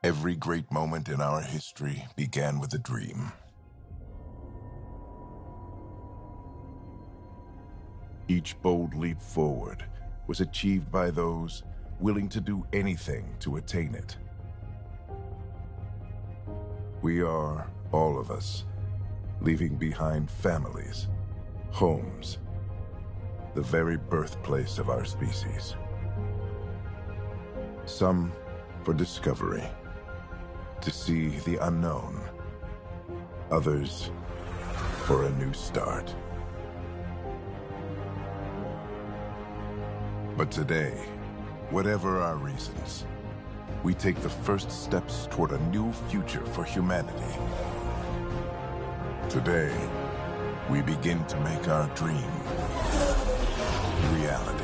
Every great moment in our history began with a dream. Each bold leap forward was achieved by those willing to do anything to attain it. We are, all of us, leaving behind families, homes, the very birthplace of our species. Some for discovery, to see the unknown. Others for a new start. But today, whatever our reasons, we take the first steps toward a new future for humanity. Today, we begin to make our dream reality.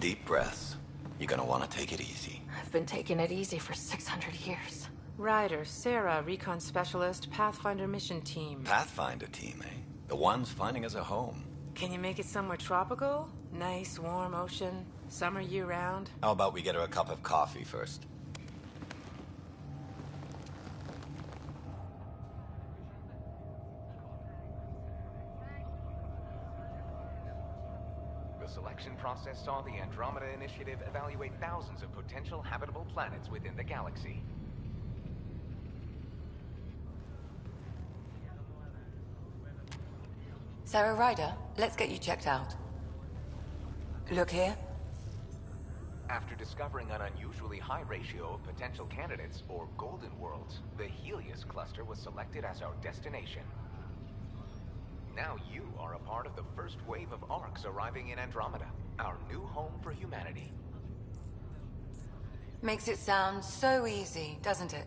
Deep breaths. You're gonna want to take it easy. I've been taking it easy for 600 years. Ryder, Sarah, Recon Specialist, Pathfinder Mission Team. Pathfinder team, eh? The ones finding us a home. Can you make it somewhere tropical? Nice, warm ocean, summer year-round? How about we get her a cup of coffee first? The selection process saw the Andromeda Initiative evaluate thousands of potential habitable planets within the galaxy. Sarah Ryder, let's get you checked out. Look here. After discovering an unusually high ratio of potential candidates, or golden worlds, the Helios cluster was selected as our destination. Now you are a part of the first wave of ARCs arriving in Andromeda, our new home for humanity. Makes it sound so easy, doesn't it?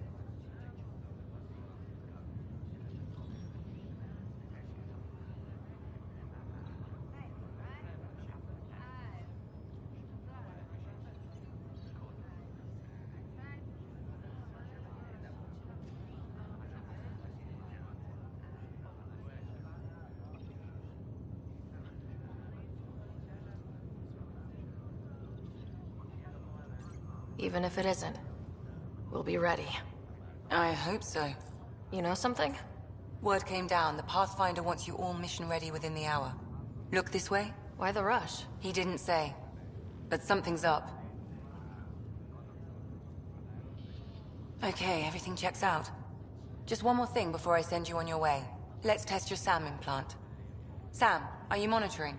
Even if it isn't, we'll be ready. I hope so. You know something? Word came down, the Pathfinder wants you all mission ready within the hour. Look this way? Why the rush? He didn't say. But something's up. Okay, everything checks out. Just one more thing before I send you on your way. Let's test your SAM implant. Sam, are you monitoring?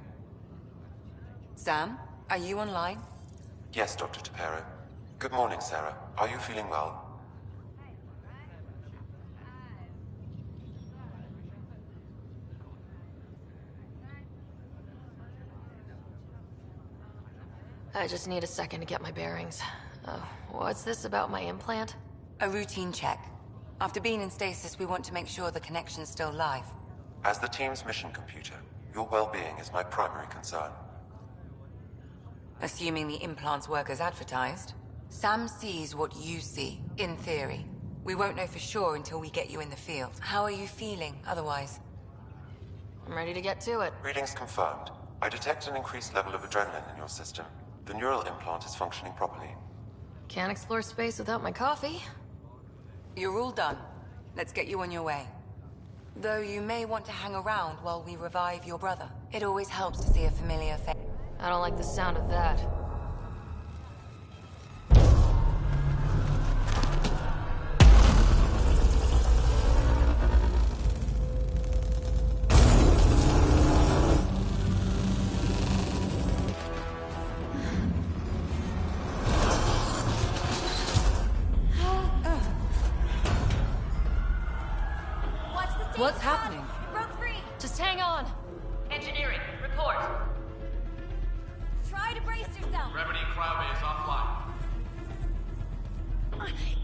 Sam, are you online? Yes, Dr. Tapero. Good morning, Sarah. Are you feeling well? I just need a second to get my bearings. What's this about my implant? A routine check. After being in stasis, we want to make sure the connection's still live. As the team's mission computer, your well-being is my primary concern. Assuming the implants work as advertised, Sam sees what you see, in theory. We won't know for sure until we get you in the field. How are you feeling, otherwise? I'm ready to get to it. Readings confirmed. I detect an increased level of adrenaline in your system. The neural implant is functioning properly. Can't explore space without my coffee. You're all done. Let's get you on your way. Though you may want to hang around while we revive your brother. It always helps to see a familiar face. I don't like the sound of that. What's happening? Broke free! Just hang on! Engineering, report! Try to brace yourself. Gravity cryo is offline.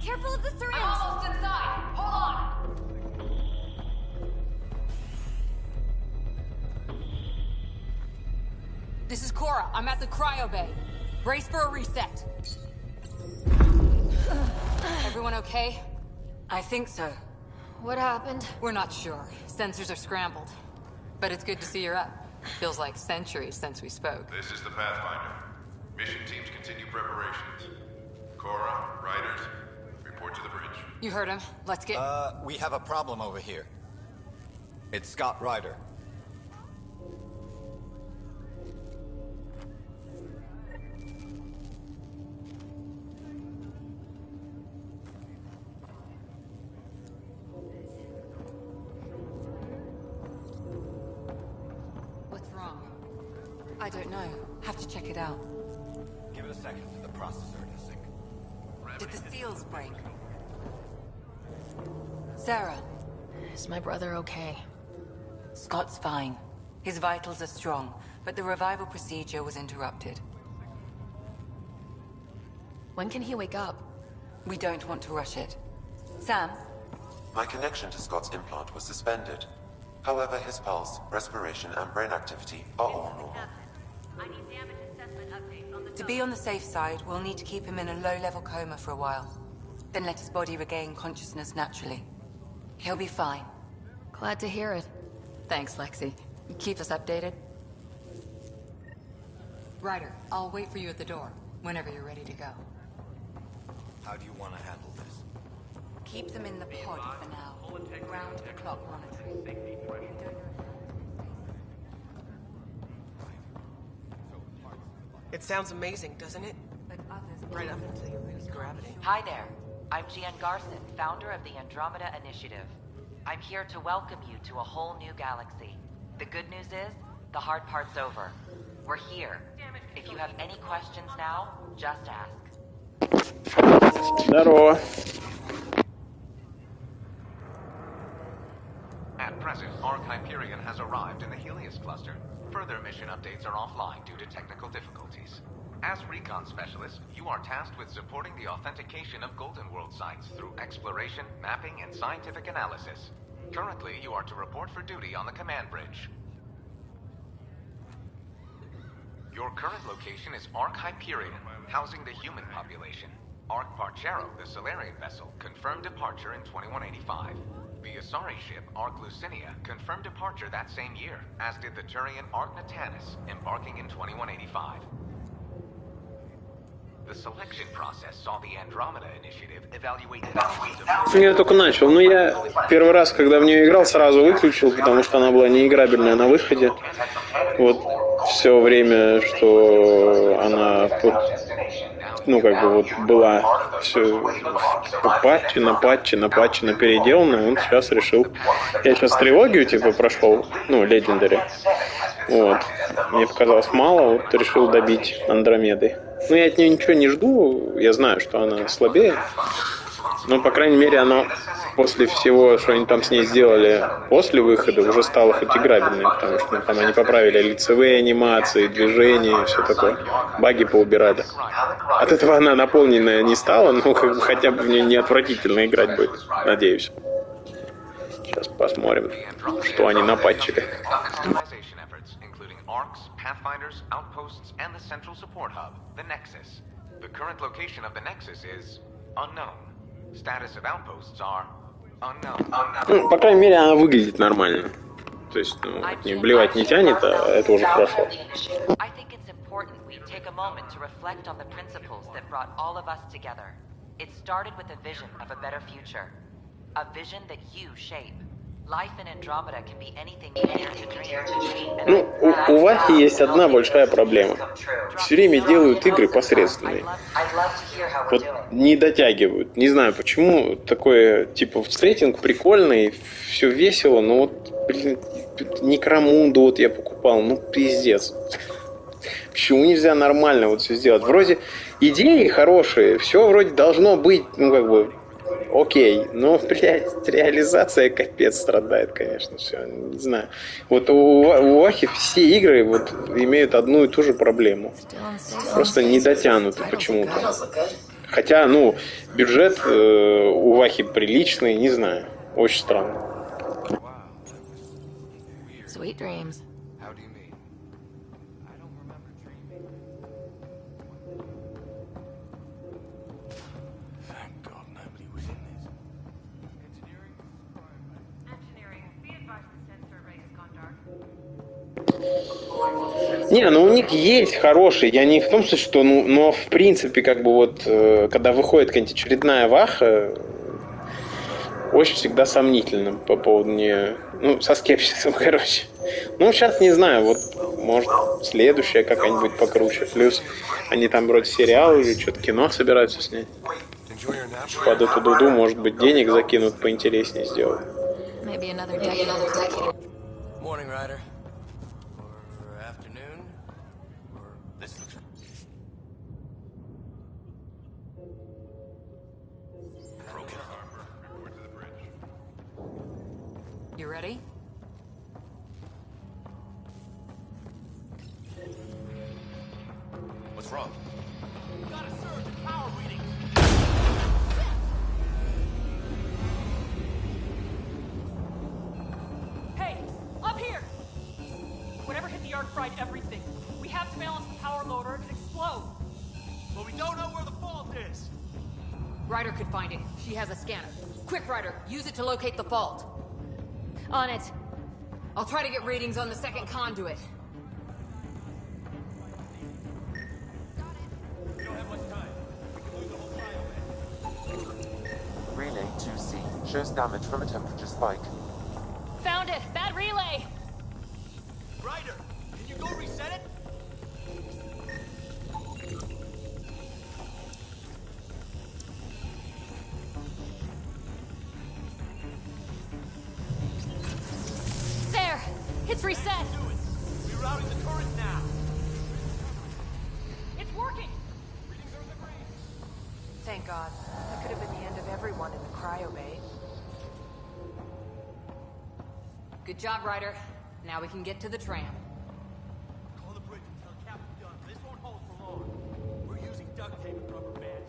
Careful of the syringe. I'm almost inside! Hold on! This is Cora. I'm at the cryo bay. Brace for a reset. Everyone okay? I think so. What happened? We're not sure. Sensors are scrambled. But it's good to see you're up. Feels like centuries since we spoke. This is the Pathfinder. Mission teams continue preparations. Cora, Riders, report to the bridge. You heard him. Let's get... We have a problem over here. It's Scott Ryder. What's wrong? I don't know. Have to check it out. Give it a second for the processor to sync. Did the seals break? Sarah, Is my brother okay? Scott's fine. His vitals are strong, but the revival procedure was interrupted. When can he wake up? We don't want to rush it. Sam? My connection to Scott's implant was suspended. However, his pulse, respiration, and brain activity are all normal. I need damage assessment updates on the To be on the safe side, we'll need to keep him in a low-level coma for a while. Then let his body regain consciousness naturally. He'll be fine. Glad to hear it. Thanks, Lexi. Keep us updated. Ryder, I'll wait for you at the door, whenever you're ready to go. How do you want to handle this? Keep them in the pod for now. Round-the-clock monitoring. We don't know. It sounds amazing, doesn't it? But others Right up until you lose gravity. Hi there. I'm Gian Garson, founder of the Andromeda Initiative. I'm here to welcome you to a whole new galaxy. The good news is, the hard part's over. We're here. If you have any questions now, just ask. Здорово. At present, Arc Hyperion has arrived in the Helios cluster. Further mission updates are offline due to technical difficulties. As recon specialist, you are tasked with supporting the authentication of Golden World sites through exploration, mapping, and scientific analysis. Currently, you are to report for duty on the command bridge. Your current location is Arc Hyperion, housing the human population. Arc Parchero, the Solarian vessel, confirmed departure in 2185. The Asari ship, Arc Lucinia, confirmed departure that same year, as did the Turian Arc Natanus, embarking in 2185. The selection process saw the Andromeda Initiative evaluate thousands of... Я только начал. Ну, я первый раз, когда в нее играл, сразу выключил, потому что она была неиграбельная на выходе. Вот все время, что она ну, как бы вот была все патче переделана, он сейчас решил... Я сейчас трилогию, типа, прошел, ну, Legendary. Вот. Мне показалось мало, вот решил добить Андромеды. Ну, я от нее ничего не жду, я знаю, что она слабее. Но, по крайней мере, она после всего, что они там с ней сделали после выхода, уже стала хоть играбельной, потому что там они поправили лицевые анимации, движения и все такое. Баги поубирали. От этого она наполненная не стала, но как бы хотя бы в нее не отвратительно играть будет, надеюсь. Сейчас посмотрим, что они напатчили. Pathfinders, outposts, and the central support hub, the Nexus. The current location of the Nexus is unknown. Status of outposts are unknown. Ну, по крайней мере, она выглядит нормально. То есть, ну, от нее блевать не тянет, а это уже хорошо. I think it's important we take a moment to reflect on the principles that brought all of us together. It started with a vision of a better future. A vision that you shape. Life in Andromeda can be anything you dare to dream. Ну, у Вахи есть одна большая проблема. Все время делают игры посредственные. Вот не дотягивают. Не знаю почему. Такое, типа, сеттинг прикольный, все весело, но вот, блин, Некромунду вот я покупал, ну пиздец. Почему нельзя нормально вот все сделать? Вроде идеи хорошие, все вроде должно быть, ну как бы, окей, но, блядь, реализация капец страдает, конечно, все, не знаю. Вот у Вахи все игры вот имеют одну и ту же проблему. Просто не дотянуты почему-то. Хотя, ну, бюджет у Вахи приличный, не знаю, очень странно. Sweet dreams. How do you mean? I don't remember dreaming. Thank God nobody was in this. Engineering, be advised the sensor array has gone dark. Не, ну у них есть хорошие, я не в том смысле, что, ну, но в принципе, как бы вот, когда выходит какая-нибудь очередная Ваха, очень всегда сомнительно по поводу нее, ну, со скепсисом, короче. Ну, сейчас не знаю, вот, может, следующая какая-нибудь покруче. Плюс они там вроде сериал или что-то кино собираются снять. Под эту дуду, может быть, денег закинут, поинтереснее сделают. Morning, Ryder. Or afternoon. Or this. Broken harbor. Report to the bridge. You ready? What's wrong? We got a surge in power readings. Hey, up here! Whatever hit the arc fried everything. We have to balance the power load or it could explode. But we don't know where the fault is. Ryder could find it. She has a scanner. Quick, Ryder, use it to locate the fault. On it. I'll try to get readings on the second conduit. We don't have much time. We can lose the whole cryo. Relay 2C shows damage from a temperature spike. Found it. Bad relay. Ryder, can you go reset it? There. It's reset. Do it. Rerouting the current now. It's working. Readings are in the green. Thank God. That could have been the end of everyone in the cryo bay. Good job, Ryder. Now we can get to the tram. Call the bridge and tell Captain Dunn. This won't hold for long. We're using duct tape and rubber bands.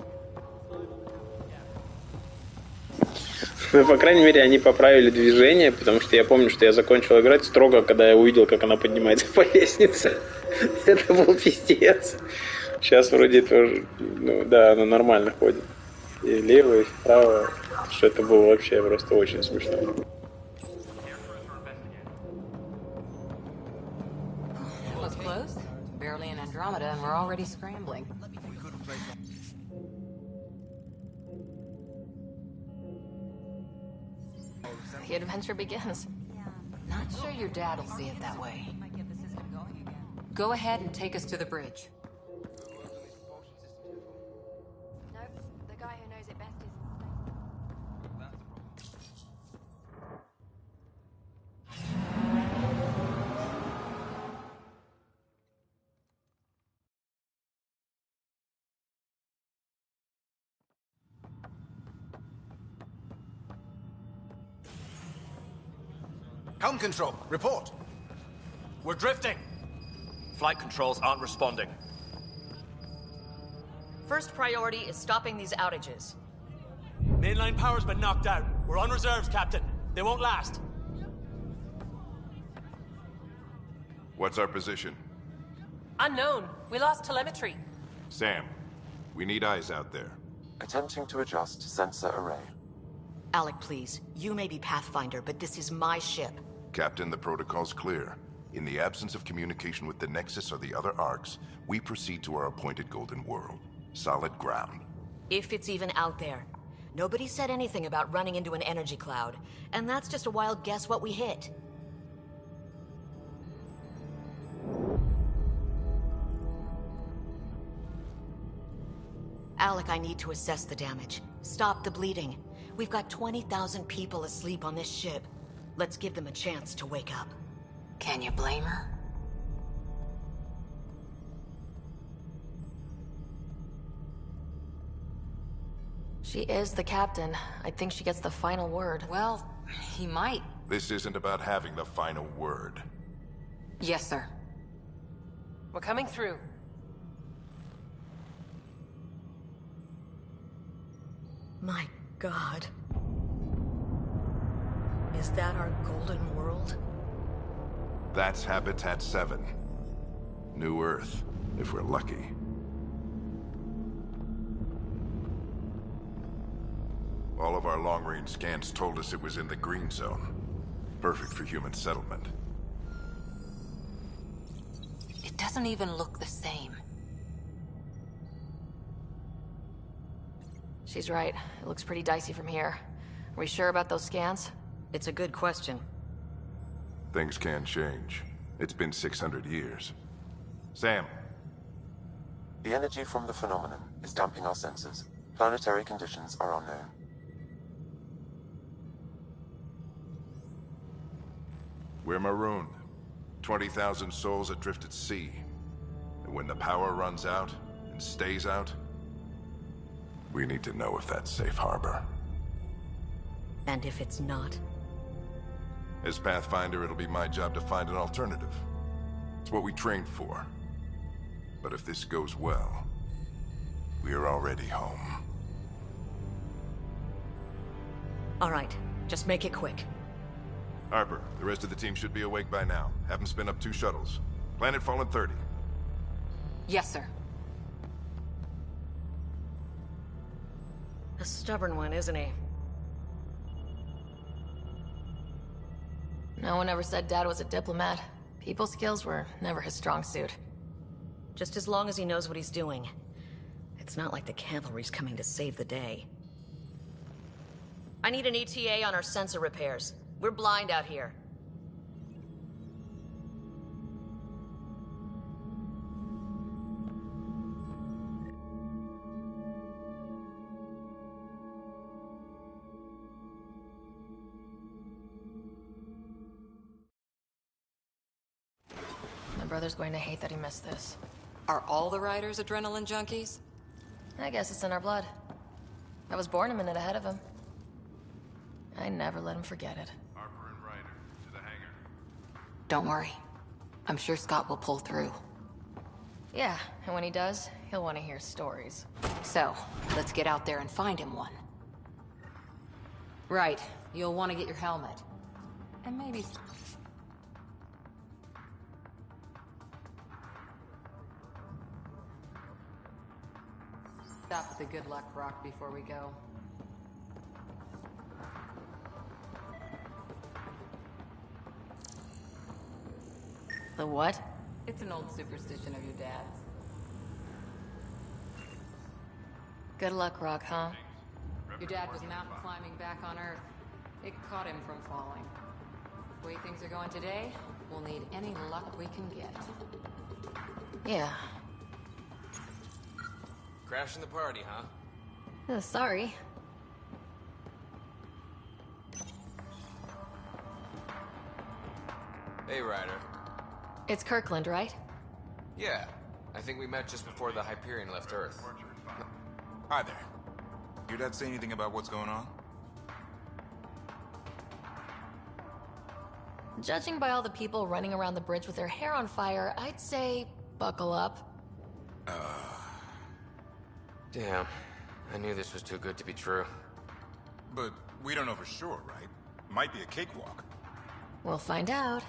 Climb on the top of the gap. Ну, по крайней мере, они поправили движение, потому что я помню, что я закончил играть строго, когда я увидел, как она поднимается по лестнице. Это был пиздец. Сейчас вроде тоже, ну да, она нормально ходит. И влево, и вправо. Что это было вообще просто очень смешно. That was close. Barely in Andromeda and we're already scrambling. The adventure begins. Not sure your dad will see it that way. Go ahead and take us to the bridge. Helm control, report. We're drifting. Flight controls aren't responding. First priority is stopping these outages. Mainline power's been knocked out. We're on reserves, Captain. They won't last. What's our position? Unknown. We lost telemetry. Sam, we need eyes out there. Attempting to adjust sensor array. Alec, please. You may be Pathfinder, but this is my ship. Captain, the protocol's clear. In the absence of communication with the Nexus or the other arcs, we proceed to our appointed Golden World. Solid ground. If it's even out there. Nobody said anything about running into an energy cloud, and that's just a wild guess what we hit. Alec, I need to assess the damage. Stop the bleeding. We've got 20,000 people asleep on this ship. Let's give them a chance to wake up. Can you blame her? She is the captain. I think she gets the final word. Well, he might. This isn't about having the final word. Yes, sir. We're coming through. My God. Is that our Golden World? That's Habitat 7. New Earth, if we're lucky. All of our long-range scans told us it was in the green zone. Perfect for human settlement. It doesn't even look the same. She's right. It looks pretty dicey from here. Are we sure about those scans? It's a good question. Things can change. It's been 600 years. Sam. The energy from the phenomenon is damping our sensors. Planetary conditions are unknown. We're marooned. 20,000 souls adrift at sea. And when the power runs out, and stays out, we need to know if that's safe harbor. And if it's not? As Pathfinder, it'll be my job to find an alternative. It's what we trained for. But if this goes well, we are already home. All right, just make it quick. Harper, the rest of the team should be awake by now. Have them spin up 2 shuttles. Planet Fallen 30. Yes, sir. A stubborn one, isn't he? No one ever said Dad was a diplomat. People skills were never his strong suit. Just as long as he knows what he's doing. It's not like the cavalry's coming to save the day. I need an ETA on our sensor repairs. We're blind out here. My brother's going to hate that he missed this. Are all the riders adrenaline junkies? I guess it's in our blood. I was born a minute ahead of him. I never let him forget it. Harper and Ryder, to the hangar. Don't worry. I'm sure Scott will pull through. Yeah, and when he does, he'll want to hear stories. So, let's get out there and find him one. Right. You'll want to get your helmet. And maybe... stop at the Good Luck Rock before we go. The what? It's an old superstition of your dad's. Good luck, Rock, huh? Your dad was mountain climbing back on Earth. It caught him from falling. The way things are going today, we'll need any luck we can get. Yeah. Crashing the party, huh? Sorry. Hey, Ryder. It's Kirkland, right? Yeah. I think we met just before the Hyperion left Earth. Hi there. Your dad say anything about what's going on? Judging by all the people running around the bridge with their hair on fire, I'd say buckle up. Damn. I knew this was too good to be true. But we don't know for sure, right? Might be a cakewalk. We'll find out.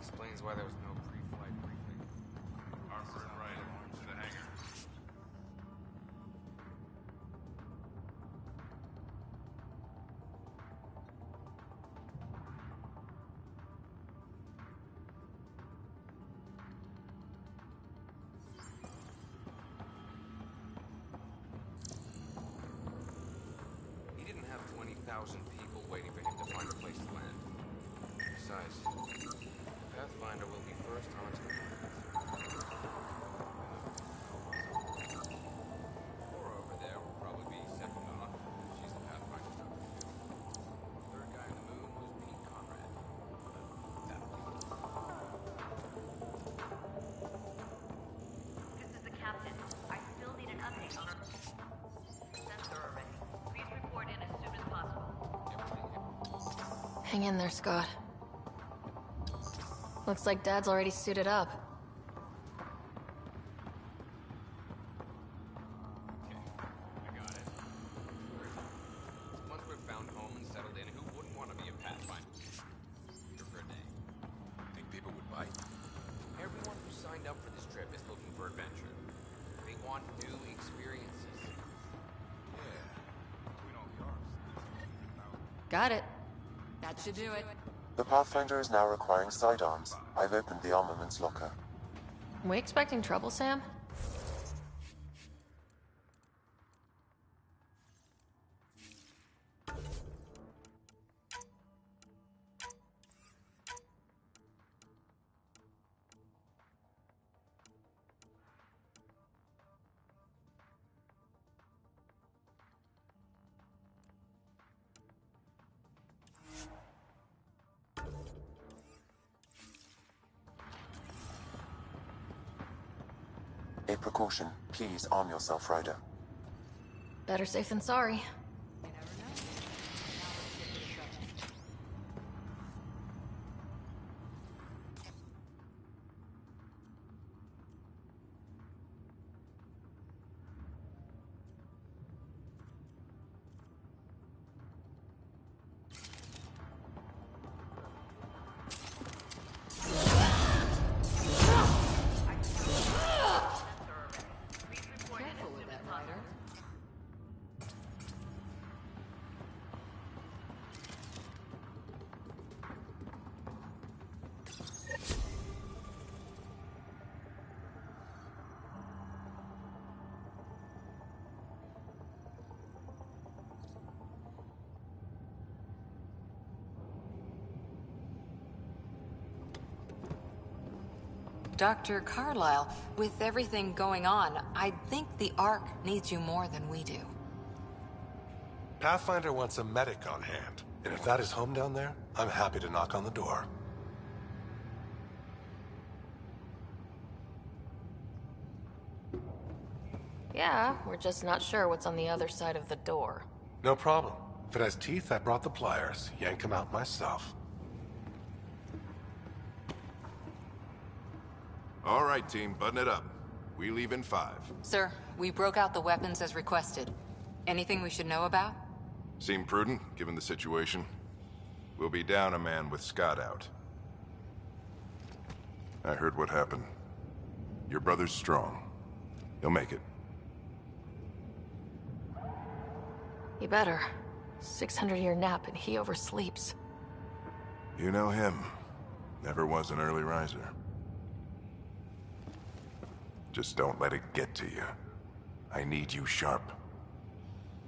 Explains why there was no pre-flight briefing. Harper and Ryder, to the hangar. He didn't have 20,000 people waiting for him to find a place to land. Besides, Pathfinder will be first onto the path. Cora over there will probably be second on. She's the Pathfinder's number 2. Third guy on the moon was Pete Conrad. This is the captain. I still need an update on our sensor array. Please report in as soon as possible. Hang in there, Scott. Looks like Dad's already suited up. Once we're found home and settled in, who wouldn't want to be a Pathfinder? Here for a day. Think people would bite? Everyone who signed up for this trip is looking for adventure. They want new experiences. Got it. That should do it. The Pathfinder is now requiring sidearms. I've opened the armaments locker. We expecting trouble, Sam? A precaution. Please arm yourself, Ryder. Better safe than sorry. Dr. Carlyle, with everything going on, I think the Ark needs you more than we do. Pathfinder wants a medic on hand, and if that is home down there, I'm happy to knock on the door. Yeah, we're just not sure what's on the other side of the door. No problem. If it has teeth, I brought the pliers. Yank them out myself. All right, team, button it up. We leave in 5. Sir, we broke out the weapons as requested. Anything we should know about? Seem prudent, given the situation. We'll be down a man with Scott out. I heard what happened. Your brother's strong. He'll make it. He better. 600-year nap and he oversleeps. You know him. Never was an early riser. Just don't let it get to you. I need you sharp.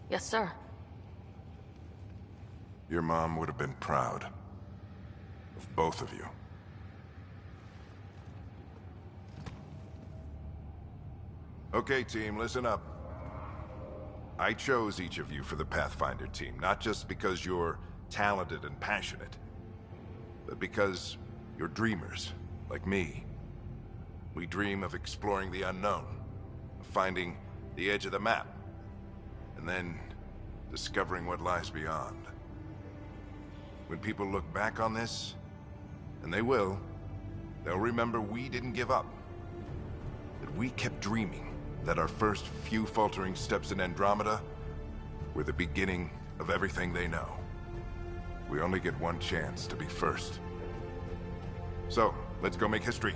Yes, sir. Your mom would have been proud. Of both of you. Okay, team, listen up. I chose each of you for the Pathfinder team, not just because you're talented and passionate, but because you're dreamers, like me. We dream of exploring the unknown, of finding the edge of the map, and then discovering what lies beyond. When people look back on this, and they will, they'll remember we didn't give up. That we kept dreaming, that our first few faltering steps in Andromeda were the beginning of everything they know. We only get one chance to be first. So, let's go make history.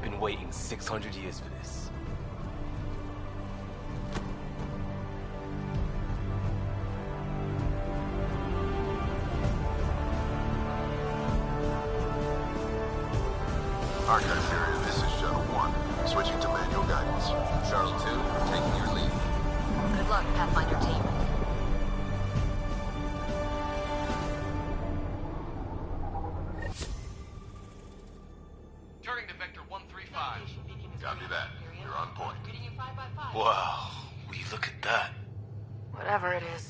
Been waiting 600 years for this. Archive area, this is Shuttle 1. Switching to manual guidance. Shuttle 2, taking your lead. Good luck, Pathfinder team. Turning to Vector 135. Copy that. You're on point. Wow, will you look at that? Whatever it is,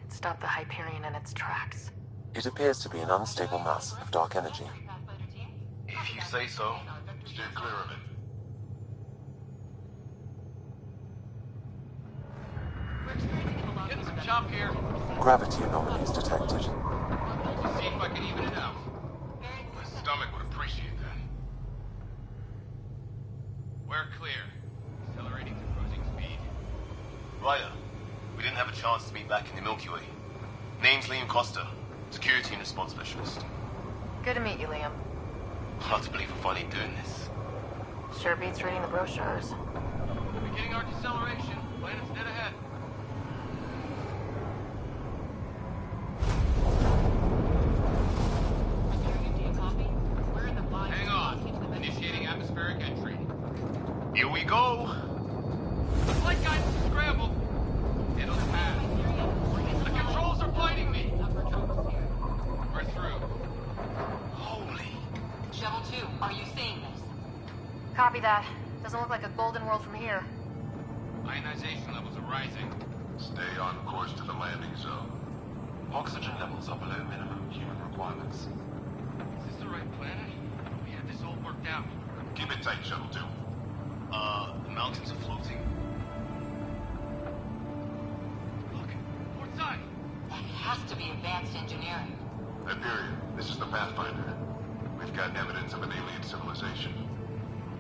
it stopped the Hyperion in its tracks. It appears to be an unstable mass of dark energy. If you say so. Steer clear of it. Getting some chop here. Gravity anomalies detected. Let's see if I can even it out. My stomach would appreciate that. We're clear. Accelerating to cruising speed. Ryder, we didn't have a chance to meet back in the Milky Way. Name's Liam Costa, Security and Response Specialist. Good to meet you, Liam. Hard to believe we're finally doing this. Sure beats reading the brochures. Beginning our deceleration. Planet's dead ahead. Hang on. Initiating atmospheric entry. Here we go. The flight guidance is scrambled. It'll pass. The controls are fighting me. We're through. Holy. Shuttle 2, are you seeing this? Copy that. Doesn't look like a golden world from here. Ionization levels are rising. Stay on course to the landing zone. Oxygen levels are below minimum human requirements. Is this the right planet? We had this all worked out. Keep it tight, Shuttle 2. The mountains are floating. Look, port side. That has to be advanced engineering. Hyperion, this is the Pathfinder. We've got evidence of an alien civilization.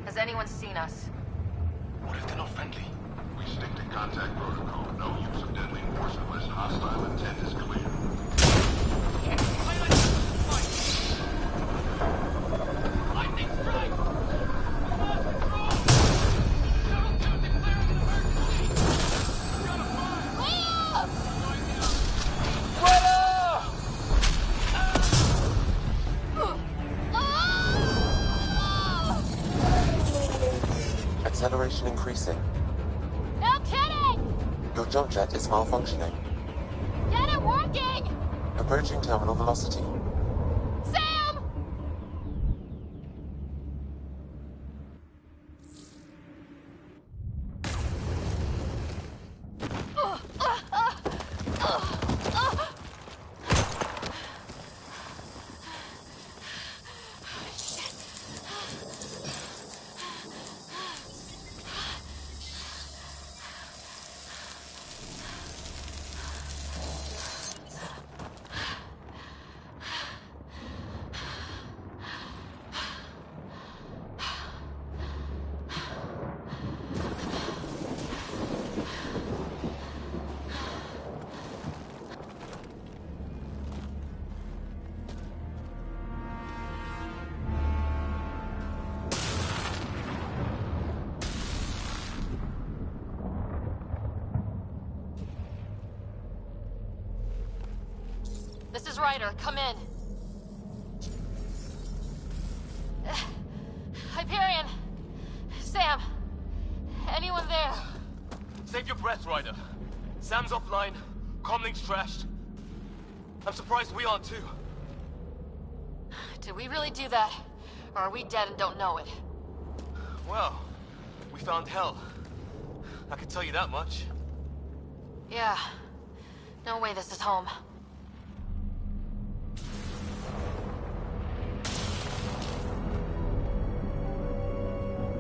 Has anyone seen us? What if they're not friendly? We stick to contact protocol. No use of deadly force unless hostile intent is clear. Lightning strike! Acceleration increasing. No kidding! Your jump jet is malfunctioning. Get it working! Approaching terminal velocity. Sam! This is Ryder. Come in. Hyperion! Sam! Anyone there? Save your breath, Ryder. Sam's offline. Comlink's trashed. I'm surprised we aren't too. Did we really do that? Or are we dead and don't know it? Well, we found hell. I can tell you that much. Yeah. No way this is home.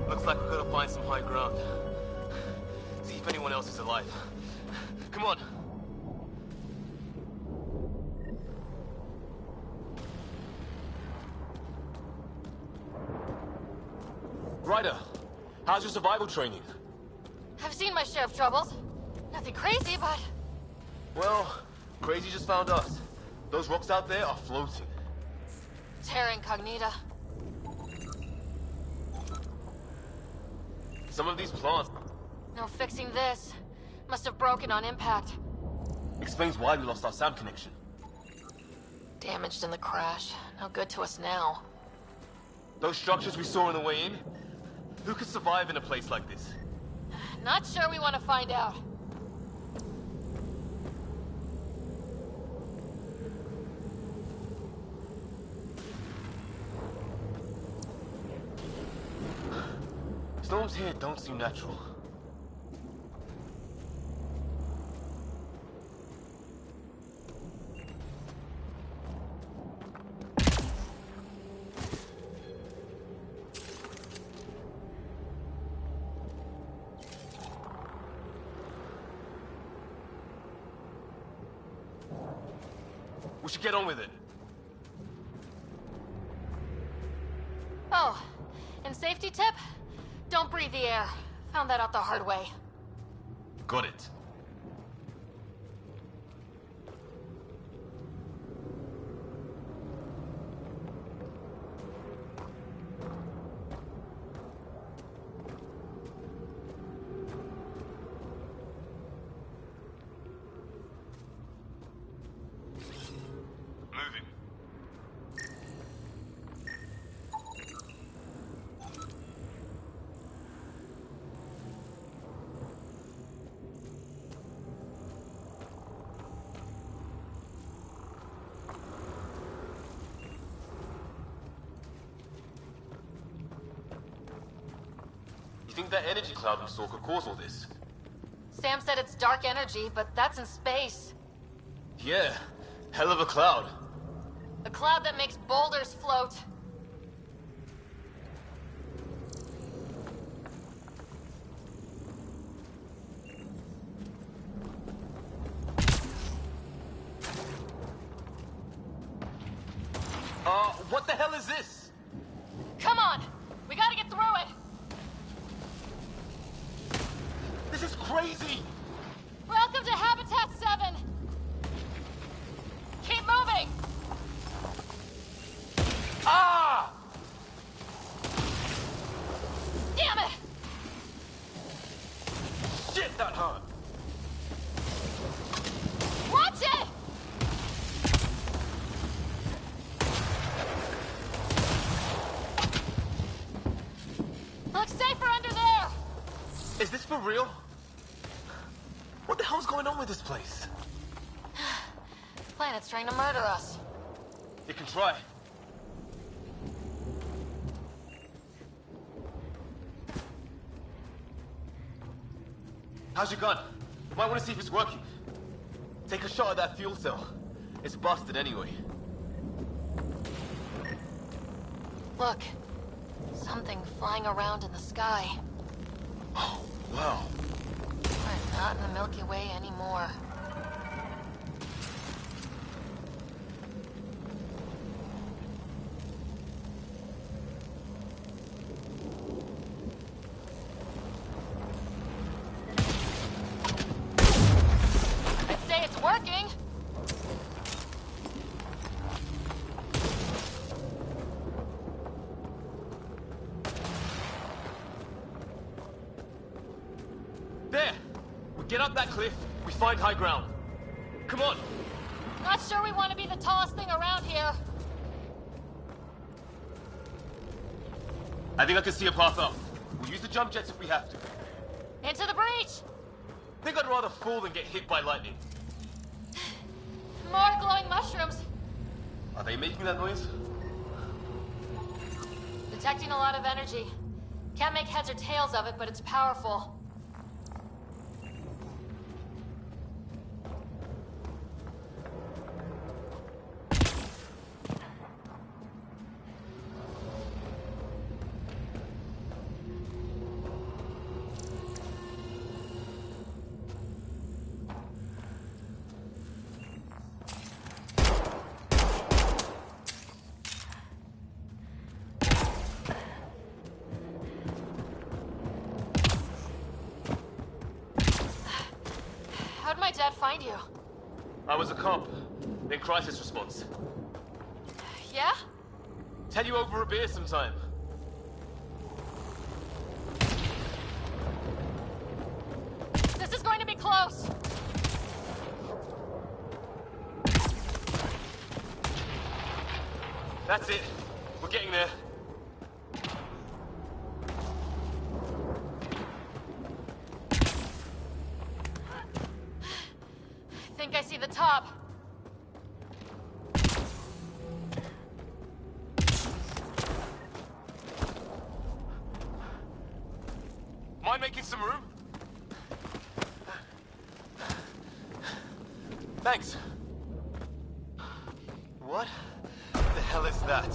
Looks like we're gonna find some high ground. see if anyone else is alive. Come on. Ryder, how's your survival training? I've seen my share of troubles. Nothing crazy, but... Well, crazy just found us. Those rocks out there are floating. Terra Incognita. Some of these plants... No fixing this. Must have broken on impact. Explains why we lost our SAM connection. Damaged in the crash. No good to us now. Those structures we saw on the way in? Who could survive in a place like this? Not sure we want to find out. Storms here don't seem natural. We should get on with it. Oh, and safety tip? Don't breathe the air. Found that out the hard way. Got it. Moving. You think that energy cloud we saw could cause all this? Sam said it's dark energy, but that's in space. Yeah, hell of a cloud. A cloud that makes boulders float. What the hell is this? Come on! We gotta get through it! This is crazy! Welcome to Habitat 7! Keep moving! Ah! Damn it! Shit, that hurt! Watch it! Looks safer under there! Is this for real? What the hell's going on with this place? Planet's trying to murder us. You can try. How's your gun? You might want to see if it's working. Take a shot at that fuel cell. It's busted anyway. Look. Something flying around in the sky. Oh, wow. We're not in the Milky Way anymore. I'd say it's working. There! We get up that cliff, we find high ground. Come on! Not sure we want to be the tallest thing around here. I think I can see a path up. We'll use the jump jets if we have to. Into the breach! Think I'd rather fall than get hit by lightning. More glowing mushrooms. Are they making that noise? Detecting a lot of energy. Can't make heads or tails of it, but it's powerful. Dad find you? I was a cop, in crisis response. Yeah? Tell you over a beer sometime. This is going to be close. That's it. We're getting there. I think I see the top. Mind making some room? Thanks. What the hell is that?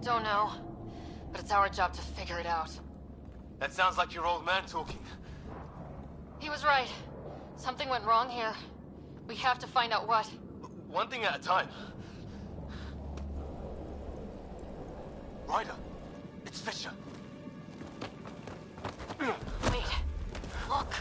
Don't know, but it's our job to figure it out. That sounds like your old man talking. He was right. Something went wrong here. We have to find out what. One thing at a time. Ryder, it's Fisher. Wait, look.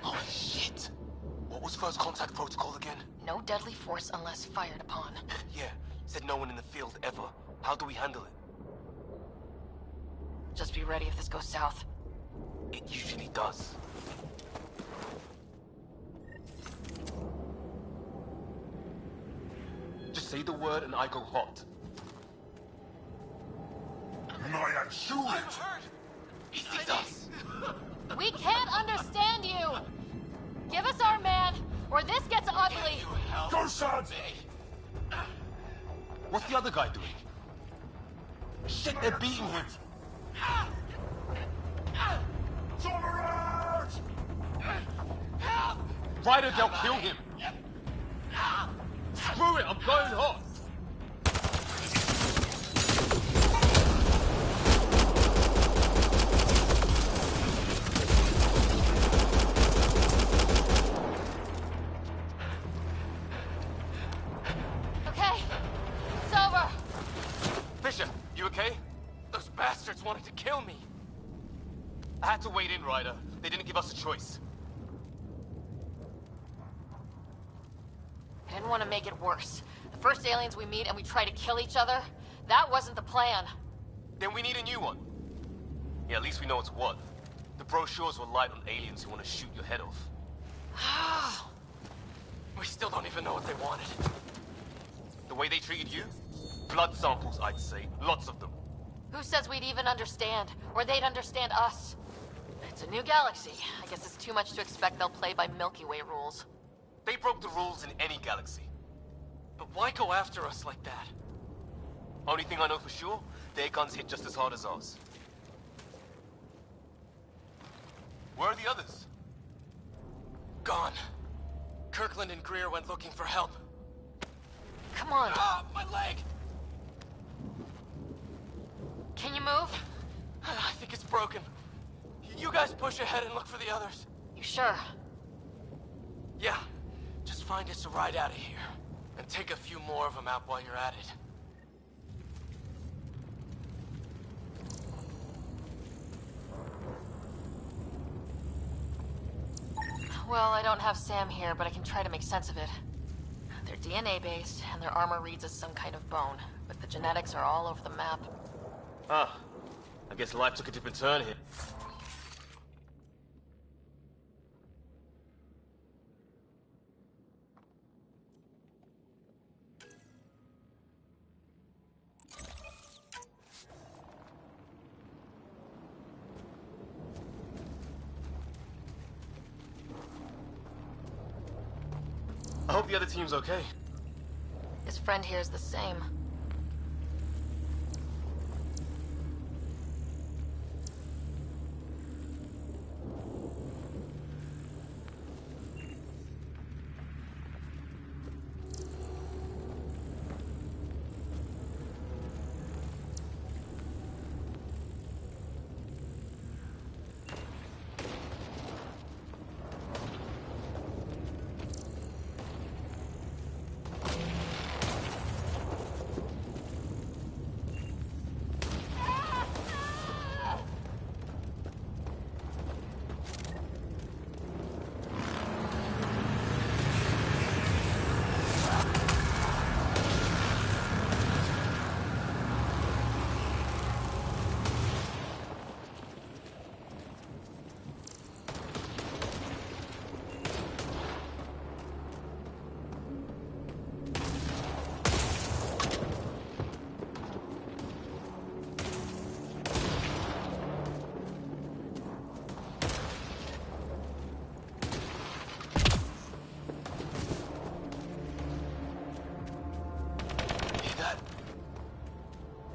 Holy shit. What was first contact protocol again? No deadly force unless fired upon. Yeah, said no one in the field ever. How do we handle it? Just be ready if this goes south. It usually does. Just say the word and I go hot. Maya, shoot it! He sees us. We can't understand you! Give us our man, or this gets ugly! Go, son! What's the other guy doing? Shit, they're beating him. Ryder, they'll kill him. Screw it, I'm going hot. Okay, it's over. Fisher, you okay? Those bastards wanted to kill me. I had to wait in, Ryder. They didn't give us a choice. I didn't want to make it worse. The first aliens we meet and we try to kill each other, that wasn't the plan. Then we need a new one. Yeah, at least we know it's what. The brochures were light on aliens who want to shoot your head off. We still don't even know what they wanted. The way they treated you? Blood samples, I'd say. Lots of them. Who says we'd even understand, or they'd understand us? It's a new galaxy. I guess it's too much to expect they'll play by Milky Way rules. They broke the rules in any galaxy. But why go after us like that? Only thing I know for sure, their guns hit just as hard as ours. Where are the others? Gone. Kirkland and Greer went looking for help. Come on. Ah, my leg! Can you move? I think it's broken. You guys push ahead and look for the others. You sure? Yeah. Just find us a ride out of here. And take a few more of them out while you're at it. Well, I don't have Sam here, but I can try to make sense of it. They're DNA-based, and their armor reads as some kind of bone, but the genetics are all over the map. Ah, I guess life took a different turn here. I hope the other team's okay. His friend here is the same.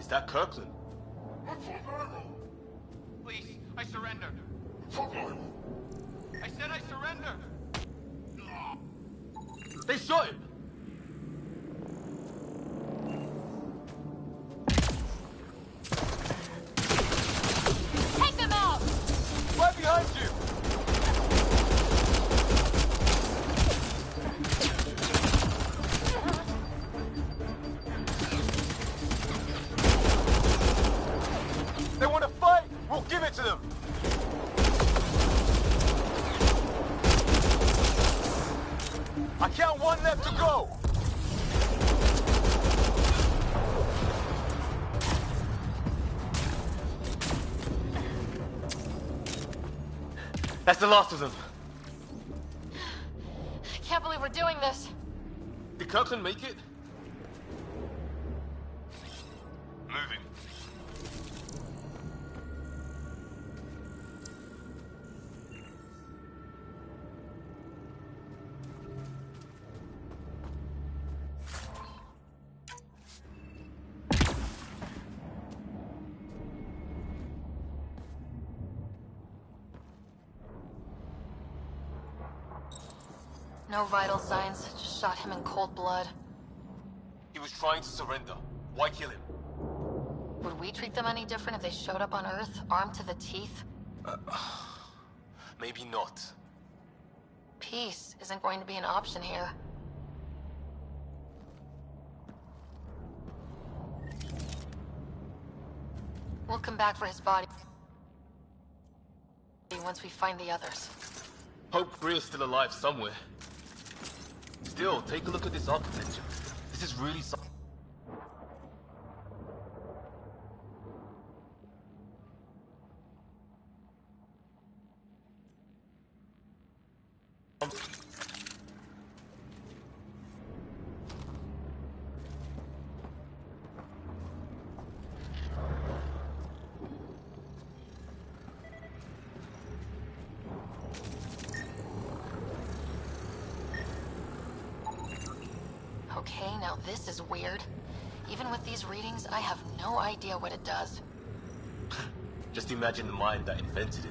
that Kirkland? Please, I surrender. I said I surrender. They shot him! Take them out! Right behind you! They want to fight! We'll give it to them! I count one left to go! That's the last of them. I can't believe we're doing this. Did Kirkland make it? Moving. No vital signs, just shot him in cold blood. He was trying to surrender. Why kill him? Would we treat them any different if they showed up on Earth, armed to the teeth? Maybe not. Peace isn't going to be an option here. We'll come back for his body once we find the others. Hope Greer's still alive somewhere. Still, take a look at this architecture. This is really something. Okay, now this is weird. Even with these readings, I have no idea what it does. Just imagine the mind that invented it.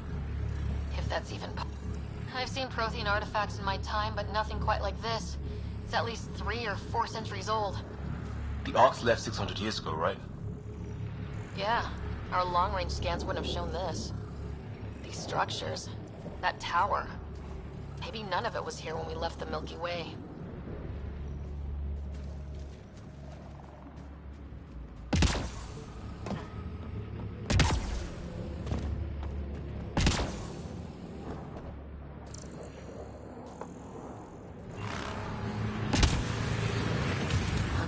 If that's even I've seen Prothean artifacts in my time, but nothing quite like this. It's at least 3 or 4 centuries old. The Ark's left 600 years ago, right? Yeah, our long-range scans wouldn't have shown this. These structures, that tower. Maybe none of it was here when we left the Milky Way.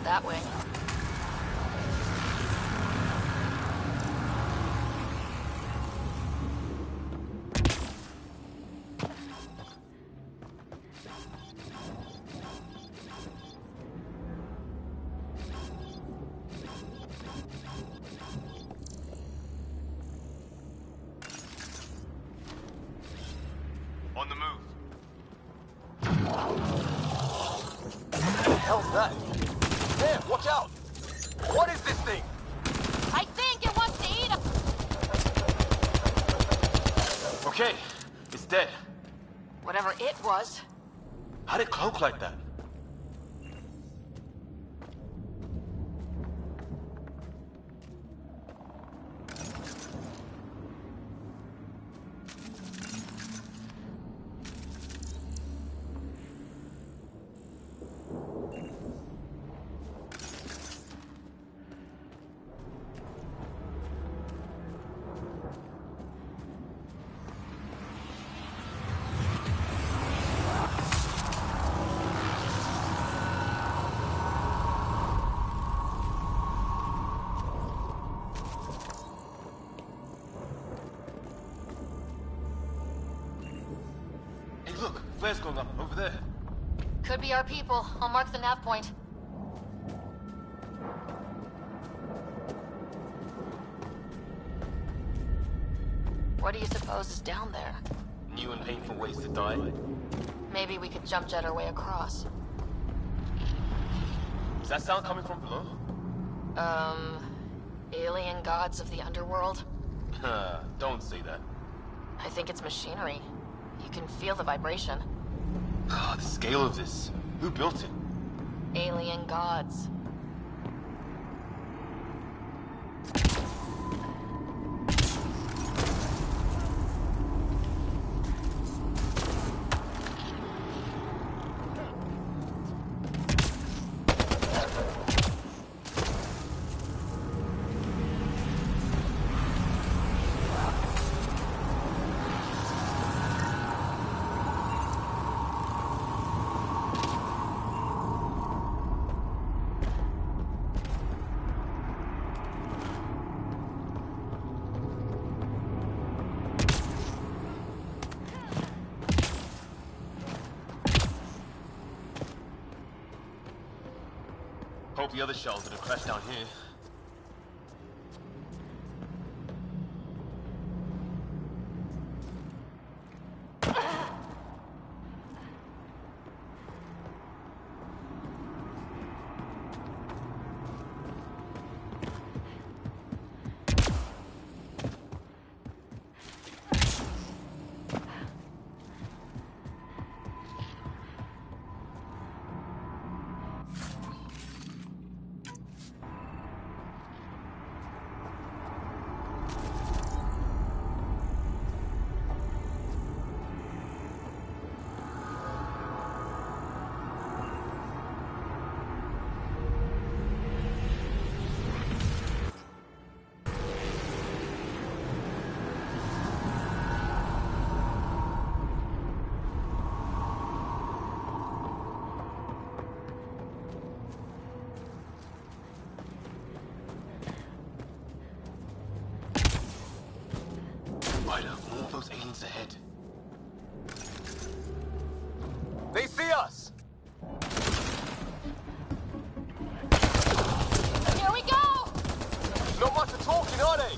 That way. On the move. What the hell's that? There, watch out! What is this thing? I think it wants to eat us! Okay, it's dead. Whatever it was. How'd it cloak like that? Look, flare's going up over there. Could be our people. I'll mark the nav point. What do you suppose is down there? New and painful ways to die. Maybe we could jump jet our way across. Is that sound coming from below? Alien gods of the underworld? Don't say that. I think it's machinery. You can feel the vibration. The scale of this. Who built it? Alien gods. Hope the other shells didn't crash down here. Those aliens ahead. They see us! Here we go! Not much for talking, are they?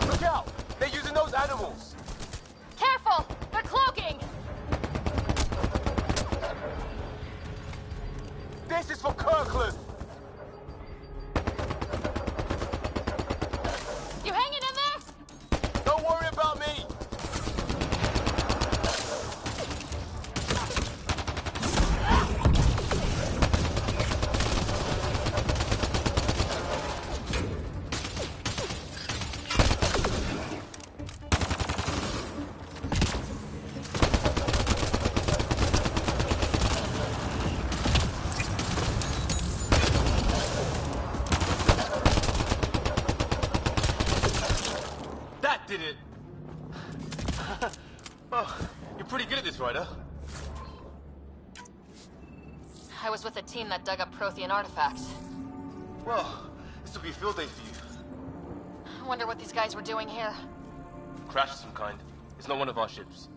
Look out! They're using those animals! Careful! They're cloaking! This is for Kirkland! You hanging in there? Don't worry about me! Did it? Oh, you're pretty good at this, Ryder. I was with the team that dug up Prothean artifacts. Well, this will be a field day for you. I wonder what these guys were doing here. Crash of some kind. It's not one of our ships.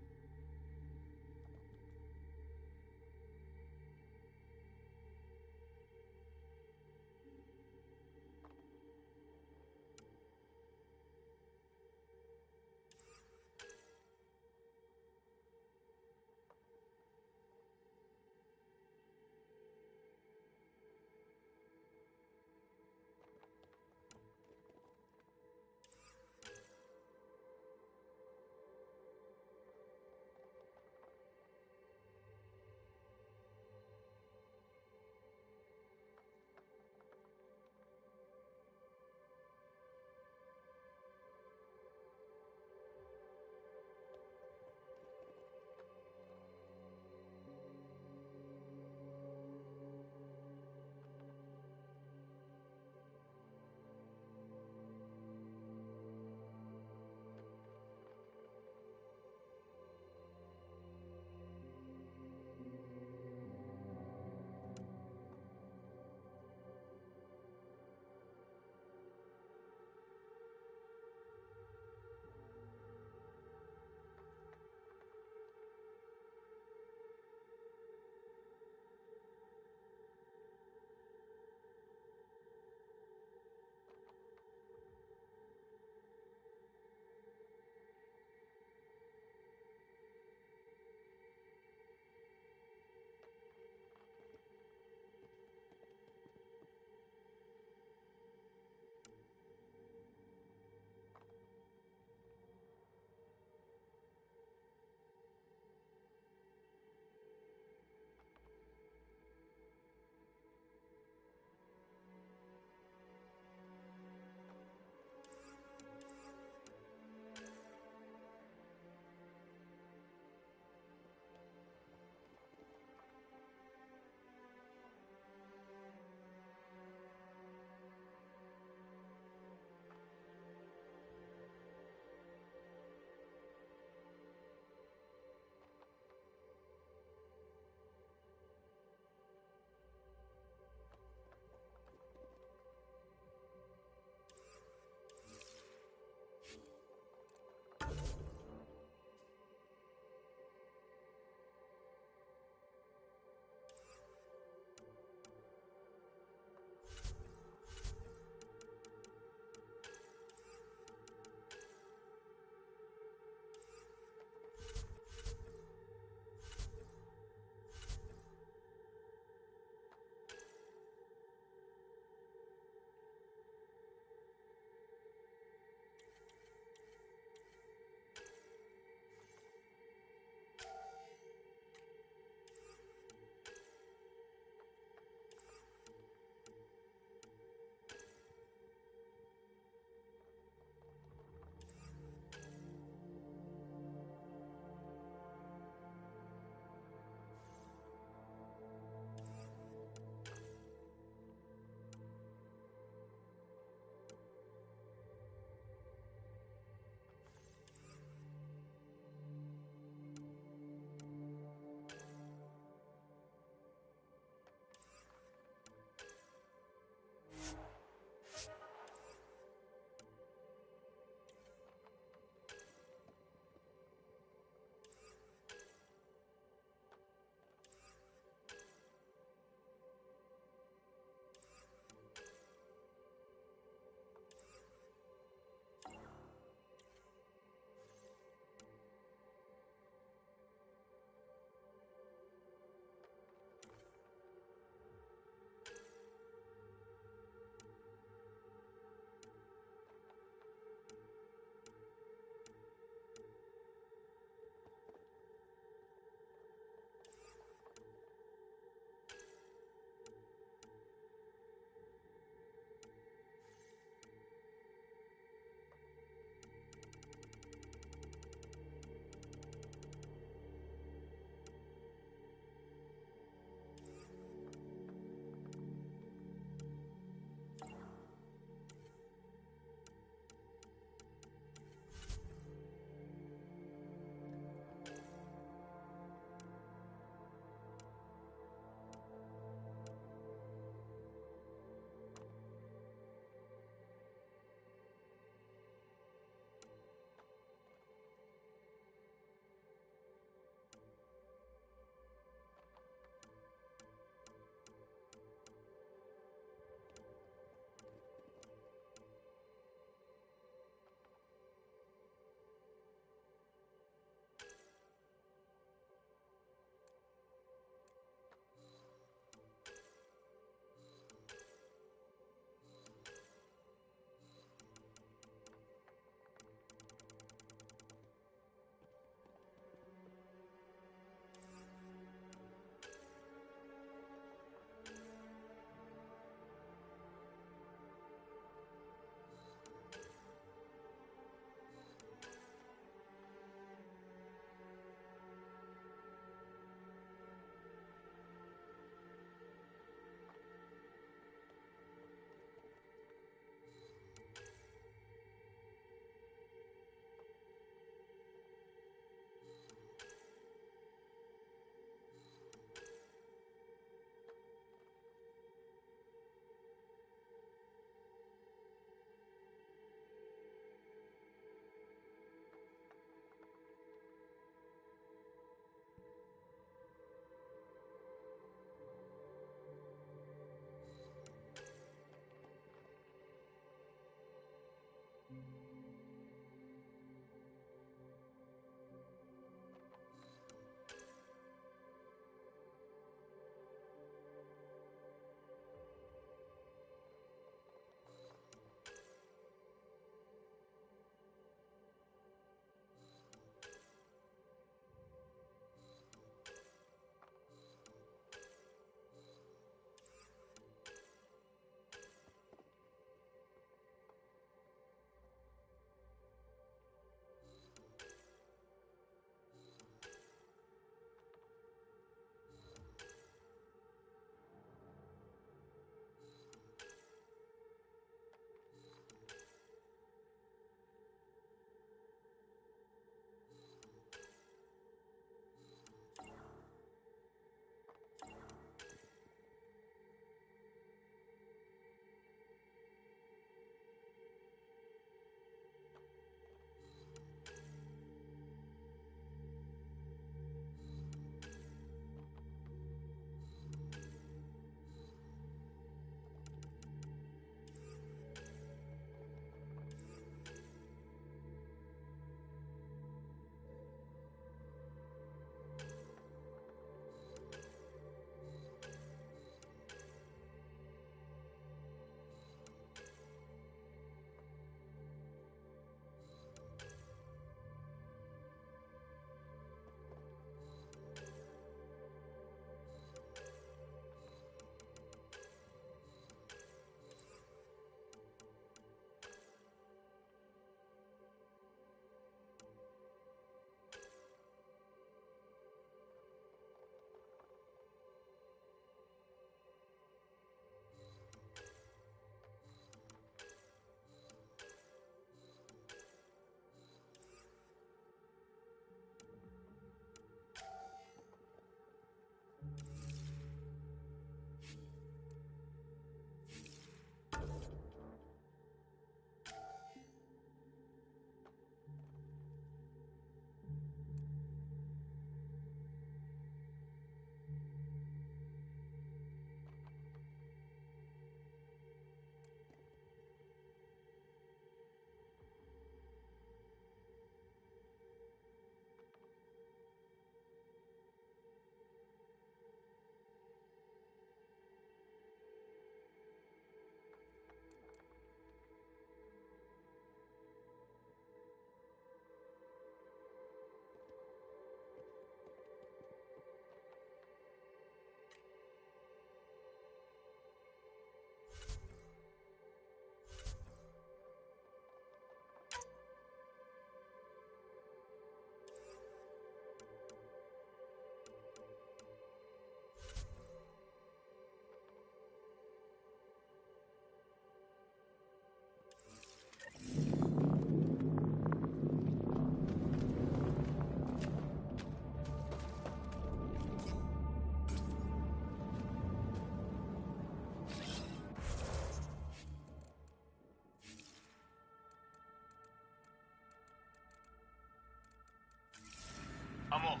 I'm off.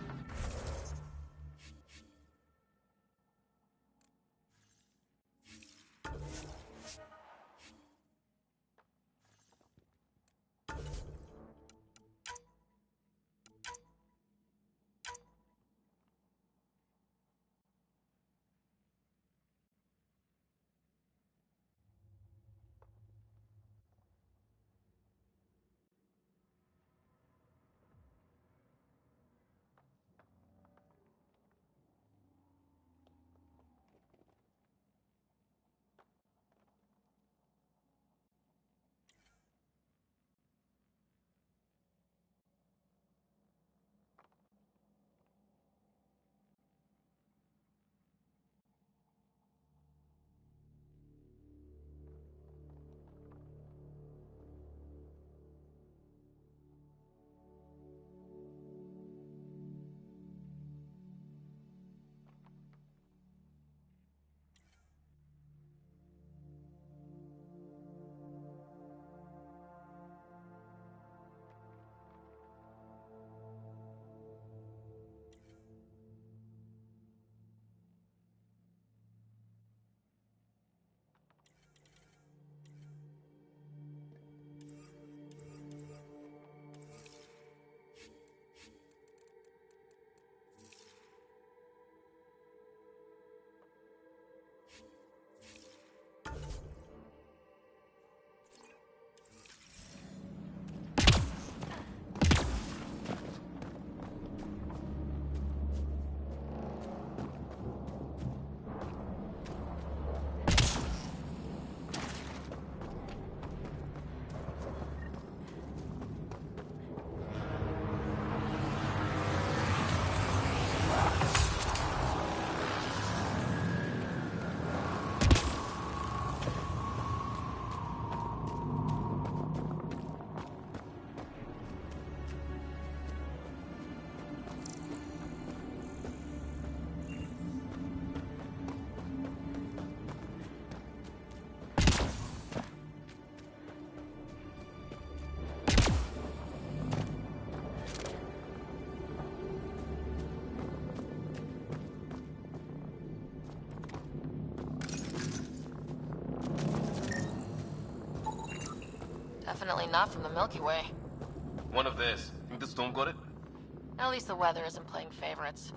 Definitely not from the Milky Way. One of theirs. Think the storm got it? At least the weather isn't playing favorites.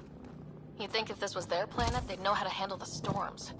You'd think if this was their planet, they'd know how to handle the storms.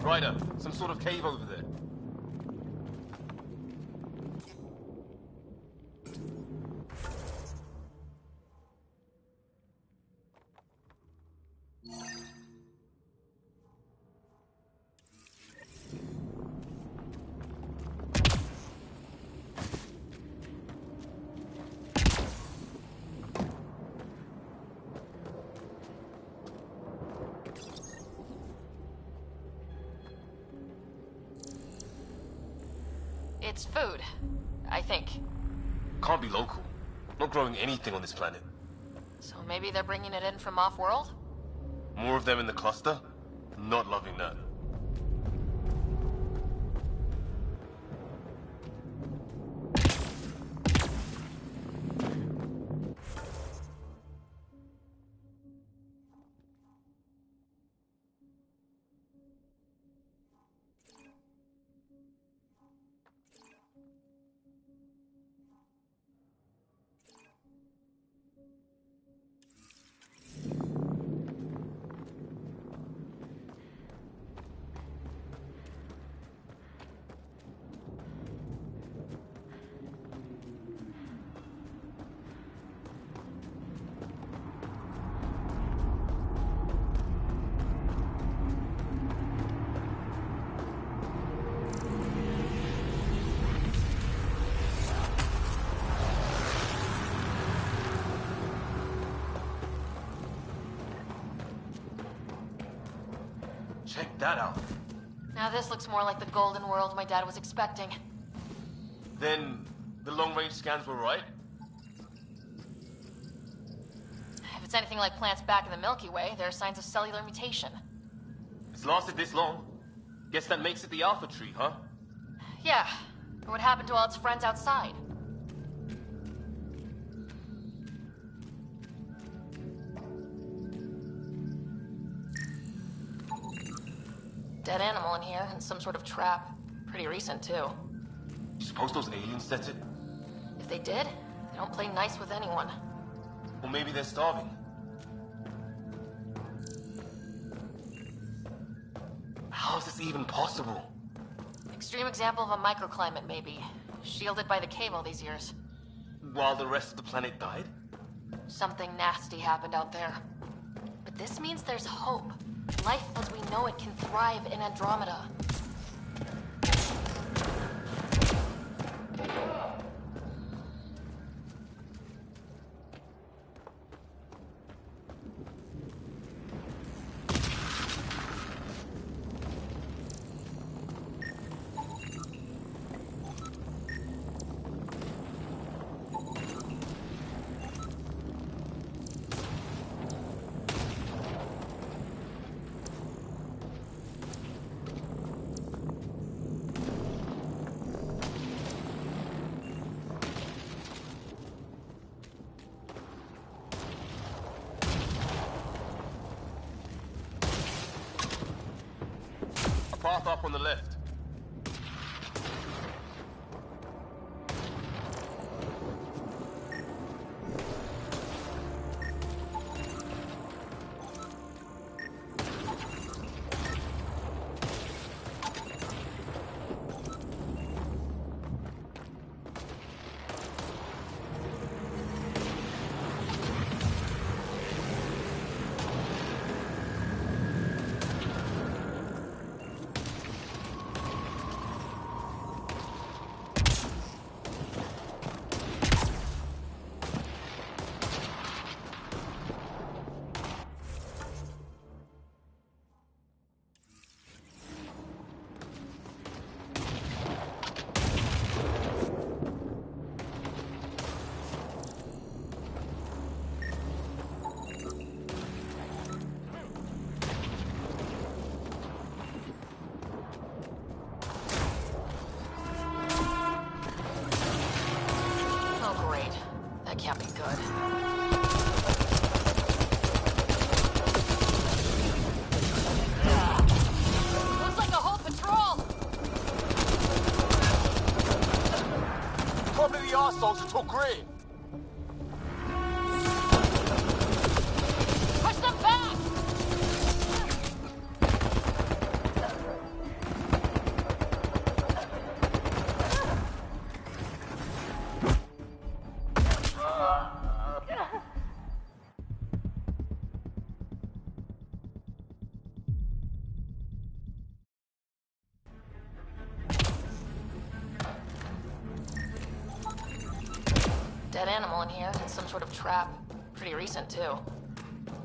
Ryder, some sort of cave over there. It's food, I think. Can't be local. Not growing anything on this planet. So maybe they're bringing it in from off-world? More of them in the cluster? Not loving that. Check that out. Now this looks more like the golden world my dad was expecting. Then the long-range scans were right? If it's anything like plants back in the Milky Way, there are signs of cellular mutation. It's lasted this long. Guess that makes it the Alpha Tree, huh? Yeah. But what happened to all its friends outside? Dead animal in here, and some sort of trap. Pretty recent, too. You suppose those aliens set it? If they did, they don't play nice with anyone. Or maybe they're starving. How is this even possible? Extreme example of a microclimate, maybe. Shielded by the cave all these years. While the rest of the planet died? Something nasty happened out there. But this means there's hope. Life as we know it can thrive in Andromeda. Path up on the left. Can't be good. Looks like a whole patrol! Probably the arseholes who took green. Push them back! Dead animal in here, and some sort of trap. Pretty recent, too. You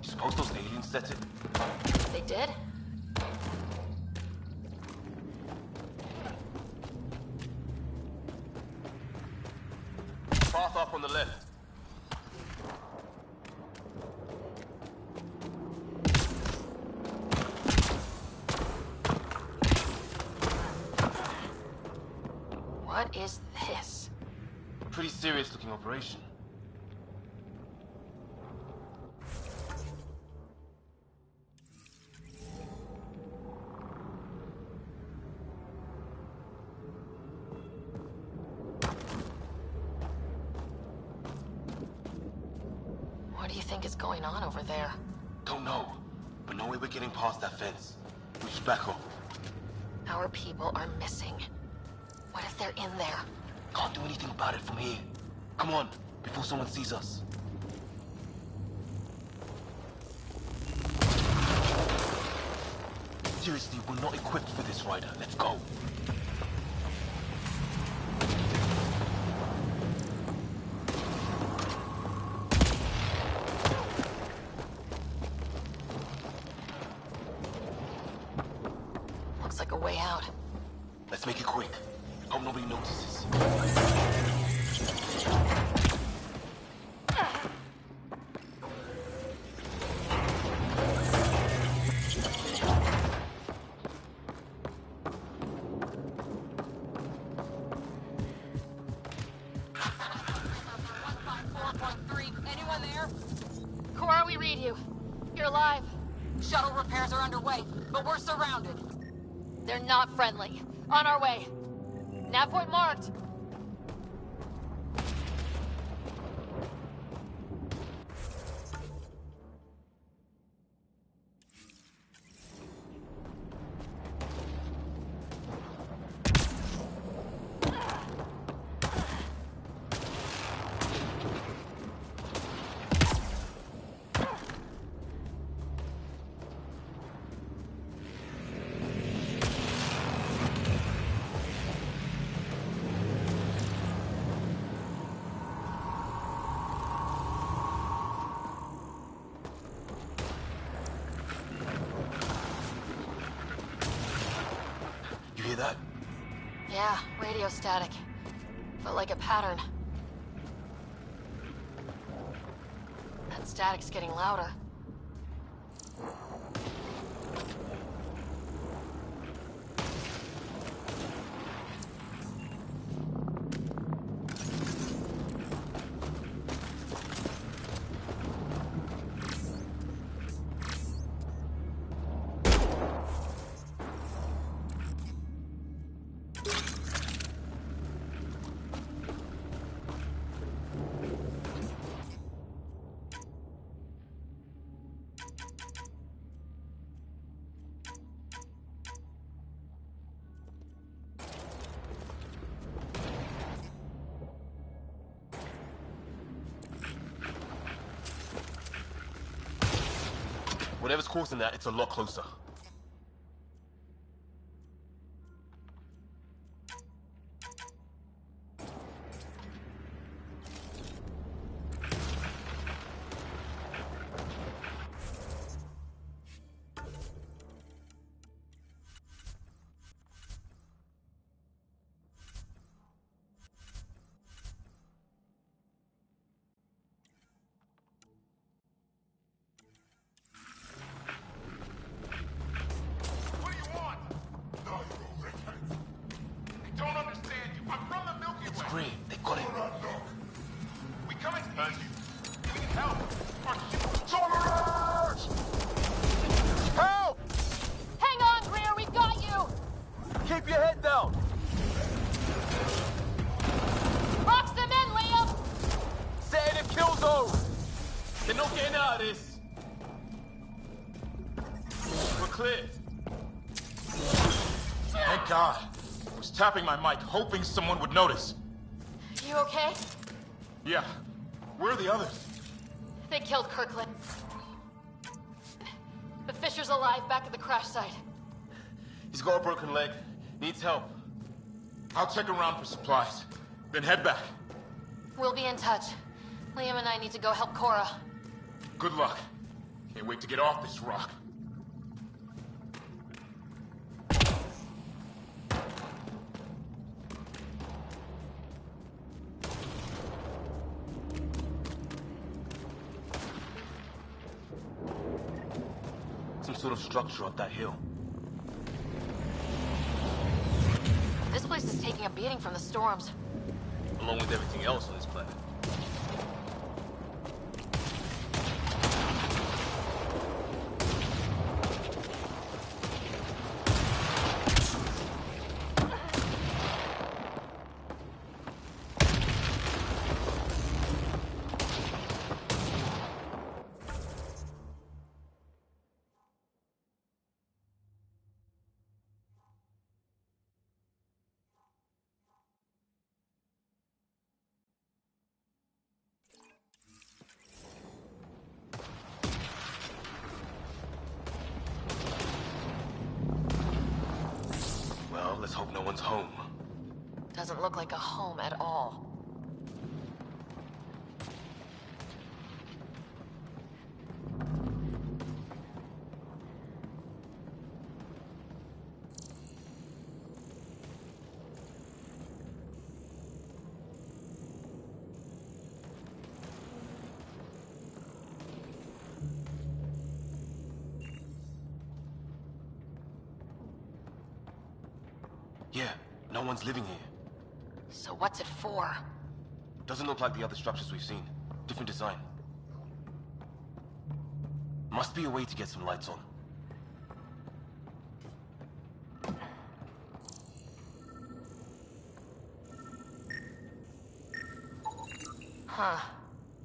suppose those aliens set it? They did? Path up on the left. What is this? Pretty serious looking operation. What do you think is going on over there? Don't know, but no way we're getting past that fence. We should back up. Our people are missing. What if they're in there? Can't do anything about it from here. Come on, before someone sees us. Seriously, we're not equipped for this, Ryder. Let's go. like a way out. Let's make it quick. Hope nobody notices. Anyone there? Cora, we read you. You're alive. Shuttle repairs are underway, but we're surrounded. They're not friendly. On our way. Nav point marked. You hear that? Yeah, radio static. But like a pattern. That static's getting louder. Whatever's causing that, it's a lot closer. Keep your head down! Box them in, Liam! Set in a kill zone! They're not getting out of this! We're clear. Thank God. I was tapping my mic, hoping someone would notice. You okay? Yeah. Where are the others? They killed Kirkland. The Fisher's alive back at the crash site. He's got a broken leg. Needs help. I'll check around for supplies. Then head back. We'll be in touch. Liam and I need to go help Cora. Good luck. Can't wait to get off this rock. Some sort of structure up that hill. This place is taking a beating from the storms. Along with everything else on this planet. Let's hope no one's home. Doesn't look like a home at all. Yeah, no one's living here. So what's it for? Doesn't look like the other structures we've seen. Different design. Must be a way to get some lights on. Huh.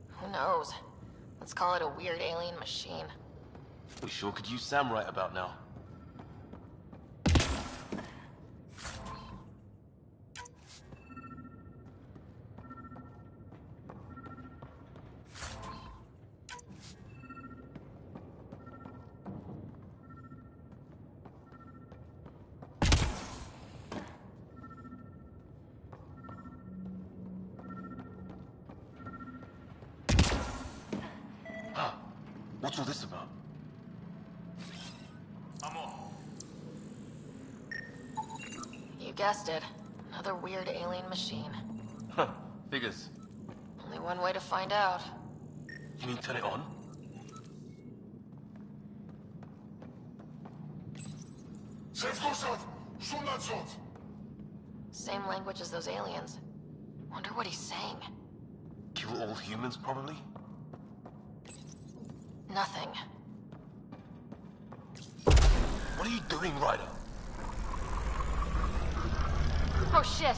Who knows? Let's call it a weird alien machine. We sure could use Sam right about now. What's all this about? You guessed it. Another weird alien machine. Huh, figures. Only one way to find out. Can you turn it on? Same language as those aliens. Wonder what he's saying. Kill all humans, probably? Nothing. What are you doing, Ryder? Oh shit!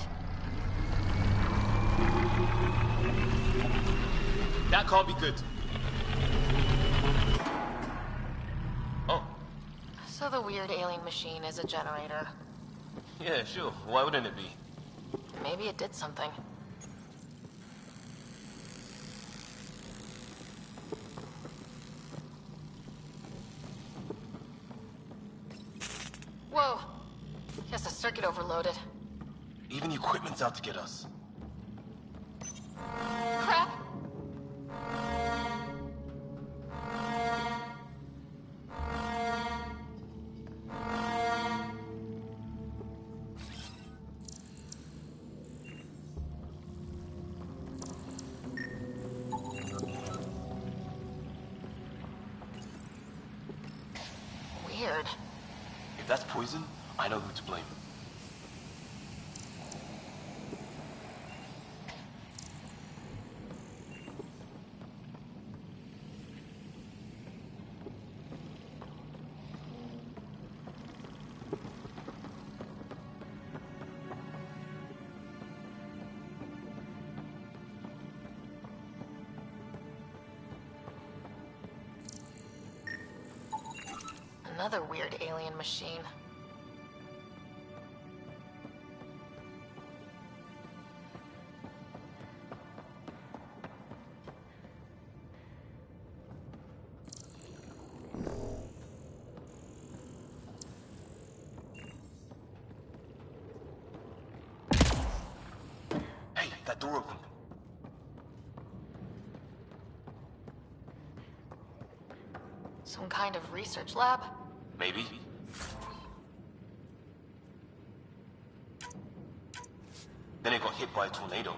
That can't be good. Oh. So the weird alien machine is a generator. Yeah, sure. Why wouldn't it be? Maybe it did something. Whoa! Guess the circuit overloaded. Even equipment's out to get us. Crap! Weird. If that's poison, I know who to blame. Another weird alien machine. Hey, that door opened. Some kind of research lab? Maybe. Then it got hit by a tornado.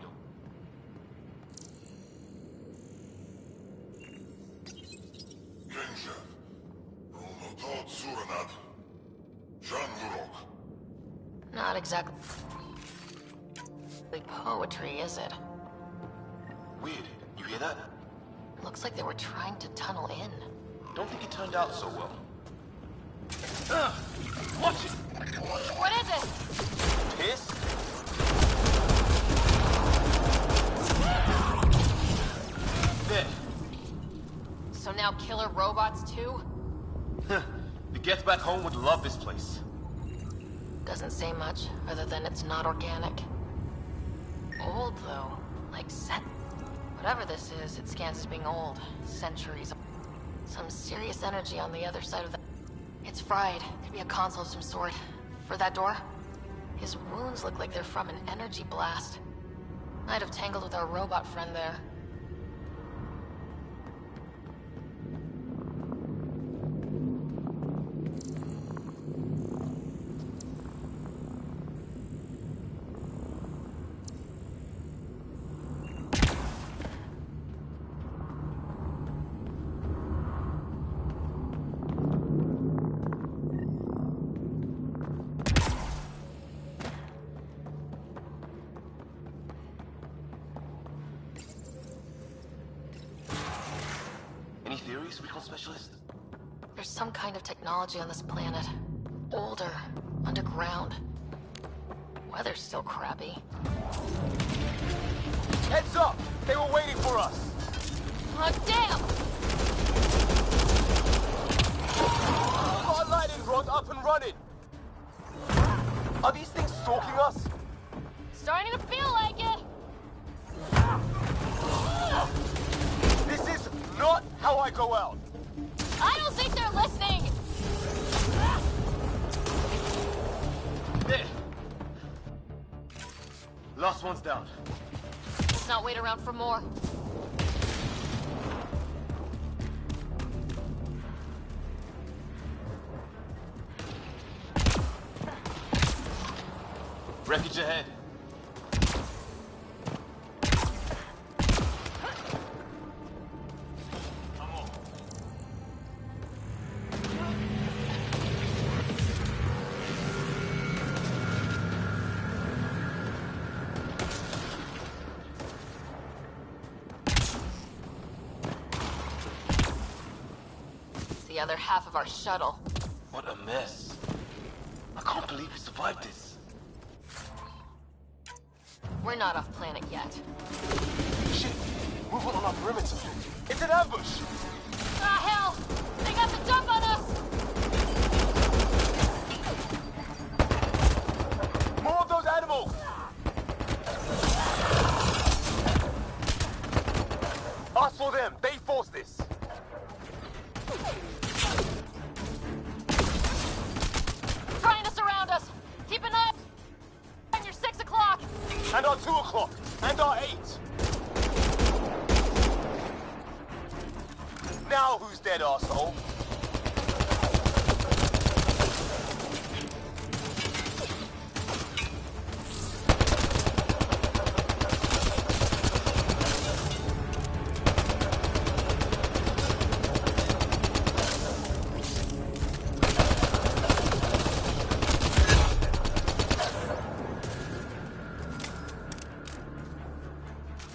Not exactly poetry, is it? Weird. You hear that? Looks like they were trying to tunnel in. Don't think it turned out so well. Watch it! What is it? Piss? There. So now killer robots too? The Geth back home would love this place. Doesn't say much, other than it's not organic. Old, though. Like whatever this is, it scans as being old. Centuries. Some serious energy on the other side of the... It's fried. Could be a console of some sort. For that door? His wounds look like they're from an energy blast. Might have tangled with our robot friend there. theories, recon specialist? There's some kind of technology on this planet. Older, underground. Weather's still crappy. Heads up! They were waiting for us! Oh, damn! Our lightning rod up and running! Are these things stalking us? Starting to feel like it! This is not how I go out! I don't think they're listening! There! Last one's down. Let's not wait around for more. Wreckage ahead. The other half of our shuttle. What a mess. I can't believe we survived this. We're not off planet yet. Shit! Movement on our perimeter. It's an ambush! Ah, hell! They got the jump on us! More of those animals! Us for them. They forced this. Trying to surround us! Keep an eye on your 6 o'clock! And our 2 o'clock! And our 8! Now who's dead, arsehole?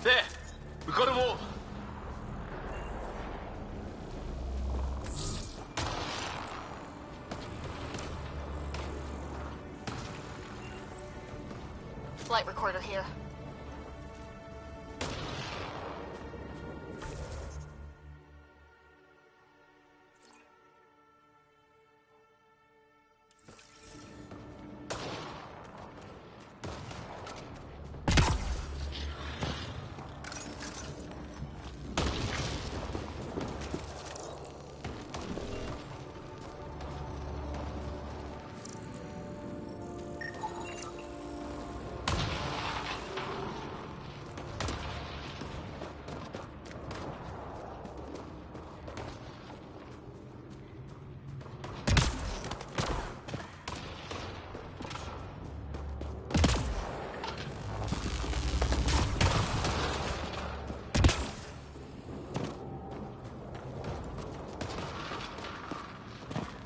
There! We got them all! Flight recorder here.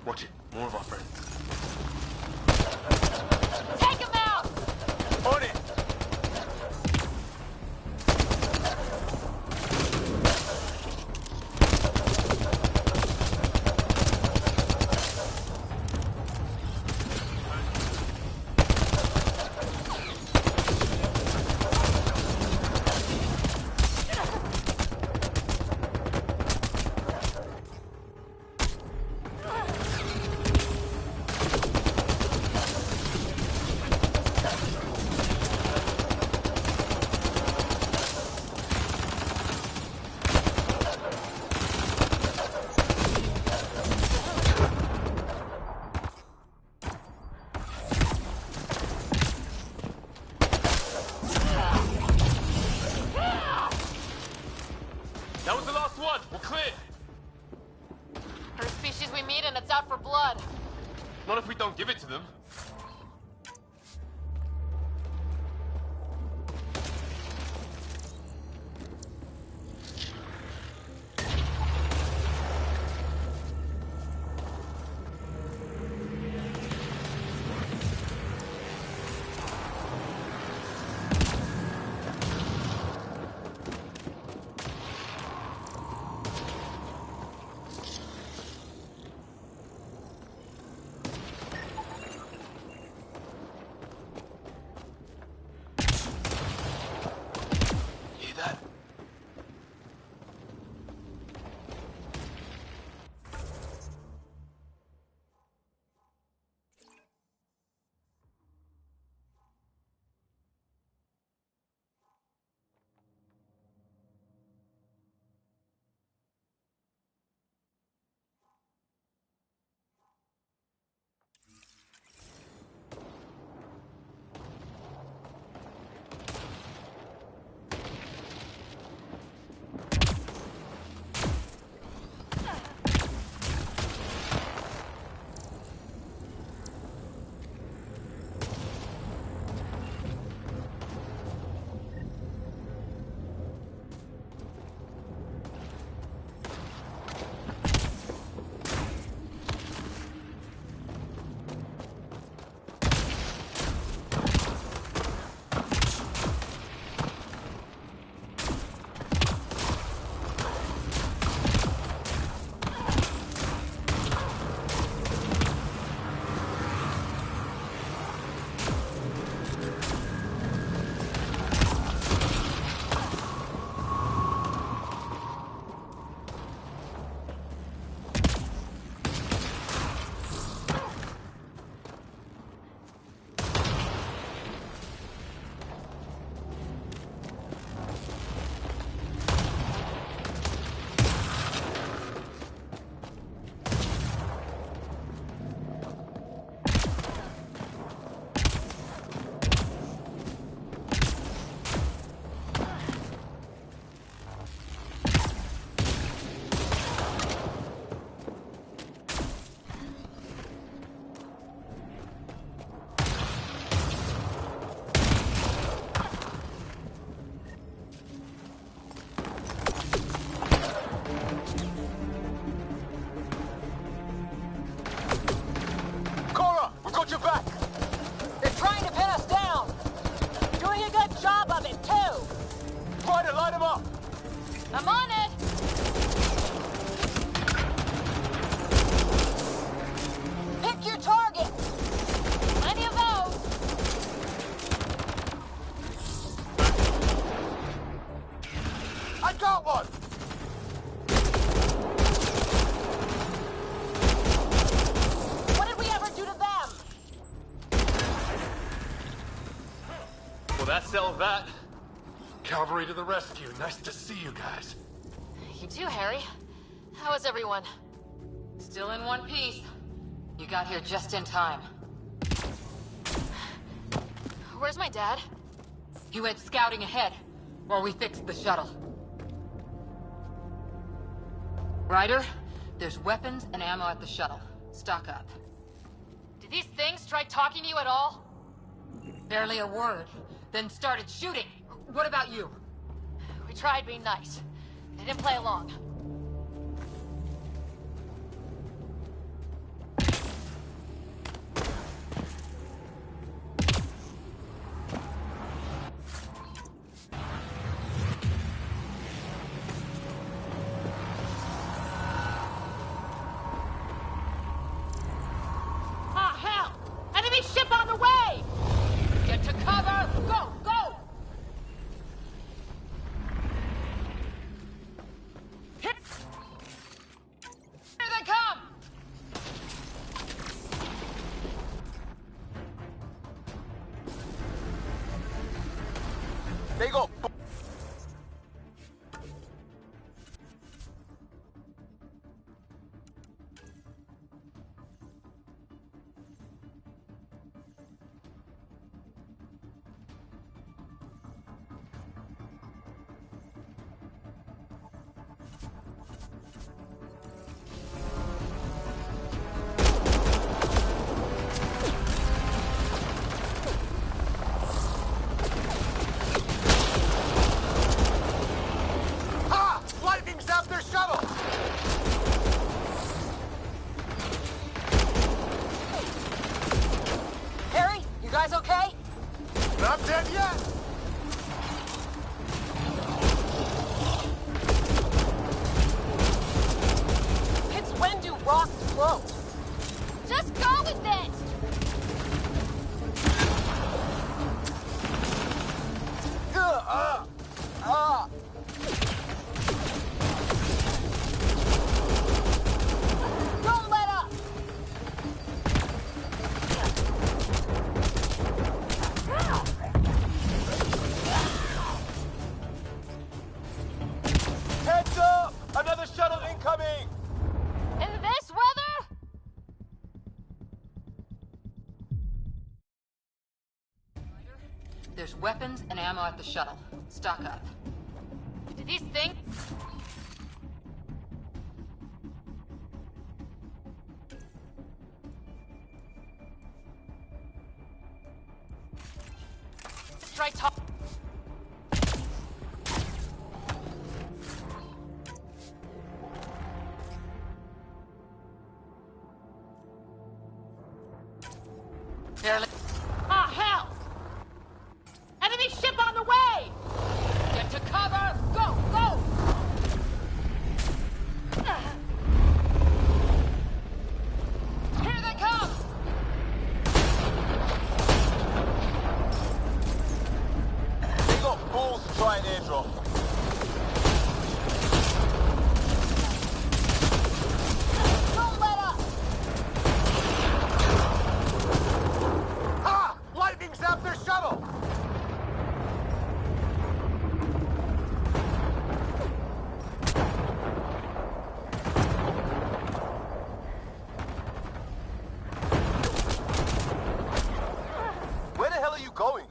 Watch it. More of our friends. Take him out! On it! That was the last one! We're clear! First species we meet and it's out for blood. Not if we don't give it to them. that. Cavalry to the rescue. Nice to see you guys. You too, Harry. How is everyone? Still in one piece. You got here just in time. Where's my dad? He went scouting ahead while we fixed the shuttle. Ryder, there's weapons and ammo at the shuttle. Stock up. Did these things try talking to you at all? Barely a word, then started shooting. What about you? We tried being nice. They didn't play along. They go. There's weapons and ammo at the shuttle. Stock up. Did these things... try talk... Barely... Ah, hell! Enemy ship on the way! Get to cover! Go, go! Here they come! They got balls to try an airdrop. Don't let up! Ah! Lightning zapped their shuttle! Where the hell are you going?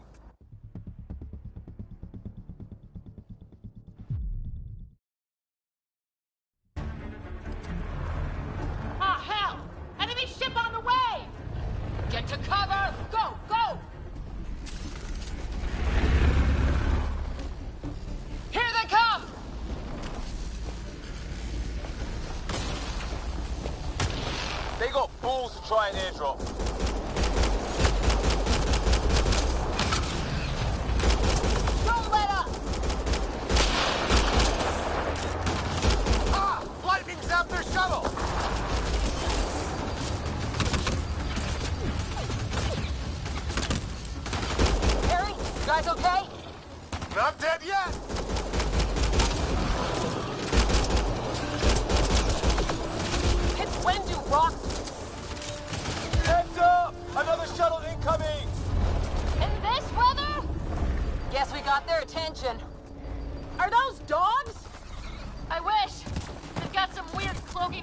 Ah, hell! Enemy ship on the way! Get to cover! Go, go! Here they come! They got balls to try an airdrop. Don't let up! Ah! Lightning zapped their shuttle! Harry, you guys okay? Not dead yet! It's when do rocks... Heads up!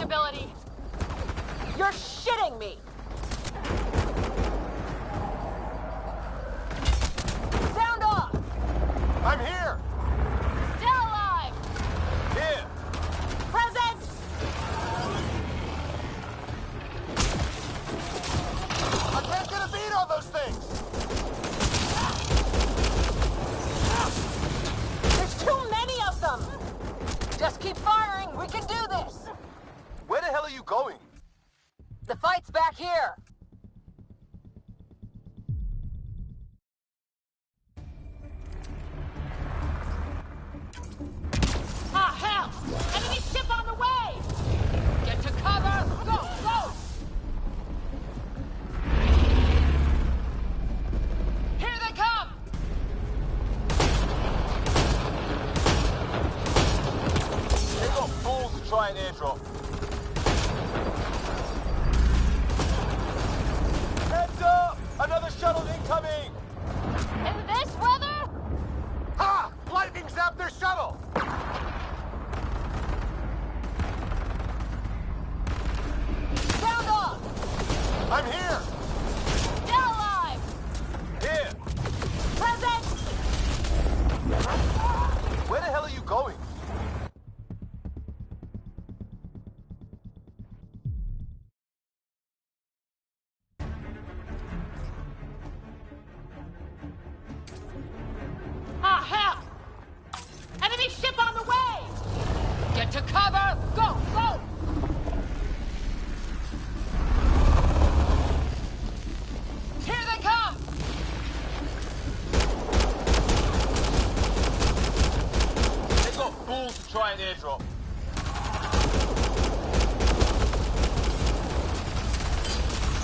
ability. You're shitting me! Sound off! I'm here! Still alive! Here! Present! I can't get a beat on those things! There's too many of them! Just keep firing, we can do this! Where the hell are you going? The fight's back here! Ah, hell! Enemy ship on the way! Get to cover! Go, go! Here they come! They got fools to try an airdrop. Heads up! Another shuttle incoming! In this weather? Ha! Lightning zapped their shuttle! Sound off! I'm here! Still alive! Here! Present! Where the hell are you going? Ah, hell! Enemy ship on the way! Get to cover! Go, go! Here they come! They got fools to try an airdrop.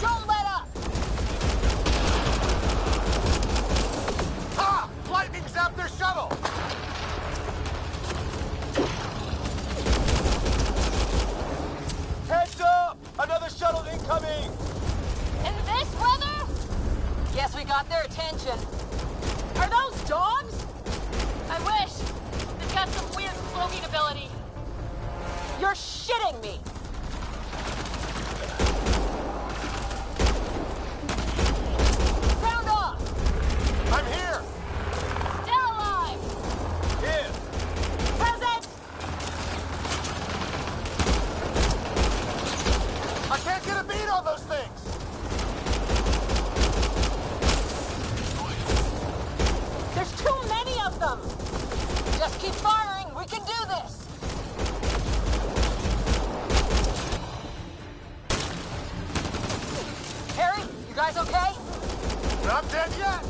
Don't let up! Ha! Lightning zapped their shuttle! Heads up! Another shuttle incoming! In this weather? Guess we got their attention. Are those dogs? I wish. They've got some weird cloaking ability. You're shitting me! Sound off! I'm here! Still alive! Here! Present! I can't get a beat on those things! There's too many of them! Just keep firing, we can do this! Harry, you guys okay? Not dead yet!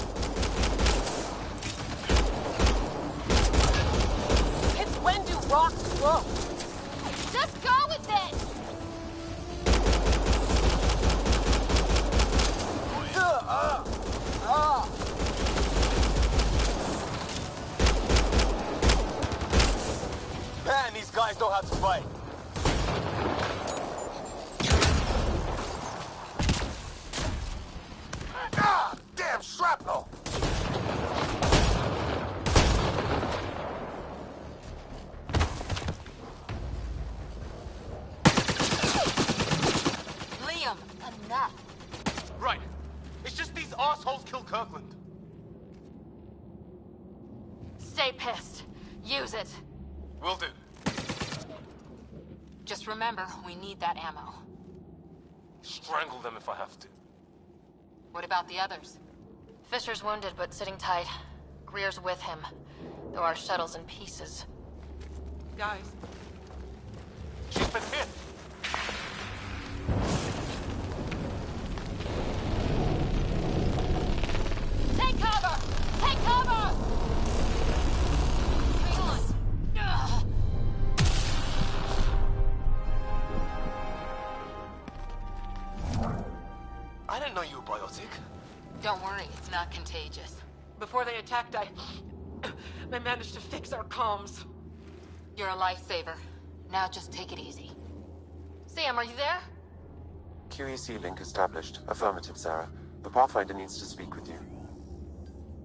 It's when do rocks grow? Just go with it! Man, these guys know how to fight. Ah! Damn shrapnel! Liam, enough. Right. It's just these assholes killed Kirkland. Stay pissed. Use it. Will do. Just remember, we need that ammo. Strangle them if I have to. What about the others? Fisher's wounded, but sitting tight. Greer's with him, though our shuttle's in pieces. Guys. She's been hit. Take cover! Take cover! Hang on. Ugh. I didn't know you were biotic. Don't worry, it's not contagious. Before they attacked, I managed to fix our comms. You're a lifesaver. Now just take it easy. Sam, are you there? QEC link established. Affirmative, Sarah. The Pathfinder needs to speak with you.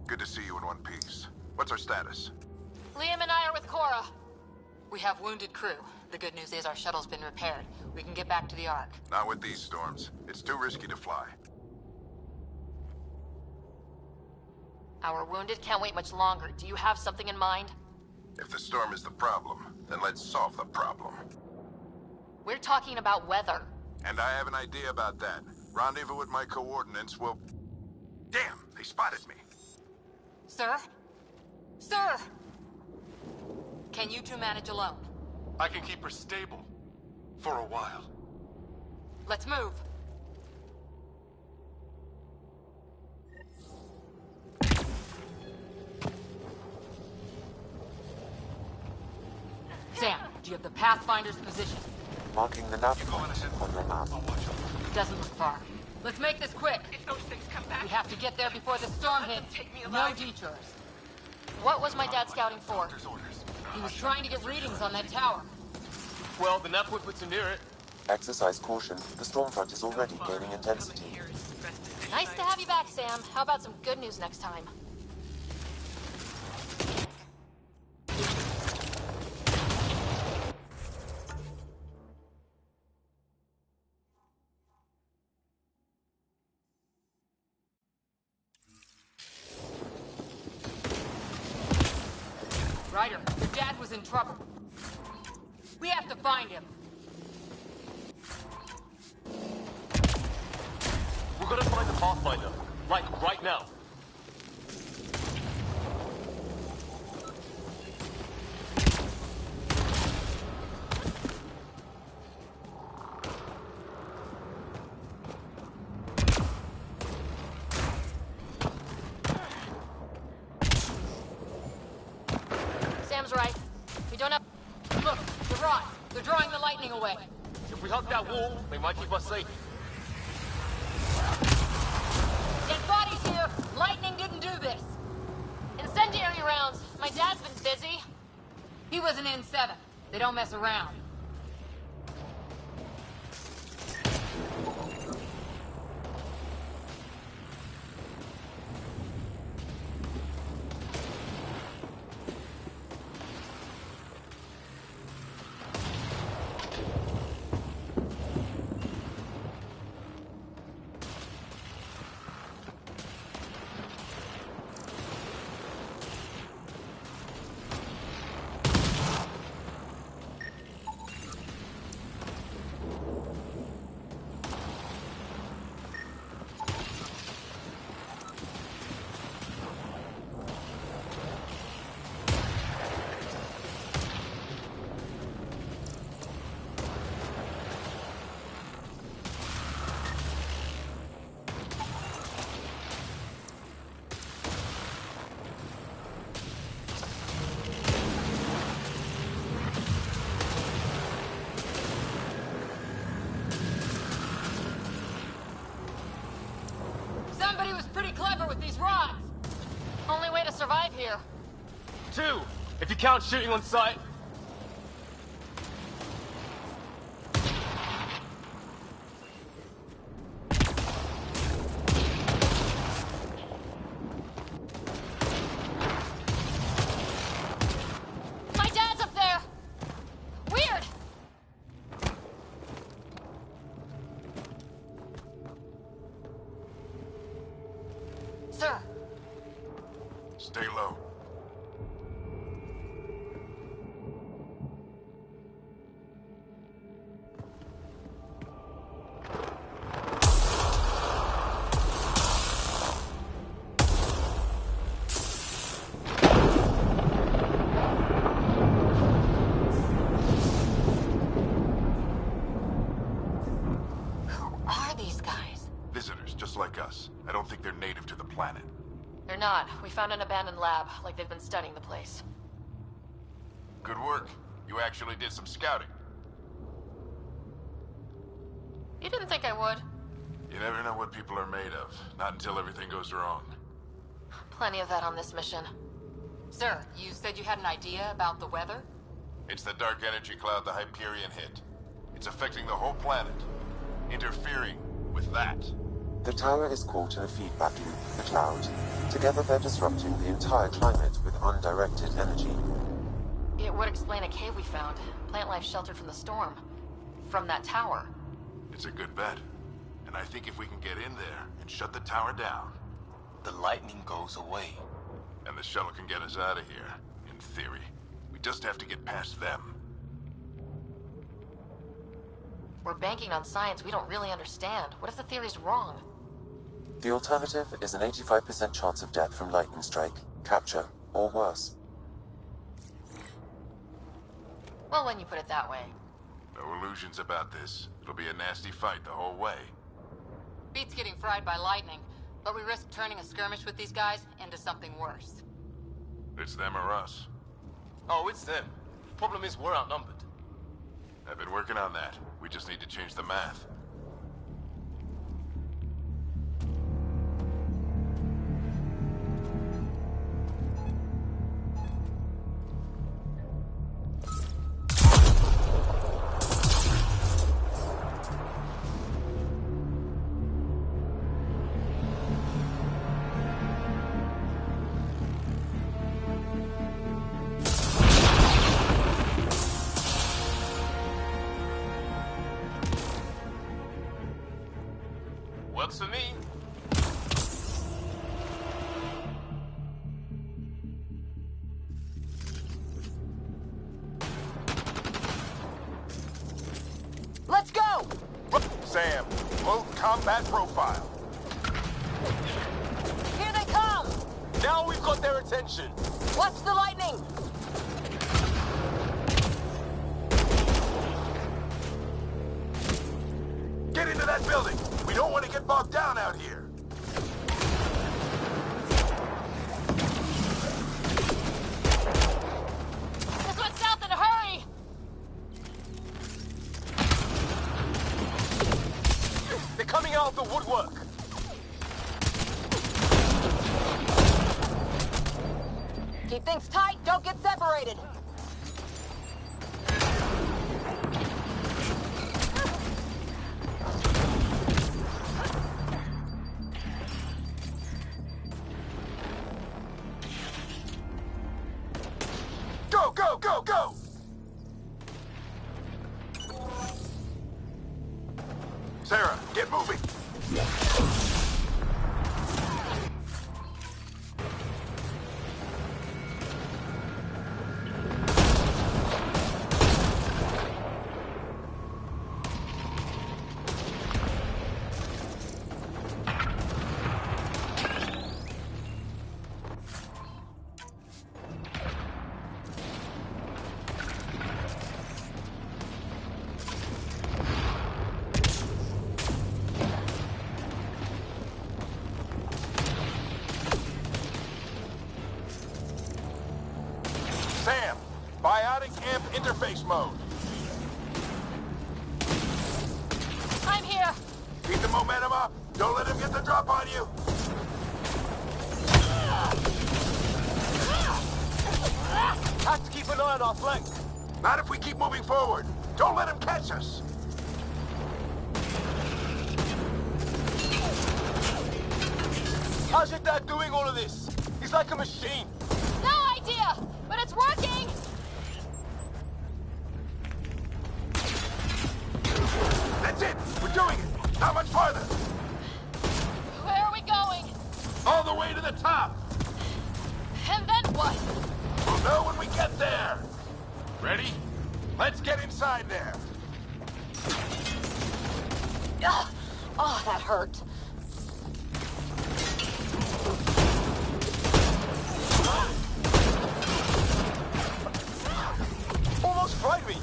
Good to see you in one piece. What's our status? Liam and I are with Cora. We have wounded crew. The good news is our shuttle's been repaired. We can get back to the Ark. Not with these storms. It's too risky to fly. Our wounded can't wait much longer. Do you have something in mind? If the storm is the problem, then let's solve the problem. We're talking about weather. And I have an idea about that. Rendezvous with my coordinates will... Damn, they spotted me. Sir? Sir! Can you two manage alone? I can keep her stable. For a while. Let's move. Sam, do you have the Pathfinder's position? Marking the nav point on your map. It doesn't look far. Let's make this quick. If those things come back, We have to get there before the storm hits. No detours. What was my dad scouting for? He was trying to get readings on that tower. Well, the nav point puts him near it. Exercise caution. The storm front is already gaining intensity. Nice to have you back, Sam. How about some good news next time? Ryder, your dad was in trouble. We have to find him. We're gonna find the Pathfinder. Like, right now. Sam's right. We don't have... Look, the rods. They're drawing the lightning away. If we hug that wall, they might keep us safe. Dead bodies here! Lightning didn't do this! Incendiary rounds. My dad's been busy. He was an N7. They don't mess around. Somebody was pretty clever with these rods. Only way to survive here. 2, if you count shooting on sight. My dad's up there! Weird! Sir. Stay low. Who are these guys? Visitors, just like us. I don't think they're native to the planet. They're not. We found an abandoned lab, like they've been studying the place. Good work. You actually did some scouting. You didn't think I would? You never know what people are made of. Not until everything goes wrong. Plenty of that on this mission. Sir, you said you had an idea about the weather? It's the dark energy cloud the Hyperion hit. It's affecting the whole planet. Interfering with that. The tower is caught in a feedback loop, the cloud. Together they're disrupting the entire climate with undirected energy. It would explain a cave we found. Plant life sheltered from the storm. From that tower. It's a good bet. And I think if we can get in there and shut the tower down... the lightning goes away. And the shuttle can get us out of here, in theory. We just have to get past them. We're banking on science we don't really understand. What if the theory's wrong? The alternative is an 85% chance of death from lightning strike, capture, or worse. Well, when you put it that way. No illusions about this. It'll be a nasty fight the whole way. Beats getting fried by lightning, but we risk turning a skirmish with these guys into something worse. It's them or us. Oh, it's them. Problem is, we're outnumbered. I've been working on that. We just need to change the math. Works for me. Let's go! Sam, low combat profile. Here they come! Now we've got their attention. Watch the lightning! Get into that building! We don't want to get bogged down out here! Let's go south in a hurry! They're coming out of the woodwork. Keep things tight, don't get separated! Go, go, go, go! Sarah, get moving! Sam, biotic amp interface mode. I'm here. Keep the momentum up. Don't let him get the drop on you. Have to keep an eye on our flank. Not if we keep moving forward. Don't let him catch us. How's your dad doing all of this? He's like a machine. No idea, but it's working. That's it. We're doing it. Not much farther. Where are we going? All the way to the top. And then what? We'll know when we get there. Ready? Let's get inside there. Ugh. Oh, that hurt. Almost fried me.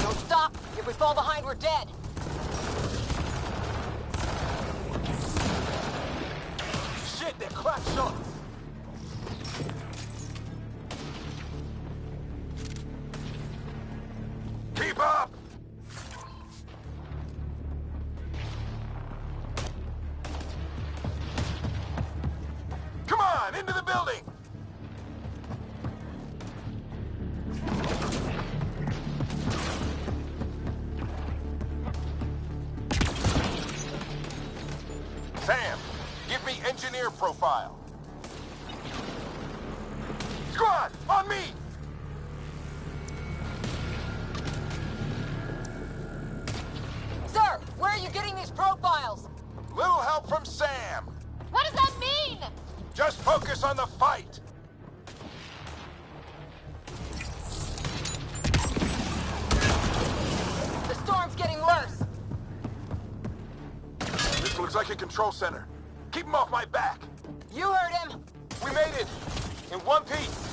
Don't stop. If we fall behind, we're dead. Shit, they're crack shots. me! Sir, where are you getting these profiles? Little help from Sam. What does that mean? Just focus on the fight. The storm's getting worse. This looks like a control center. Keep him off my back. You heard him. We made it. In one piece.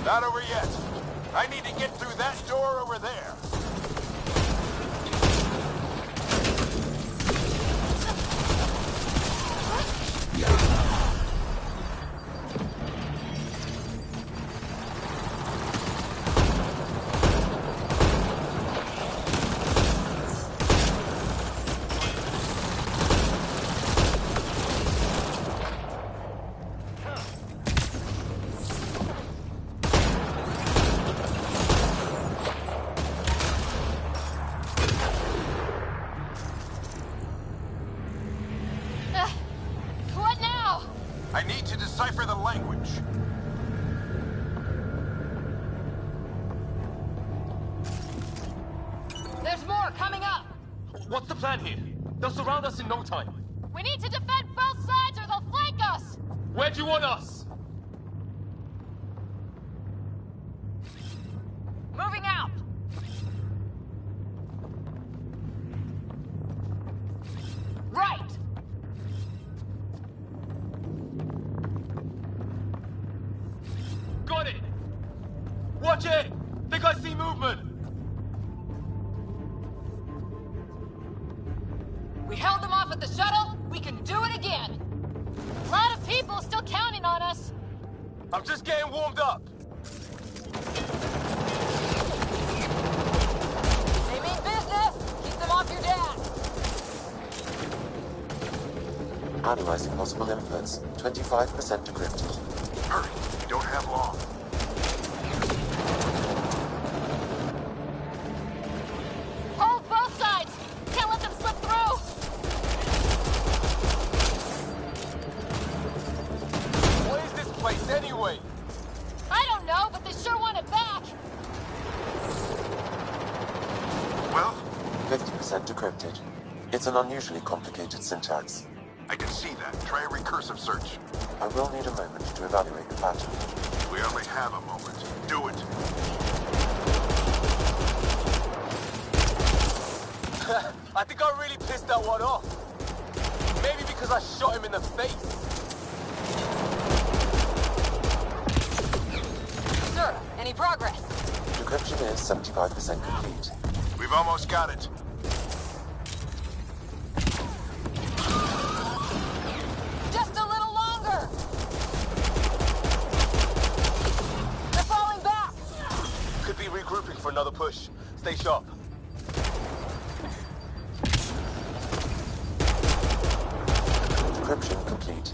Not over yet. I need to get through that door over there. What now? I need to decipher the language. There's more coming up. What's the plan here? They'll surround us in no time. We need to defend both sides or they'll flank us! Where do you want us? Moving out. Right. Got it! Watch it! Think I see movement! We held them off at the shuttle. We can do it again. A lot of people still counting on us. I'm just getting warmed up. They mean business. Keep them off your dad. Analyzing possible inputs. 25% decrypted. Hurry, we don't have long. Hold both sides! Can't let them slip through! What is this place anyway? I don't know, but they sure want it back! Well, 50% decrypted. It's an unusually complicated syntax. I can see that. Try a recursive search. I will need a moment to evaluate the pattern. We only have a moment. Do it. I think I really pissed that one off. Maybe because I shot him in the face. Sir, any progress? Decryption is 75% complete. We've almost got it. Just a little longer. They're falling back. Could be regrouping for another push. Stay sharp. Decryption complete.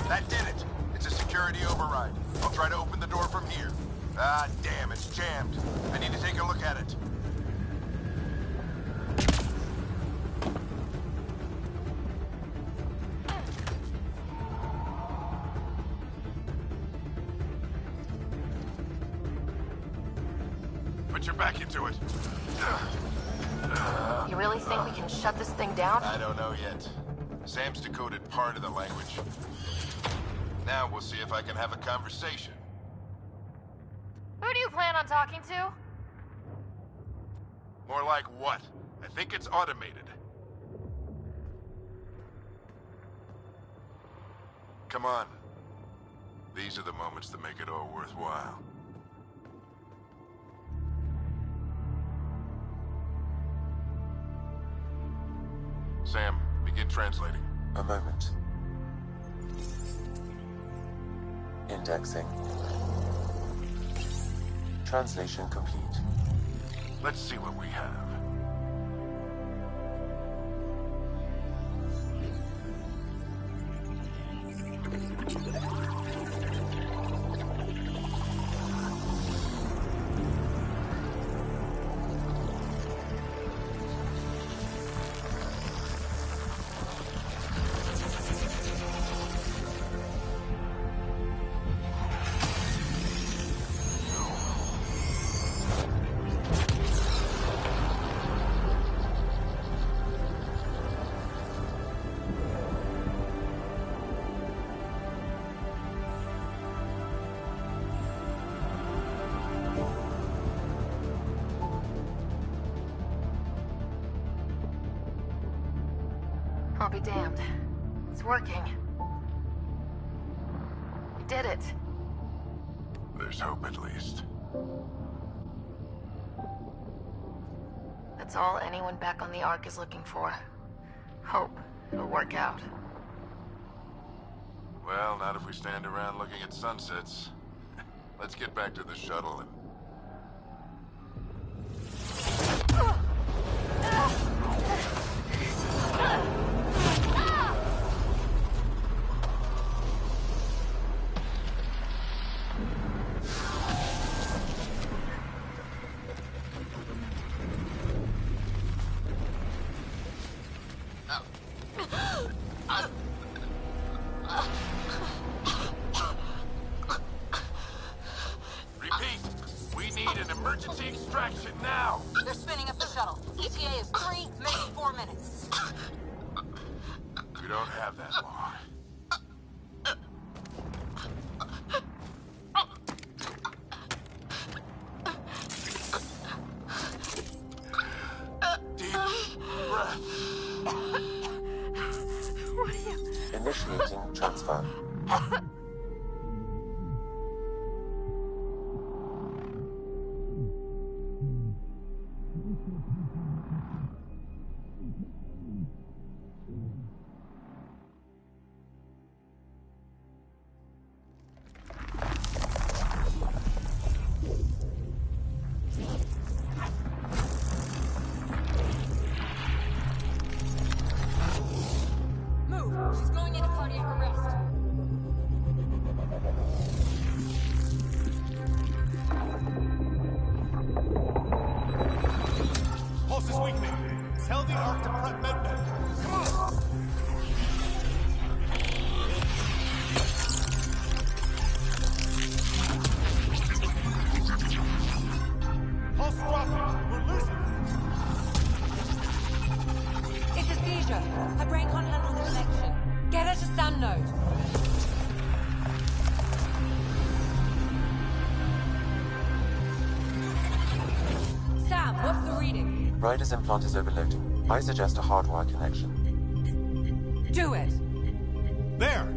That did it. It's a security override. I'll try to open the door from here. Ah, damn, it's jammed. I need to take a look at it. Put your back into it. You really think we can shut this thing down? I don't know yet. Sam's decoded part of the language. Now we'll see if I can have a conversation. Who do you plan on talking to? More like what? I think it's automated. Come on. These are the moments that make it all worthwhile. Sam, begin translating. A moment. Indexing. Translation complete. Let's see what we have. be damned. It's working. We did it. There's hope at least. That's all anyone back on the Ark is looking for. Hope it'll work out. Well, not if we stand around looking at sunsets. Let's get back to the shuttle and... Emergency extraction now! They're spinning up the shuttle. ETA is 3, maybe 4 minutes. We don't have that long. Deep breath. What are you... Initiating transfer. She's going into cardiac arrest. Pulse is weakening. Tell the Ark to prep medbay. Come on! Pulse dropping. We're losing. It's a seizure. Her brain can't handle the connection. Get her to Sam node. Sam, what's the reading? Ryder's implant is overloading. I suggest a hardwire connection. Do it. There!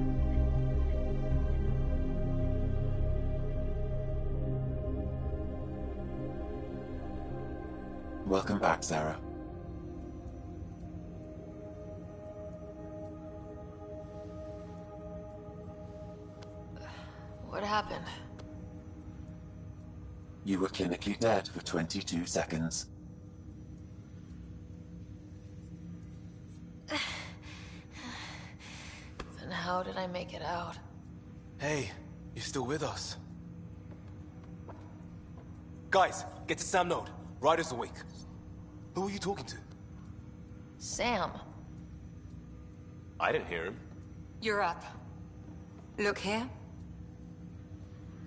Welcome back, Sarah. What happened? You were clinically dead for 22 seconds. Then how did I make it out? Hey, you're still with us. Guys, get to Sam node. Ryder's awake. Who are you talking to? Sam. I didn't hear him. You're up. Look here.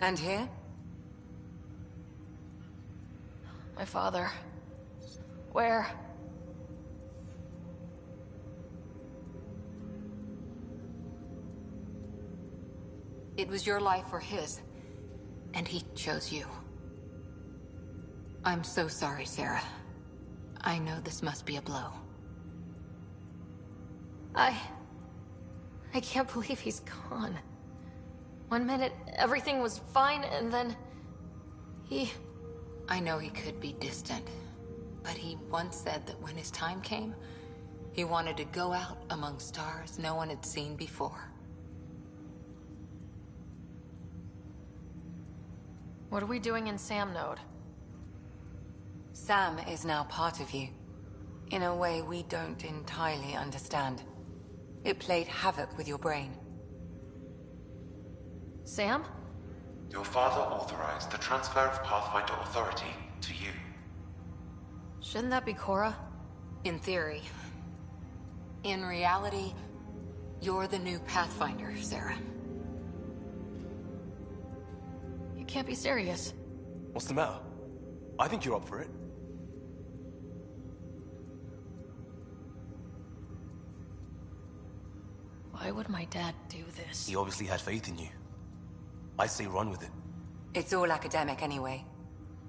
And here? My father. Where? It was your life or his, and he chose you. I'm so sorry, Sarah. I know this must be a blow. I can't believe he's gone. 1 minute, everything was fine, and then... I know he could be distant, but he once said that when his time came, he wanted to go out among stars no one had seen before. What are we doing in Sam node? Sam is now part of you, in a way we don't entirely understand. It played havoc with your brain. Sam? Your father authorized the transfer of Pathfinder authority to you. Shouldn't that be Cora? In theory. In reality, you're the new Pathfinder, Sarah. You can't be serious. What's the matter? I think you're up for it. Why would my dad do this? He obviously had faith in you. I say run with it. It's all academic anyway.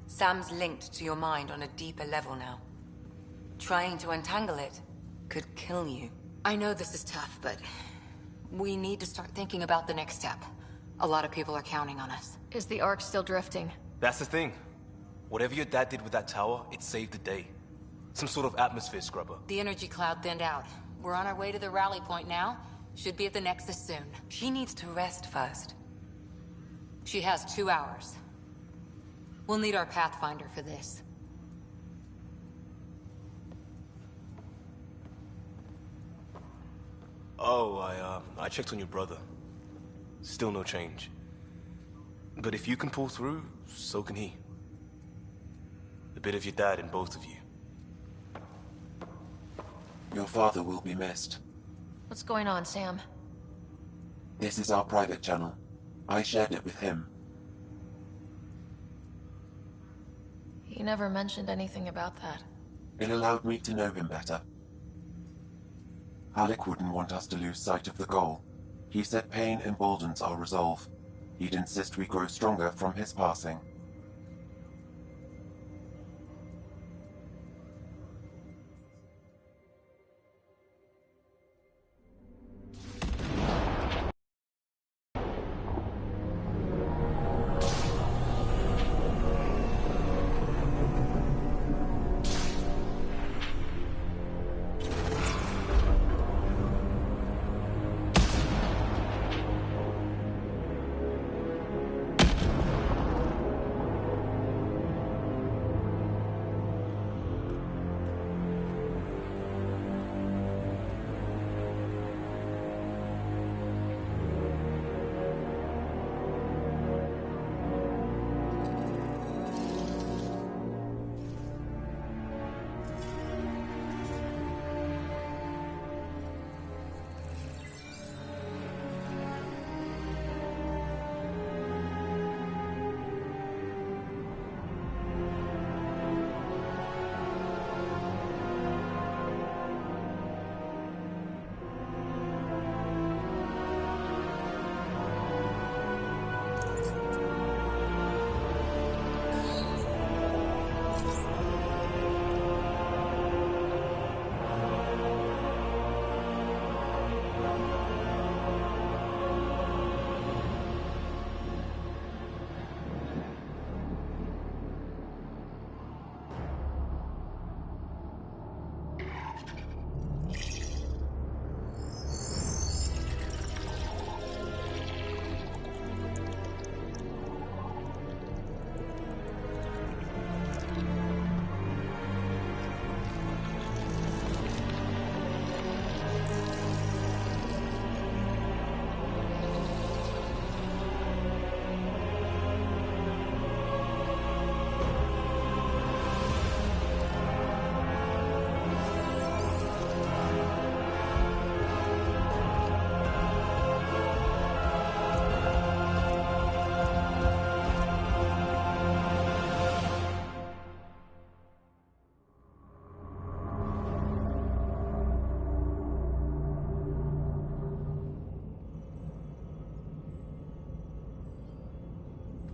Sam's linked to your mind on a deeper level now. Trying to untangle it could kill you. I know this is tough, but we need to start thinking about the next step. A lot of people are counting on us. Is the Ark still drifting? That's the thing. Whatever your dad did with that tower, it saved the day. Some sort of atmosphere scrubber. The energy cloud thinned out. We're on our way to the rally point now. Should be at the Nexus soon. She needs to rest first. She has 2 hours. We'll need our Pathfinder for this. Oh, I checked on your brother. Still no change. But if you can pull through, so can he. A bit of your dad in both of you. Your father will be missed. What's going on, Sam? This is our private channel. I shared it with him. He never mentioned anything about that. It allowed me to know him better. Alec wouldn't want us to lose sight of the goal. He said pain emboldens our resolve. He'd insist we grow stronger from his passing.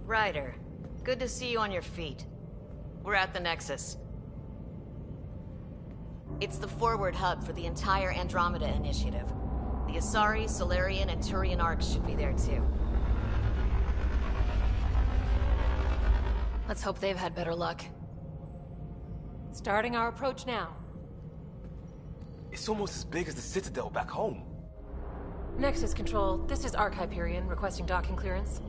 Ryder, good to see you on your feet. We're at the Nexus. It's the forward hub for the entire Andromeda initiative. The Asari, Solarian, and Turian arcs should be there too. Let's hope they've had better luck. Starting our approach now. It's almost as big as the Citadel back home. Nexus Control, this is Arc Hyperion, requesting docking clearance.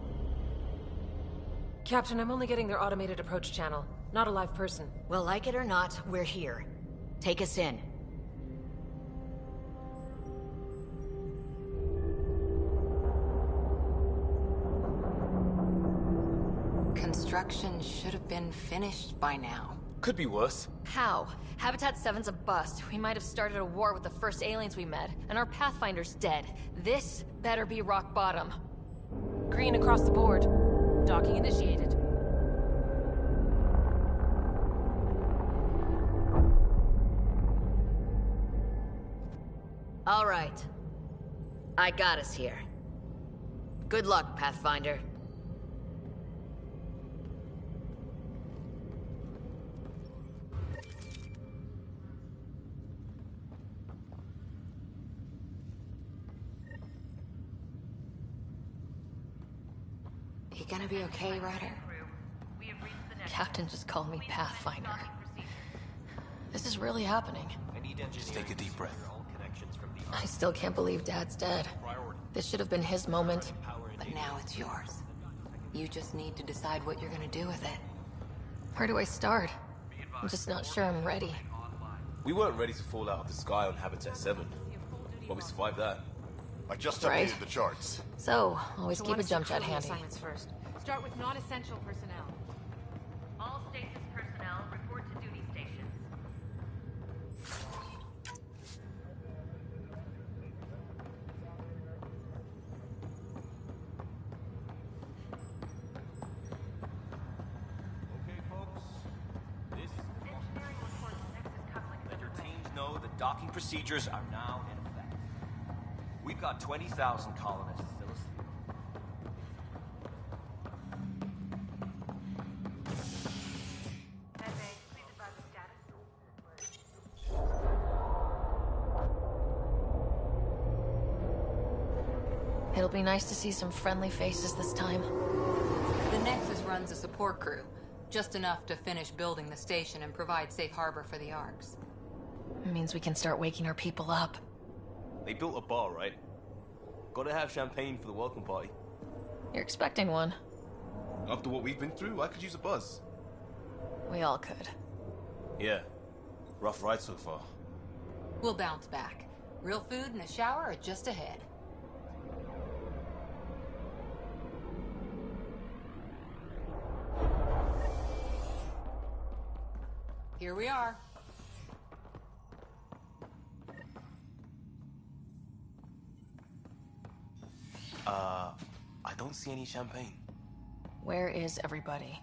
Captain, I'm only getting their automated approach channel, not a live person. Well, like it or not, we're here. Take us in. Construction should have been finished by now. Could be worse. How? Habitat 7's a bust. We might have started a war with the first aliens we met, and our Pathfinder's dead. This better be rock bottom. Green across the board. Docking initiated. All right. I got us here. Good luck, Pathfinder. You gonna be okay, Ryder? Captain just called me Pathfinder. This is really happening. Just take a deep breath. I still can't believe Dad's dead. This should have been his moment. But now it's yours. You just need to decide what you're gonna do with it. Where do I start? I'm just not sure I'm ready. We weren't ready to fall out of the sky on Habitat 7. But we survived that. I just Right. updated the charts. So, always keep a jump jet handy. Assignments first. Start with non-essential personnel. All stasis personnel report to duty stations. Okay, folks. Let your teams know that docking procedures are now in effect. We've got 20,000 colonists still asleep. It'll be nice to see some friendly faces this time. The Nexus runs a support crew. Just enough to finish building the station and provide safe harbor for the Arks. It means we can start waking our people up. They built a bar, right? Gotta have champagne for the welcome party. You're expecting one. After what we've been through, I could use a buzz. We all could. Yeah. Rough ride so far. We'll bounce back. Real food and a shower are just ahead. Here we are. I don't see any champagne. Where is everybody?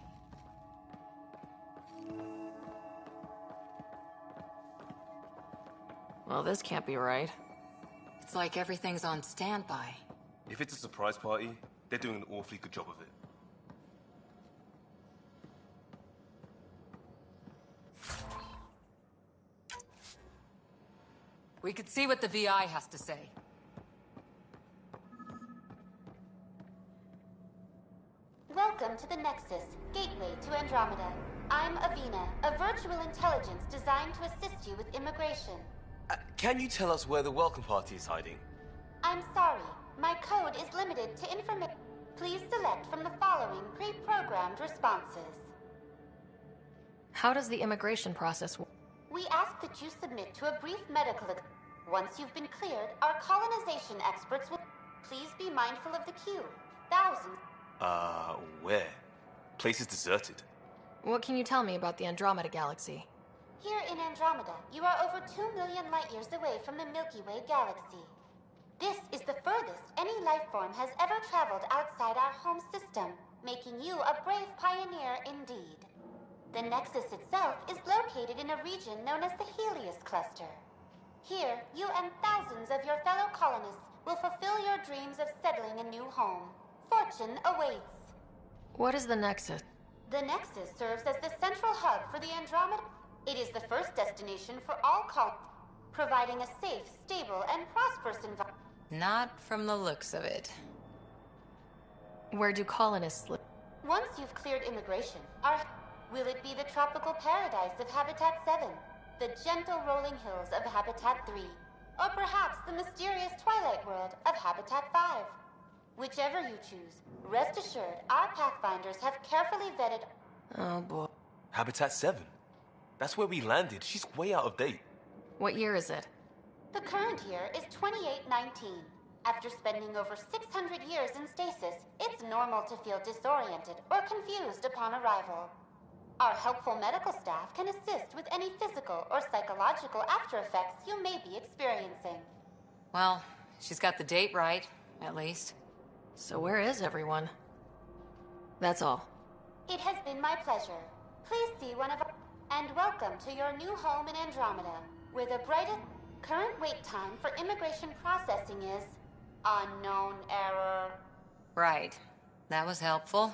Well, this can't be right. It's like everything's on standby. If it's a surprise party, they're doing an awfully good job of it. We could see what the VI has to say. Welcome to the Nexus, gateway to Andromeda. I'm Avina, a virtual intelligence designed to assist you with immigration. Can you tell us where the welcome party is hiding? I'm sorry, my code is limited to information. Please select from the following pre-programmed responses. How does the immigration process work? We ask that you submit to a brief medical Once you've been cleared, our colonization experts will... Please be mindful of the queue. Thousands... Where? Place is deserted. What can you tell me about the Andromeda galaxy? Here in Andromeda, you are over 2 million light-years away from the Milky Way galaxy. This is the furthest any life form has ever traveled outside our home system, making you a brave pioneer indeed. The Nexus itself is located in a region known as the Helios Cluster. Here, you and thousands of your fellow colonists will fulfill your dreams of settling a new home. Fortune awaits. What is the Nexus? The Nexus serves as the central hub for the Andromeda. It is the first destination for all colonists, providing a safe, stable, and prosperous environment. Not from the looks of it. Where do colonists live? Once you've cleared immigration, will it be the tropical paradise of Habitat 7? The gentle rolling hills of Habitat 3? Or perhaps the mysterious twilight world of Habitat 5? Whichever you choose, rest assured our Pathfinders have carefully vetted... Oh boy. Habitat 7? That's where we landed. She's way out of date. What year is it? The current year is 2819. After spending over 600 years in stasis, it's normal to feel disoriented or confused upon arrival. Our helpful medical staff can assist with any physical or psychological after-effects you may be experiencing. Well, she's got the date right, at least. So where is everyone? That's all. It has been my pleasure. Please see one of our... And welcome to your new home in Andromeda, where the brightest... Current wait time for immigration processing is... unknown error. Right. That was helpful.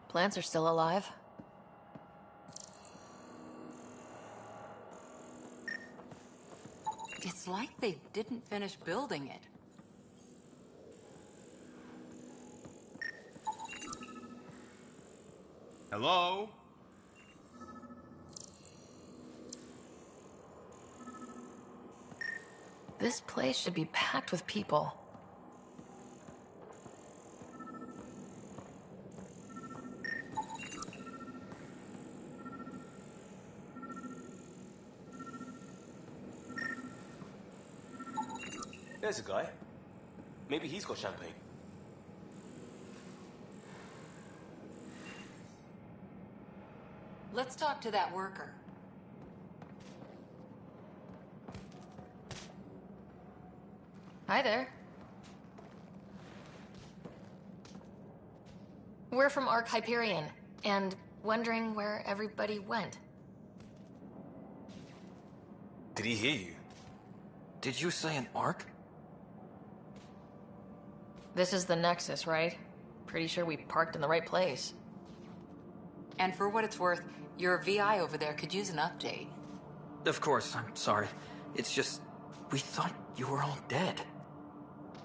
Plants are still alive. It's It's like they didn't finish building it. Hello? This place should be packed with people. There's a guy. Maybe he's got champagne. Let's talk to that worker. Hi there. We're from Ark Hyperion, and wondering where everybody went. Did he hear you? Did you say an arc? This is the Nexus, right? Pretty sure we parked in the right place. And for what it's worth, your VI over there could use an update. Of course, I'm sorry. It's just, we thought you were all dead.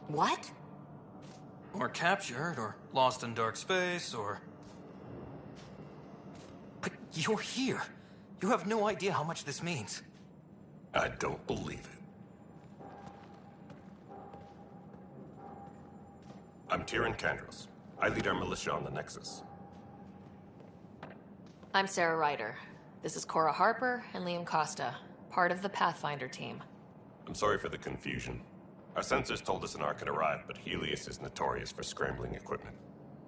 What? Or captured, or lost in dark space, or... But you're here. You have no idea how much this means. I don't believe it. I'm Tyrion Kandros. I lead our militia on the Nexus. I'm Sarah Ryder. This is Cora Harper and Liam Costa, part of the Pathfinder team. I'm sorry for the confusion. Our sensors told us an Ark had arrived, but Helios is notorious for scrambling equipment.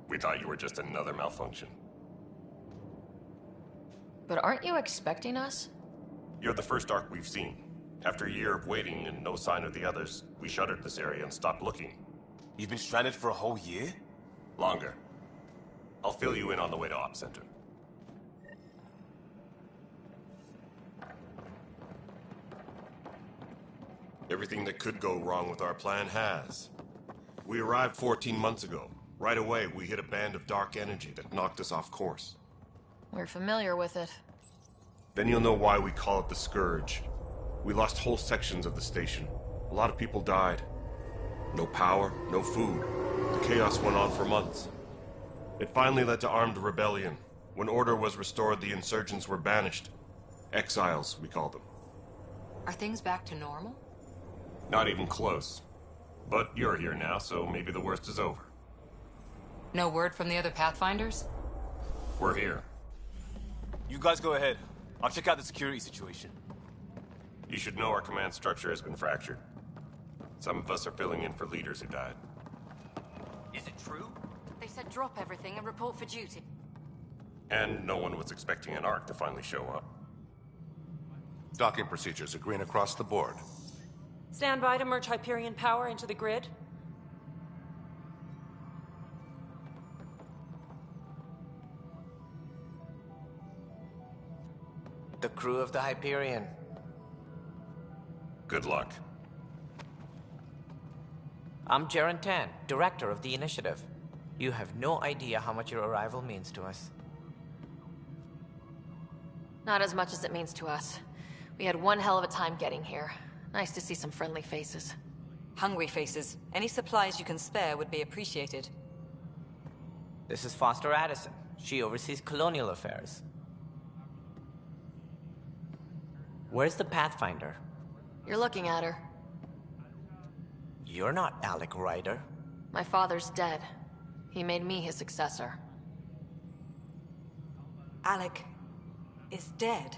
We thought you were just another malfunction. But aren't you expecting us? You're the first Ark we've seen. After a year of waiting and no sign of the others, we shuttered this area and stopped looking. You've been stranded for a whole year? Longer. I'll fill you in on the way to Op Center. Everything that could go wrong with our plan has. We arrived 14 months ago. Right away, we hit a band of dark energy that knocked us off course. We're familiar with it. Then you'll know why we call it the Scourge. We lost whole sections of the station. A lot of people died. No power, no food. The chaos went on for months. It finally led to armed rebellion. When order was restored, the insurgents were banished. Exiles, we call them. Are things back to normal? Not even close. But you're here now, so maybe the worst is over. No word from the other Pathfinders? We're here. You guys go ahead. I'll check out the security situation. You should know our command structure has been fractured. Some of us are filling in for leaders who died. Is it true? They said drop everything and report for duty. And no one was expecting an Ark to finally show up. Docking procedures are green across the board. Stand by to merge Hyperion power into the grid. The crew of the Hyperion. Good luck. I'm Jaren Tan, director of the initiative. You have no idea how much your arrival means to us. Not as much as it means to us. We had one hell of a time getting here. Nice to see some friendly faces. Hungry faces. Any supplies you can spare would be appreciated. This is Foster Addison. She oversees colonial affairs. Where's the Pathfinder? You're looking at her. You're not Alec Ryder. My father's dead. He made me his successor. Alec is dead.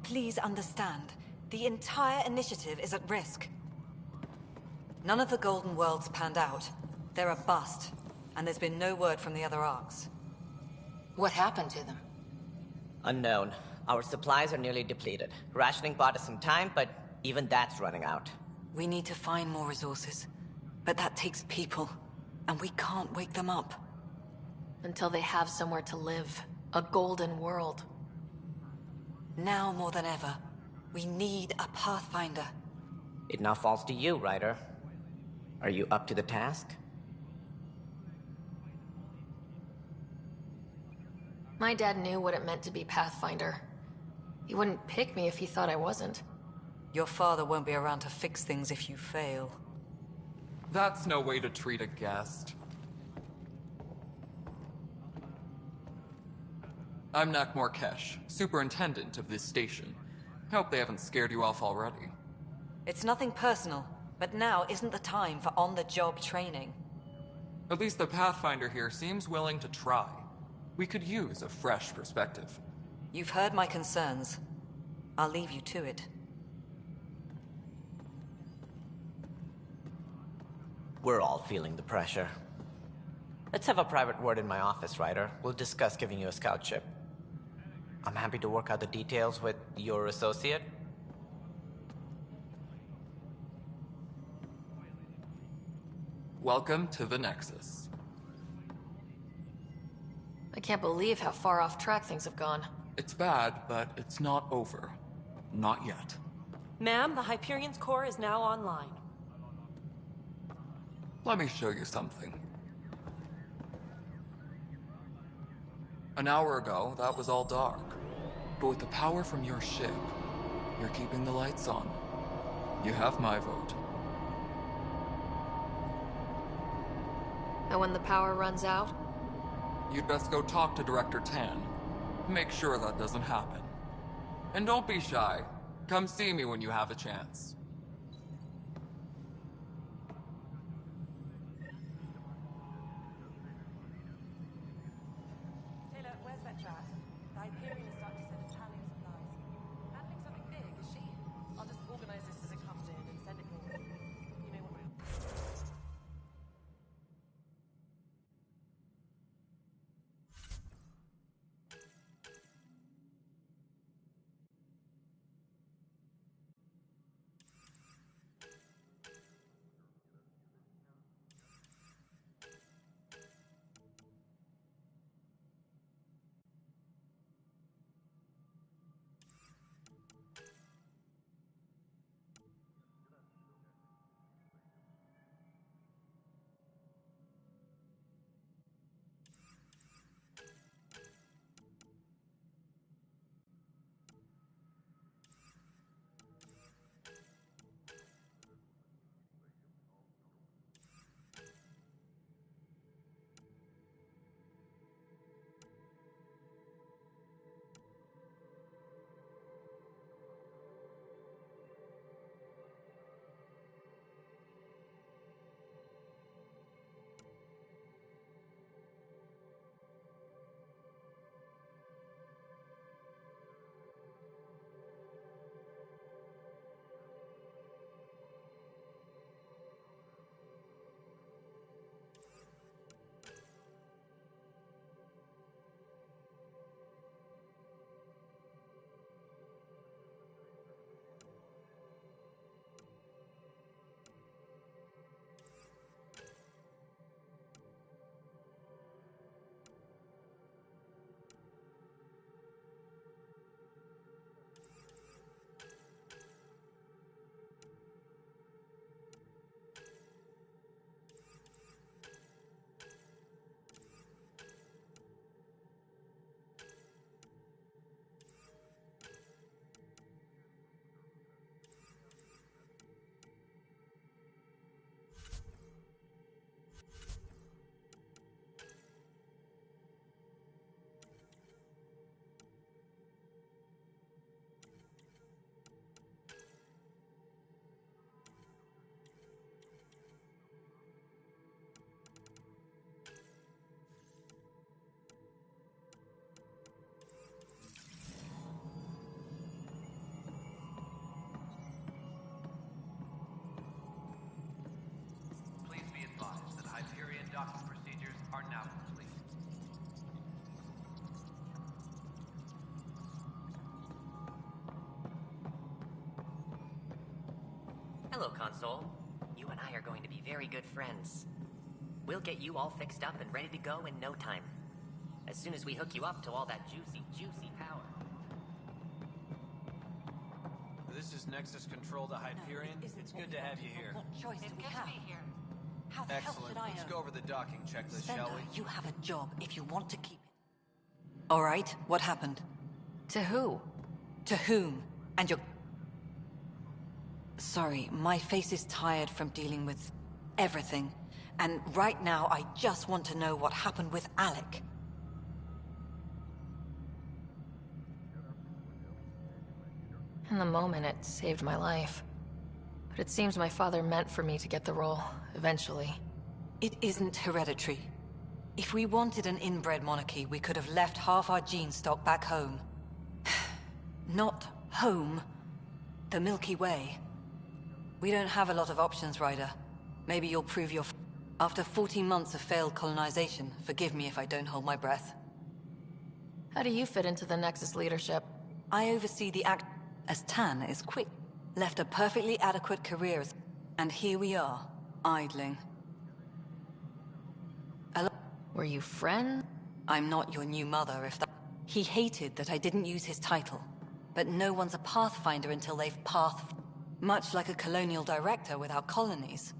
Please understand, the entire initiative is at risk. None of the Golden Worlds panned out. They're a bust, and there's been no word from the other Arks. What happened to them? Unknown. Our supplies are nearly depleted. Rationing bought us some time, but even that's running out. We need to find more resources. But that takes people, and we can't wake them up. Until they have somewhere to live. A golden world. Now more than ever, we need a Pathfinder. It now falls to you, Ryder. Are you up to the task? My dad knew what it meant to be Pathfinder. He wouldn't pick me if he thought I wasn't. Your father won't be around to fix things if you fail. That's no way to treat a guest. I'm Nak Morkesh, superintendent of this station. Hope they haven't scared you off already. It's nothing personal, but now isn't the time for on-the-job training. At least the Pathfinder here seems willing to try. We could use a fresh perspective. You've heard my concerns. I'll leave you to it. We're all feeling the pressure. Let's have a private word in my office, Ryder. We'll discuss giving you a scout ship. I'm happy to work out the details with your associate. Welcome to the Nexus. I can't believe how far off track things have gone. It's bad, but it's not over. Not yet. Ma'am, the Hyperion's core is now online. Let me show you something. An hour ago, that was all dark. But with the power from your ship, you're keeping the lights on. You have my vote. And when the power runs out? You'd best go talk to Director Tan. Make sure that doesn't happen. And don't be shy. Come see me when you have a chance. Taylor, where's Vetrat? The Hyperion is starting to send a tally of supplies. Handling something big, is she? I'll just organize this as it comes in and send it your way. You may want to... docking procedures are now complete. Hello, Console. You and I are going to be very good friends. We'll get you all fixed up and ready to go in no time. As soon as we hook you up to all that juicy power. This is Nexus Control to Hyperion. It's good to have you here. What choice do we have? How the hell Excellent. should I know? Let's go over the docking checklist, Spender, shall we? you have a job if you want to keep it. All right, what happened? To who? To whom? And your... Sorry, my face is tired from dealing with everything. And right now, I just want to know what happened with Alec. In the moment, it saved my life. But it seems my father meant for me to get the role, eventually. It isn't hereditary. If we wanted an inbred monarchy, we could have left half our gene stock back home. Not home. The Milky Way. We don't have a lot of options, Ryder. Maybe you'll prove your... After 14 months of failed colonization, forgive me if I don't hold my breath. How do you fit into the Nexus leadership? I oversee the act... As Tan is quick. Left a perfectly adequate career as... And here we are, idling. Were you friends? I'm not your new mother, if that... He hated that I didn't use his title. But no one's a Pathfinder until they've pathed... Much like a colonial director without colonies.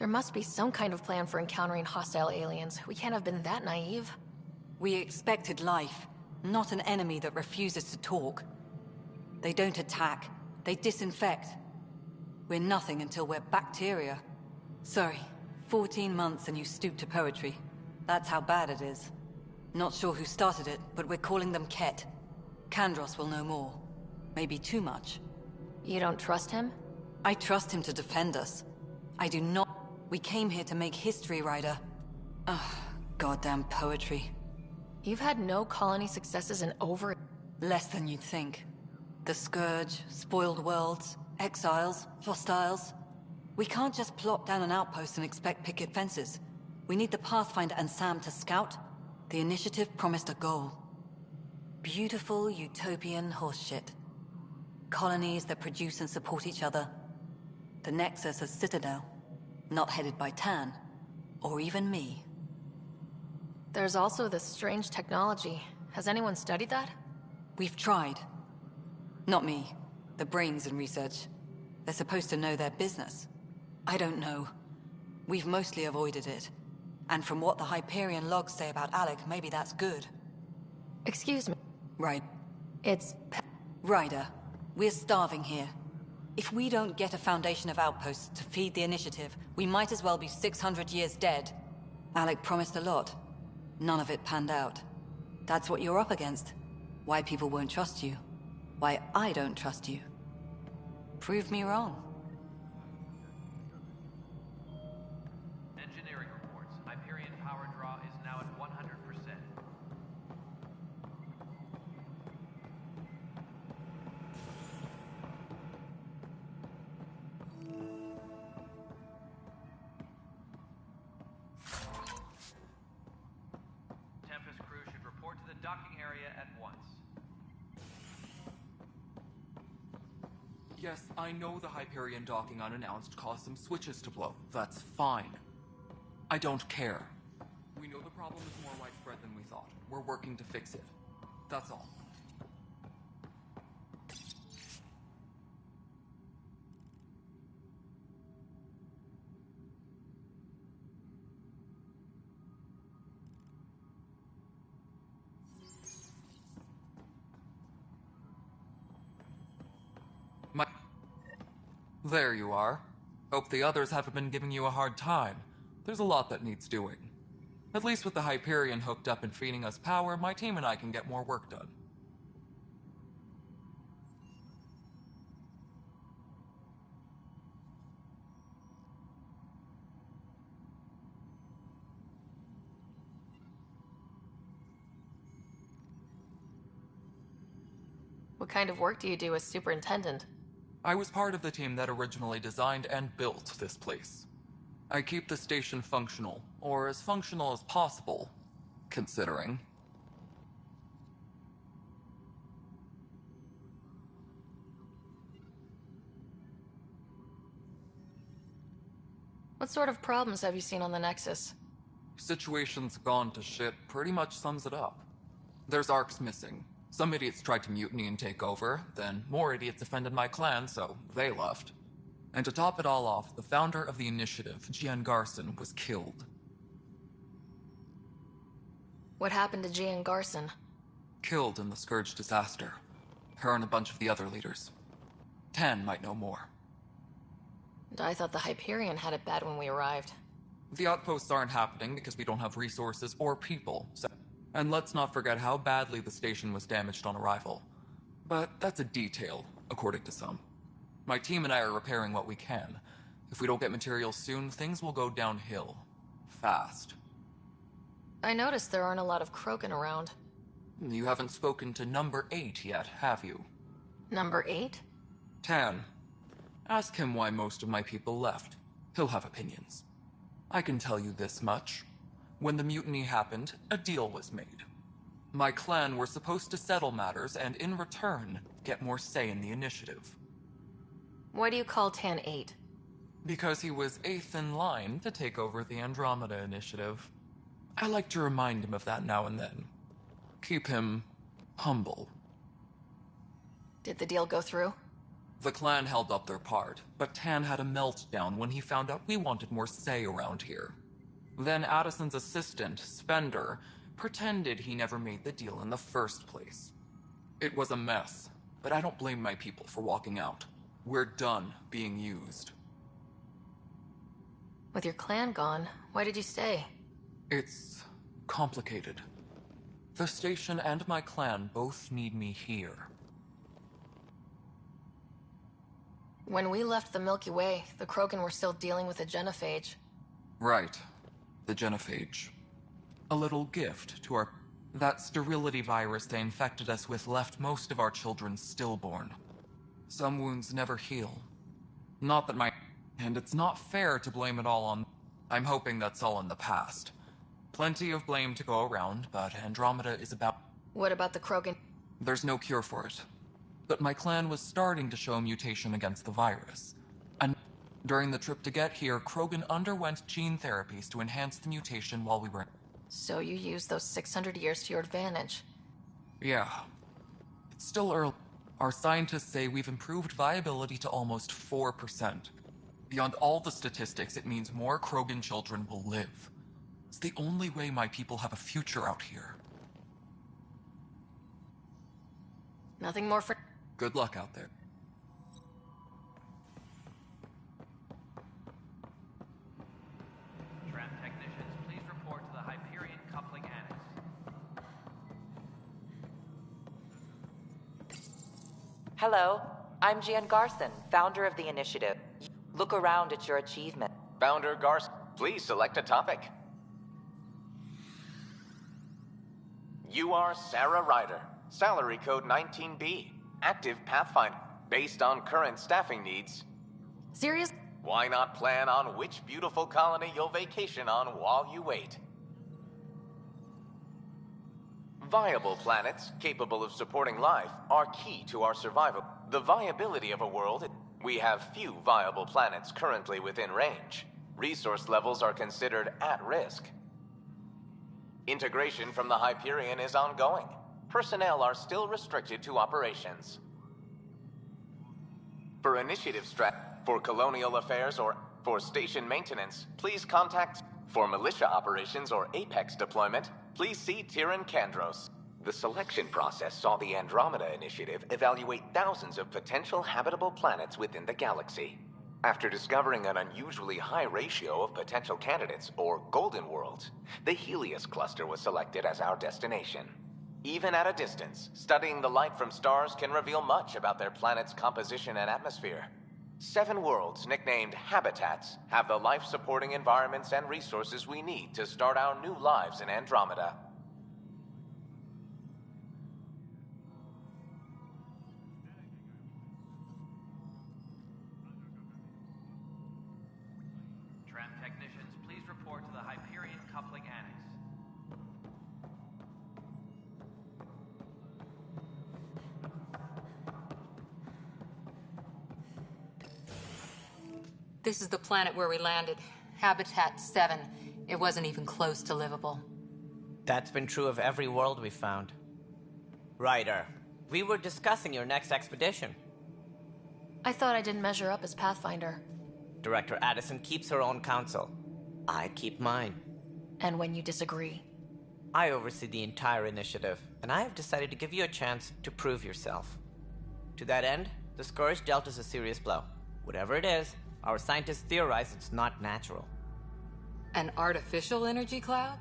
There must be some kind of plan for encountering hostile aliens. We can't have been that naive. We expected life, not an enemy that refuses to talk. They don't attack, they disinfect. We're nothing until we're bacteria. Sorry, 14 months and you stoop to poetry. That's how bad it is. Not sure who started it, but we're calling them Ket. Kandros will know more. Maybe too much. You don't trust him? I trust him to defend us. I do not... We came here to make history, Ryder. Ugh, goddamn poetry. You've had no colony successes in over... Less than you'd think. The Scourge, spoiled worlds, exiles, hostiles. We can't just plop down an outpost and expect picket fences. We need the Pathfinder and Sam to scout. The initiative promised a goal. Beautiful utopian horseshit. Colonies that produce and support each other. The Nexus a citadel. Not headed by Tan. Or even me. There's also this strange technology. Has anyone studied that? We've tried. Not me. The brains in research. They're supposed to know their business. I don't know. We've mostly avoided it. And from what the Hyperion logs say about Alec, maybe that's good. Excuse me. Right. It's... Ryder, we're starving here. If we don't get a foundation of outposts to feed the initiative, we might as well be 600 years dead. Alec promised a lot. None of it panned out. That's what you're up against. Why people won't trust you. Why I don't trust you. Prove me wrong. Engineering reports. Hyperion power draw is now at 100%. Tempest crew should report to the docking area at once. Yes, I know the Hyperion docking unannounced caused some switches to blow. That's fine. I don't care. We know the problem is more widespread than we thought. We're working to fix it. That's all. There you are. Hope the others haven't been giving you a hard time. There's a lot that needs doing. At least with the Hyperion hooked up and feeding us power, my team and I can get more work done. What kind of work do you do as superintendent? I was part of the team that originally designed and built this place. I keep the station functional, or as functional as possible, considering. What sort of problems have you seen on the Nexus? Situation's gone to shit pretty much sums it up. There's arcs missing. Some idiots tried to mutiny and take over, then more idiots offended my clan, so they left. And to top it all off, the founder of the initiative, Gian Garson, was killed. What happened to Gian Garson? Killed in the Scourge disaster. Her and a bunch of the other leaders. Tan might know more. I thought the Hyperion had it bad when we arrived. The outposts aren't happening because we don't have resources or people, so... And let's not forget how badly the station was damaged on arrival. But that's a detail, according to some. My team and I are repairing what we can. If we don't get materials soon, things will go downhill. Fast. I noticed there aren't a lot of Krogan around. You haven't spoken to number 8 yet, have you? Number 8? Tan. Ask him why most of my people left. He'll have opinions. I can tell you this much. When the mutiny happened, a deal was made. My clan were supposed to settle matters and, in return, get more say in the initiative. Why do you call Tan 8? Because he was 8th in line to take over the Andromeda initiative. I like to remind him of that now and then. Keep him humble. Did the deal go through? The clan held up their part, but Tan had a meltdown when he found out we wanted more say around here. Then Addison's assistant, Spender, pretended he never made the deal in the first place. It was a mess, but I don't blame my people for walking out. We're done being used. With your clan gone, why did you stay? It's complicated. The station and my clan both need me here. When we left the Milky Way, the Krogan were still dealing with the genophage. Right. The genophage. A little gift to our... That sterility virus they infected us with left most of our children stillborn. Some wounds never heal. Not that my... And it's not fair to blame it all on... I'm hoping that's all in the past. Plenty of blame to go around, but Andromeda is about... What about the Krogan? There's no cure for it. But my clan was starting to show mutation against the virus. And during the trip to get here, Krogan underwent gene therapies to enhance the mutation while we were... So you used those 600 years to your advantage. Yeah. It's still early. Our scientists say we've improved viability to almost 4%. Beyond all the statistics, it means more Krogan children will live. It's the only way my people have a future out here. Nothing more for... Good luck out there. Tram technicians, please report to the Hyperion coupling annex. Hello, I'm Jan Garson, founder of the initiative. Look around at your achievement. Founder Garson, please select a topic. You are Sarah Ryder, salary code 19B, active Pathfinder, based on current staffing needs. Serious? Why not plan on which beautiful colony you'll vacation on while you wait? Viable planets capable of supporting life are key to our survival. The viability of a world... We have few viable planets currently within range. Resource levels are considered at risk. Integration from the Hyperion is ongoing. Personnel are still restricted to operations. For initiative for colonial affairs or for station maintenance, please contact... For militia operations or Apex deployment, please see Tyran Kandros. The selection process saw the Andromeda Initiative evaluate thousands of potential habitable planets within the galaxy. After discovering an unusually high ratio of potential candidates, or golden worlds, the Helios cluster was selected as our destination. Even at a distance, studying the light from stars can reveal much about their planet's composition and atmosphere. 7 worlds, nicknamed habitats, have the life-supporting environments and resources we need to start our new lives in Andromeda. Tram technicians, please report to the Hyperion coupling annex. This is the planet where we landed. Habitat 7. It wasn't even close to livable. That's been true of every world we found. Ryder, we were discussing your next expedition. I thought I didn't measure up as Pathfinder. Director Addison keeps her own counsel. I keep mine. And when you disagree? I oversee the entire initiative, and I have decided to give you a chance to prove yourself. To that end, the Scourge dealt us a serious blow. Whatever it is, Our scientists theorize it's not natural. An artificial energy cloud?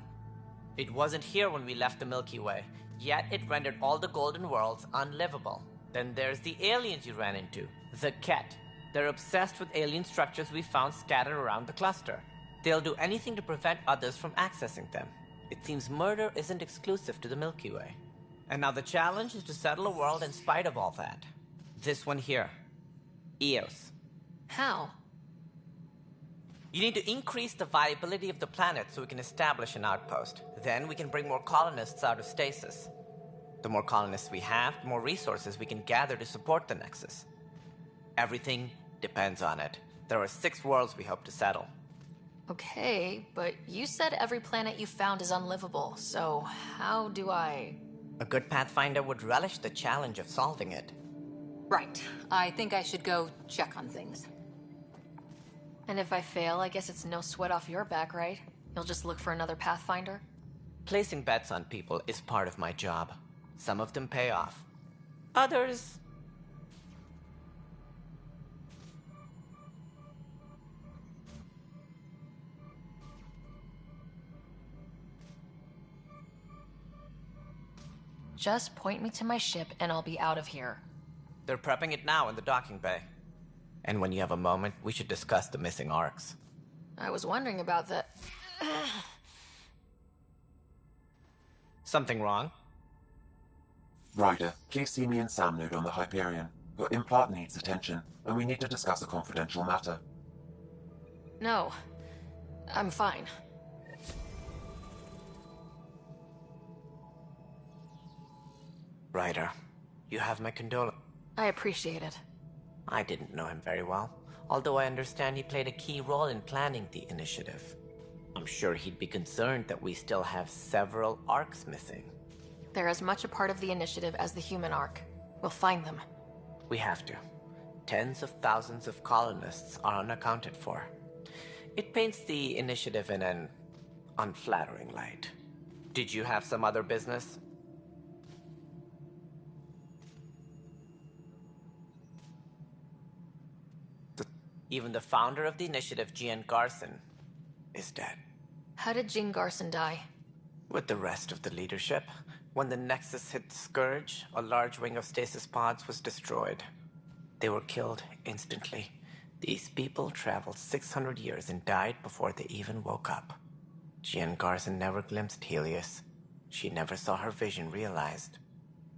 It wasn't here when we left the Milky Way, yet it rendered all the golden worlds unlivable. Then there's the aliens you ran into, the Ket. They're obsessed with alien structures we found scattered around the cluster. They'll do anything to prevent others from accessing them. It seems murder isn't exclusive to the Milky Way. And now the challenge is to settle a world in spite of all that. This one here. Eos. How? You need to increase the viability of the planet so we can establish an outpost. Then we can bring more colonists out of stasis. The more colonists we have, the more resources we can gather to support the Nexus. Everything depends on it. There are 6 worlds we hope to settle. Okay, but you said every planet you found is unlivable, so how do I... A good Pathfinder would relish the challenge of solving it. Right. I think I should go check on things. And if I fail, I guess it's no sweat off your back, right? You'll just look for another Pathfinder? Placing bets on people is part of my job. Some of them pay off. Others... Just point me to my ship and I'll be out of here. They're prepping it now in the docking bay. And when you have a moment, we should discuss the missing arcs. I was wondering about that. Something wrong? Ryder, please see me and Sam node on the Hyperion. Your implant needs attention, and we need to discuss a confidential matter. No. I'm fine. Ryder, you have my condolences. I appreciate it. I didn't know him very well, although I understand he played a key role in planning the initiative. I'm sure he'd be concerned that we still have several arcs missing. They're as much a part of the initiative as the human arc. We'll find them. We have to. Tens of thousands of colonists are unaccounted for. It paints the initiative in an unflattering light. Did you have some other business? Even the founder of the initiative, Gian Garson, is dead. How did Jean Garson die? With the rest of the leadership, when the Nexus hit the Scourge, a large wing of stasis pods was destroyed. They were killed instantly. These people traveled 600 years and died before they even woke up. Gian Garson never glimpsed Helios. She never saw her vision realized.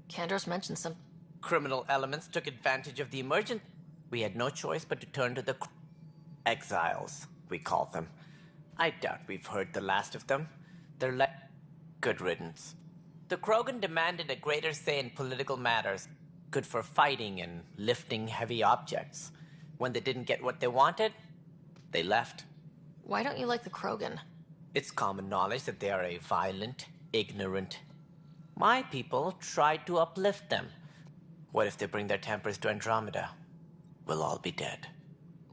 Kandros mentioned some... Criminal elements took advantage of the emergent... We had no choice but to turn to the exiles, we call them. I doubt we've heard the last of them. They're like good riddance. The Krogan demanded a greater say in political matters, good for fighting and lifting heavy objects. When they didn't get what they wanted, they left. Why don't you like the Krogan? It's common knowledge that they are a violent, ignorant... My people tried to uplift them. What if they bring their tempers to Andromeda? We'll all be dead.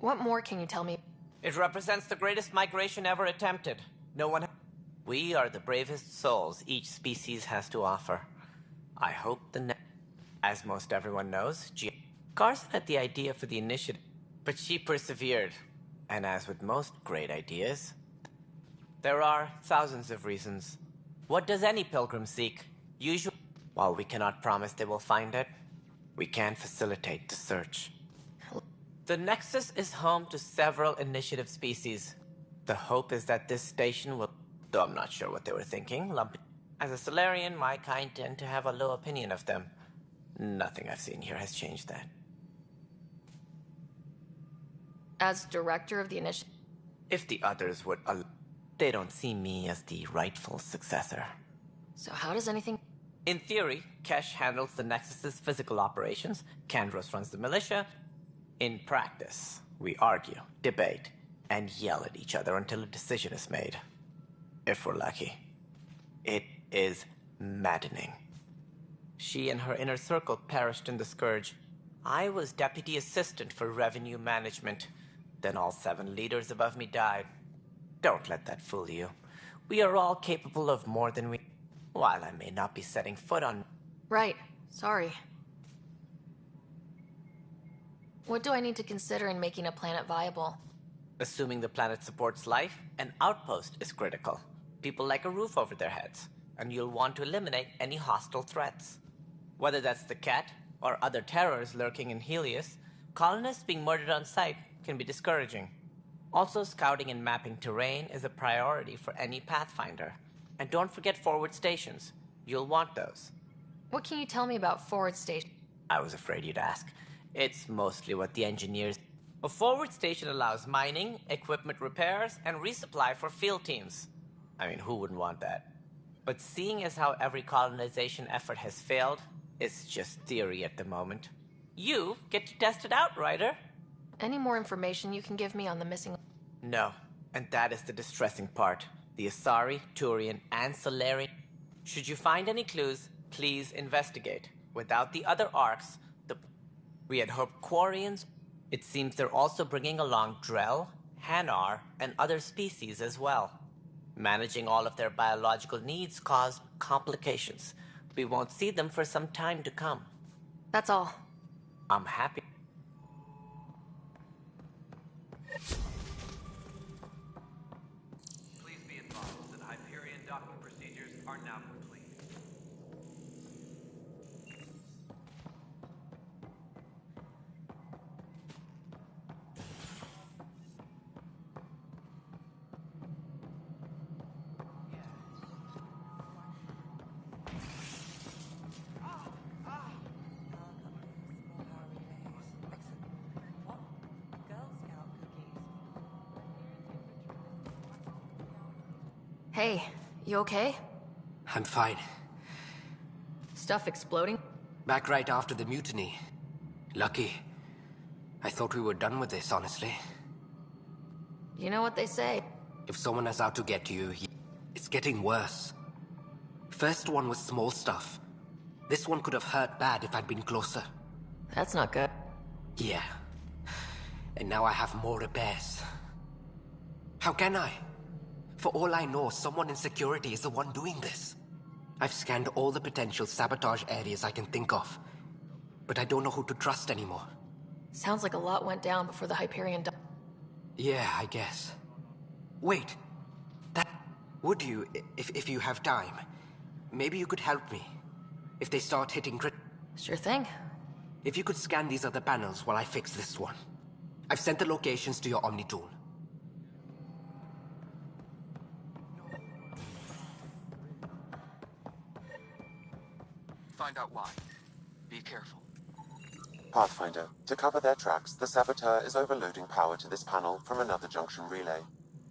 What more can you tell me? It represents the greatest migration ever attempted. No one... We are the bravest souls each species has to offer. I hope As most everyone knows, Garson had the idea for the initiative, but she persevered. And as with most great ideas, there are thousands of reasons. What does any pilgrim seek? Usually, while we cannot promise they will find it, we can facilitate the search. The Nexus is home to several initiative species. The hope is that this station will... Though I'm not sure what they were thinking. As a Solarian, my kind tend to have a low opinion of them. Nothing I've seen here has changed that. As director of the initiative... If the others would... They don't see me as the rightful successor. So how does anything... In theory, Kesh handles the Nexus's physical operations, Kandros runs the militia. In practice, we argue, debate, and yell at each other until a decision is made. If we're lucky. It is maddening. She and her inner circle perished in the Scourge. I was deputy assistant for revenue management. Then all 7 leaders above me died. Don't let that fool you. We are all capable of more than we... While I may not be setting foot on... Right. Sorry. What do I need to consider in making a planet viable? Assuming the planet supports life, an outpost is critical. People like a roof over their heads, and you'll want to eliminate any hostile threats. Whether that's the cat or other terrors lurking in Helios, colonists being murdered on sight can be discouraging. Also, scouting and mapping terrain is a priority for any Pathfinder. And don't forget forward stations. You'll want those. What can you tell me about forward station? I was afraid you'd ask. It's mostly what the engineers... A forward station allows mining, equipment repairs, and resupply for field teams. I mean, who wouldn't want that? But seeing as how every colonization effort has failed, it's just theory at the moment. You get to test it out, Ryder. Any more information you can give me on the missing... No, and that is the distressing part. The Asari, Turian, and Solarian... Should you find any clues, please investigate. Without the other arcs, we had hoped Quarians... It seems they're also bringing along Drell, Hanar, and other species as well. Managing all of their biological needs caused complications. We won't see them for some time to come. That's all. I'm happy. Please be advised that Hyperion docking procedures are now complete. Hey, you okay? I'm fine. Stuff exploding? Back right after the mutiny. Lucky. I thought we were done with this, honestly. You know what they say. If someone is out to get you, it's getting worse. First one was small stuff. This one could have hurt bad if I'd been closer. That's not good. Yeah. And now I have more repairs. How can I? For all I know, someone in security is the one doing this. I've scanned all the potential sabotage areas I can think of. But I don't know who to trust anymore. Sounds like a lot went down before the Hyperion... Yeah, I guess. Wait. Would you, if you have time, maybe you could help me. If they start hitting grid... Sure thing. If you could scan these other panels while I fix this one. I've sent the locations to your Omni tool. Find out why. Be careful. Pathfinder, to cover their tracks, the saboteur is overloading power to this panel from another junction relay.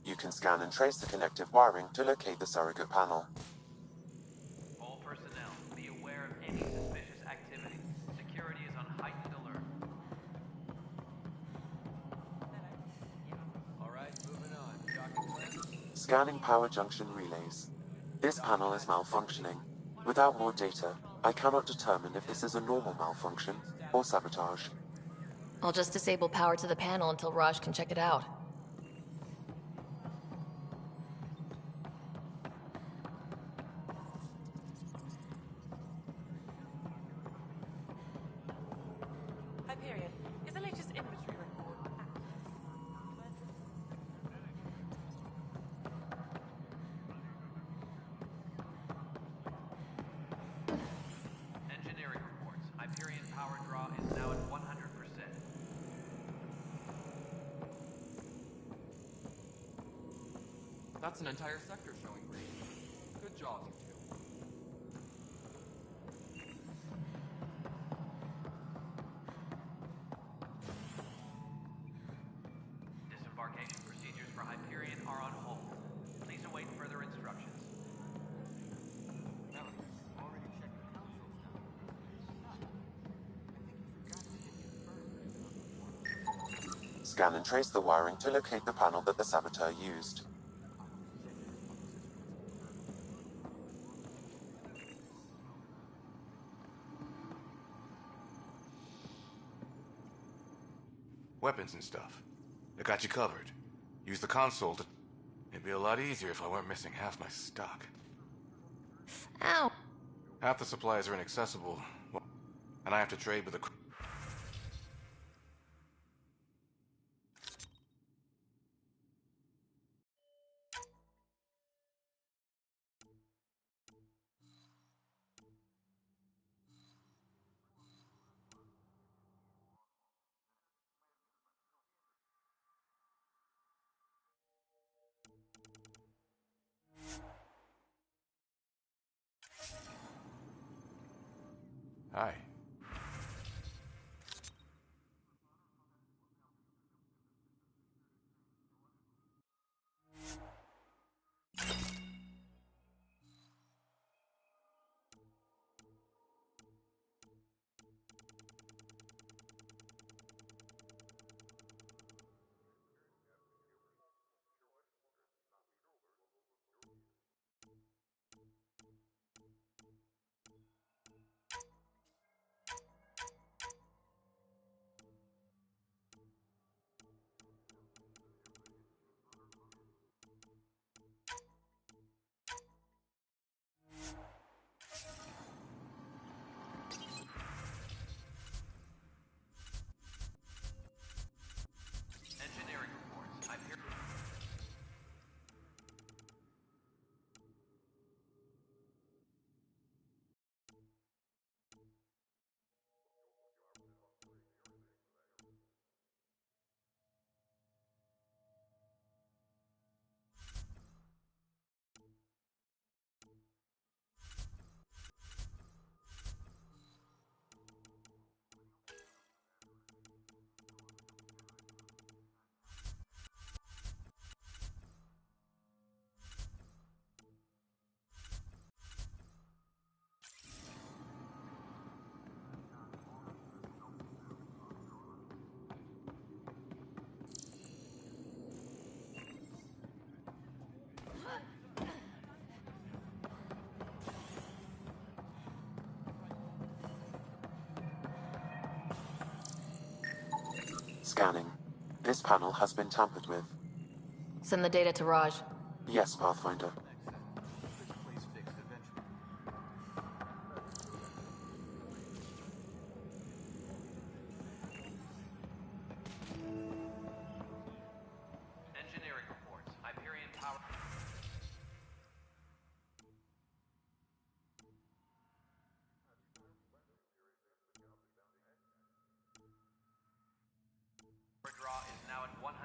You can scan and trace the connective wiring to locate the surrogate panel. All personnel, be aware of any suspicious activity. Security is on heightened alert. Alright, moving on. Docking plan? Scanning power junction relays. This panel is malfunctioning. Without more data, I cannot determine if this is a normal malfunction or sabotage. I'll just disable power to the panel until Raj can check it out. Hyperion, is the latest inventory report accurate? Engineering reports. Hyperion power draw is now at 100%. That's an entire sector showing green. Good job, you two. Disembarkation procedures for Hyperion are on hold. Please await further instructions. Scan and trace the wiring to locate the panel that the saboteur used. Weapons and stuff. I got you covered. Use the console to... It'd be a lot easier if I weren't missing half my stock. Ow! Half the supplies are inaccessible, and I have to trade with the... Hi. Engineering reports. Hyperion. Scanning. This panel has been tampered with. Send the data to Raj. Yes, Pathfinder. Engineering reports. Hyperion power. Power draw is now at 100%.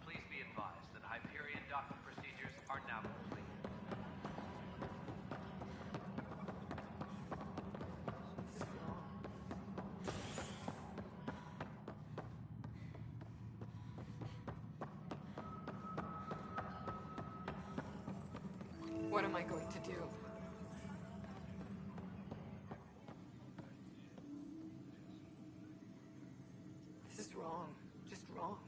Please be advised that Hyperion docking procedures are now complete. What am I going to do? This is wrong. Just wrong.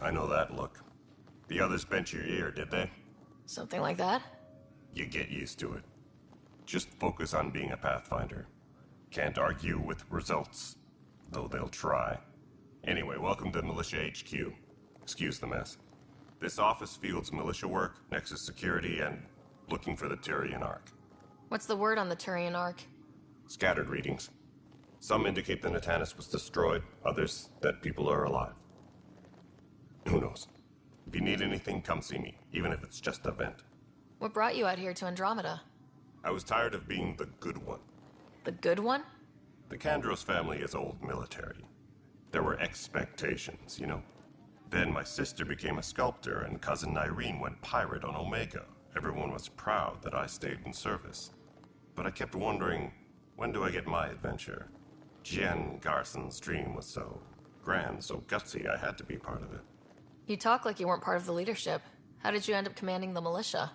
I know that look. The others bent your ear, did they? Something like that? You get used to it. Just focus on being a Pathfinder. Can't argue with results, though they'll try. Anyway, welcome to Militia HQ. Excuse the mess. This office fields militia work, Nexus security, and looking for the Tyrian Ark. What's the word on the Turian Ark? Scattered readings. Some indicate the Natanus was destroyed, others that people are alive. Who knows? If you need anything, come see me, even if it's just a vent. What brought you out here to Andromeda? I was tired of being the good one. The good one? The Kandros family is old military. There were expectations, you know. Then my sister became a sculptor, and cousin Irene went pirate on Omega. Everyone was proud that I stayed in service. But I kept wondering, when do I get my adventure? Jen Garson's dream was so grand, so gutsy, I had to be part of it. You talk like you weren't part of the leadership. How did you end up commanding the militia?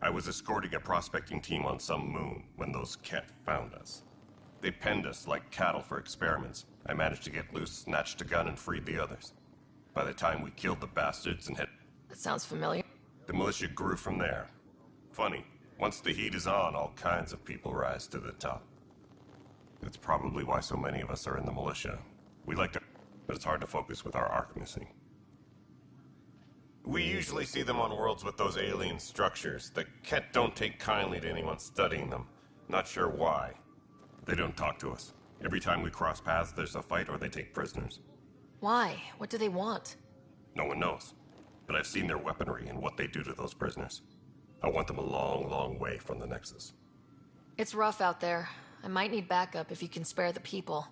I was escorting a prospecting team on some moon when those Ket found us. They penned us like cattle for experiments. I managed to get loose, snatched a gun, and freed the others. By the time we killed the bastards and had... That sounds familiar. The militia grew from there. Funny, once the heat is on, all kinds of people rise to the top. That's probably why so many of us are in the militia. We like to... but it's hard to focus with our arc missing. We usually see them on worlds with those alien structures. The Ket don't take kindly to anyone studying them. Not sure why. They don't talk to us. Every time we cross paths, there's a fight or they take prisoners. Why? What do they want? No one knows. But I've seen their weaponry and what they do to those prisoners. I want them a long, long way from the Nexus. It's rough out there. I might need backup if you can spare the people.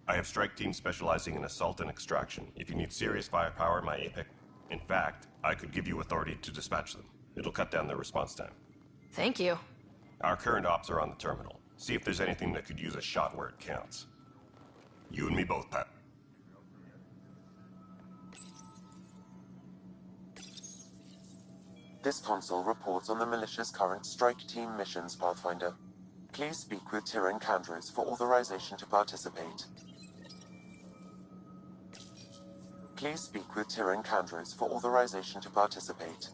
I have strike teams specializing in assault and extraction. If you need serious firepower, my Apex... In fact, I could give you authority to dispatch them. It'll cut down their response time. Thank you. Our current ops are on the terminal. See if there's anything that could use a shot where it counts. You and me both, Pat. This console reports on the militia's current strike team missions, Pathfinder. Please speak with Tyrian Kandros for authorization to participate. Please speak with Tyrian Kandros for authorization to participate.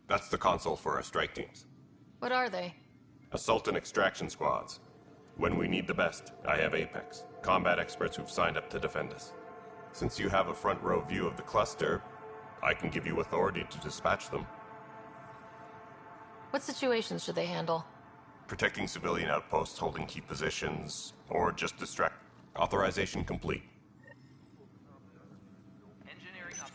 That's the console for our strike teams. What are they? Assault and extraction squads. When we need the best, I have Apex, combat experts who've signed up to defend us. Since you have a front row view of the cluster, I can give you authority to dispatch them. What situations should they handle? Protecting civilian outposts, holding key positions, or just distract. Authorization complete. Engineering up.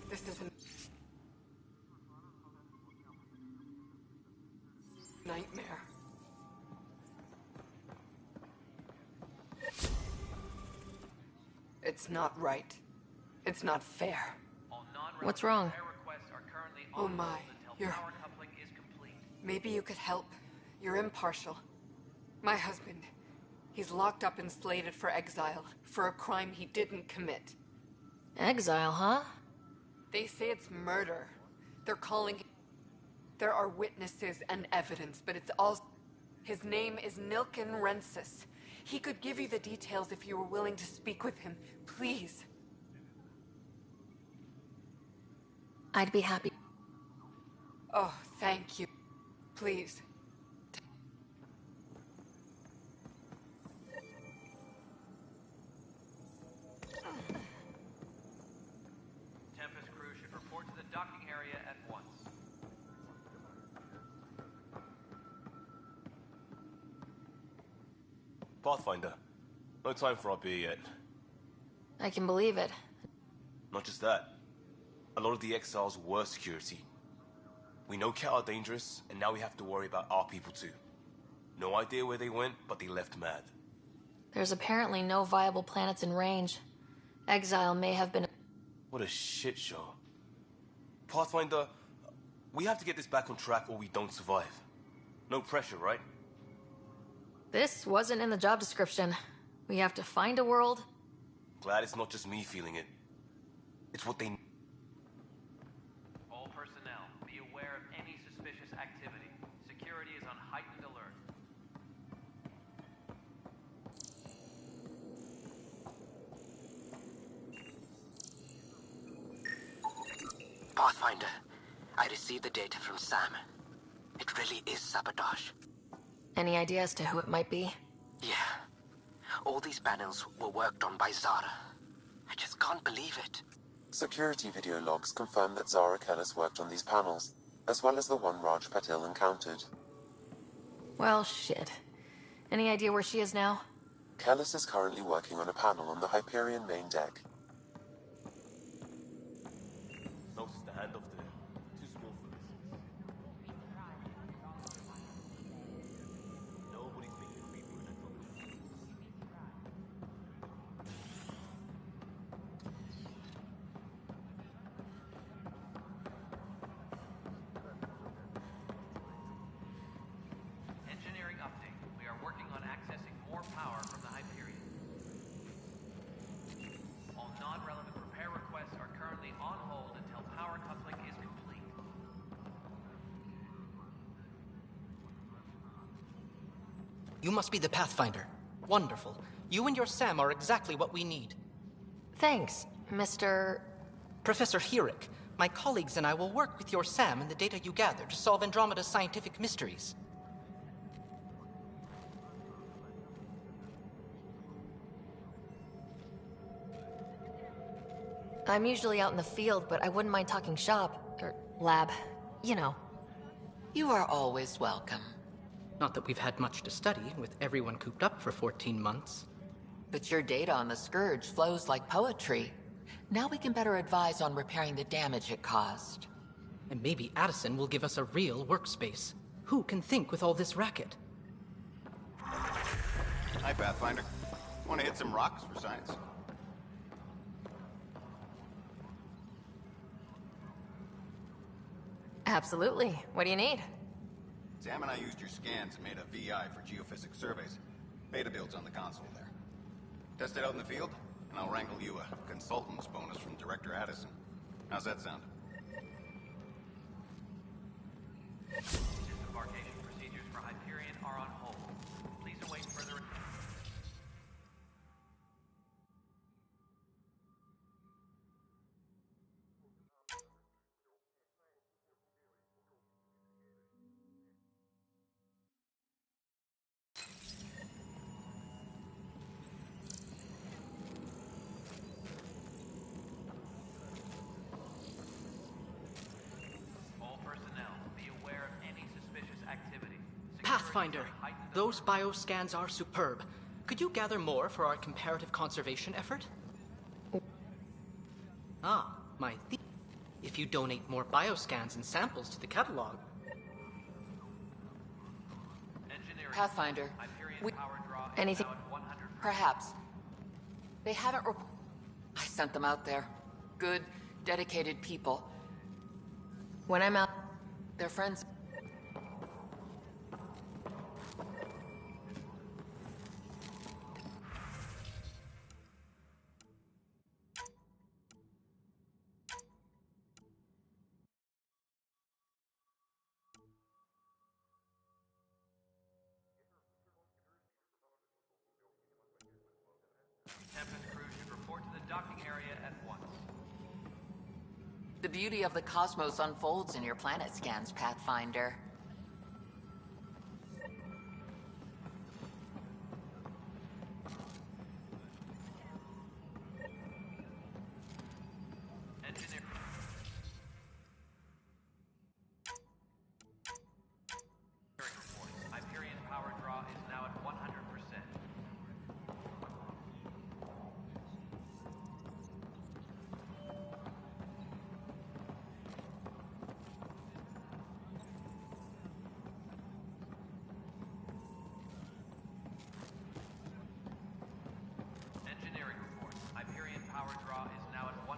This is a nightmare. It's not right. It's not fair. What's wrong? Oh my, Maybe you could help. You're impartial. My husband, he's locked up and slated for exile for a crime he didn't commit. Exile, huh? They say it's murder. They're calling... There are witnesses and evidence, but it's all... His name is Nilken Rensis. He could give you the details if you were willing to speak with him. Please. I'd be happy. Oh, thank you. Please. Tempest crew should report to the docking area at once. Pathfinder, no time for our beer yet. I can believe it. Not just that. A lot of the exiles were security. We know Cat are dangerous, and now we have to worry about our people too. No idea where they went, but they left mad. There's apparently no viable planets in range. Exile may have been... What a shit show. Pathfinder, we have to get this back on track or we don't survive. No pressure, right? This wasn't in the job description. We have to find a world. Glad it's not just me feeling it. It's what they... All personnel, be aware of any suspicious activity. Security is on heightened alert. Pathfinder, I received the data from Sam. It really is sabotage. Any idea as to who it might be? Yeah. All these panels were worked on by Zara. I just can't believe it. Security video logs confirm that Zara Kellis worked on these panels, as well as the one Raj Patil encountered. Well, shit. Any idea where she is now? Kellis is currently working on a panel on the Hyperion main deck. No, sister, hand off there. Too small for this. Nobody's making a beat with Andromeda. Engineering update. We are working on accessing more power from the Hyperion. All non-relevant repair requests are currently on hold until power coupling is complete. You must be the Pathfinder. Wonderful. You and your Sam are exactly what we need. Thanks, Mr... Professor Herrick, my colleagues and I will work with your Sam and the data you gather to solve Andromeda's scientific mysteries. I'm usually out in the field, but I wouldn't mind talking shop. Or lab. You know. You are always welcome. Not that we've had much to study, with everyone cooped up for 14 months. But your data on the Scourge flows like poetry. Now we can better advise on repairing the damage it caused. And maybe Addison will give us a real workspace. Who can think with all this racket? Hi, Pathfinder. Want to hit some rocks for science? Absolutely. What do you need? Sam and I used your scans and made a VI for geophysics surveys. Beta builds on the console there. Test it out in the field, and I'll wrangle you a consultant's bonus from Director Addison. How's that sound? Disembarkation procedures for Hyperion are on hold. Please await further... All personnel, be aware of any suspicious activity. Pathfinder, those bioscans are superb. Could you gather more for our comparative conservation effort? Ah, my if you donate more bioscans and samples to the catalog. Pathfinder, we... Anything? Perhaps. They haven't I sent them out there. Good, dedicated people. When I'm out... Their friends... Tempest crew should report to the docking area at once. The beauty of the cosmos unfolds in your planet scans, Pathfinder. Hyperion power draw is now at 100%. Engineering report. Hyperion power draw is now at 100%.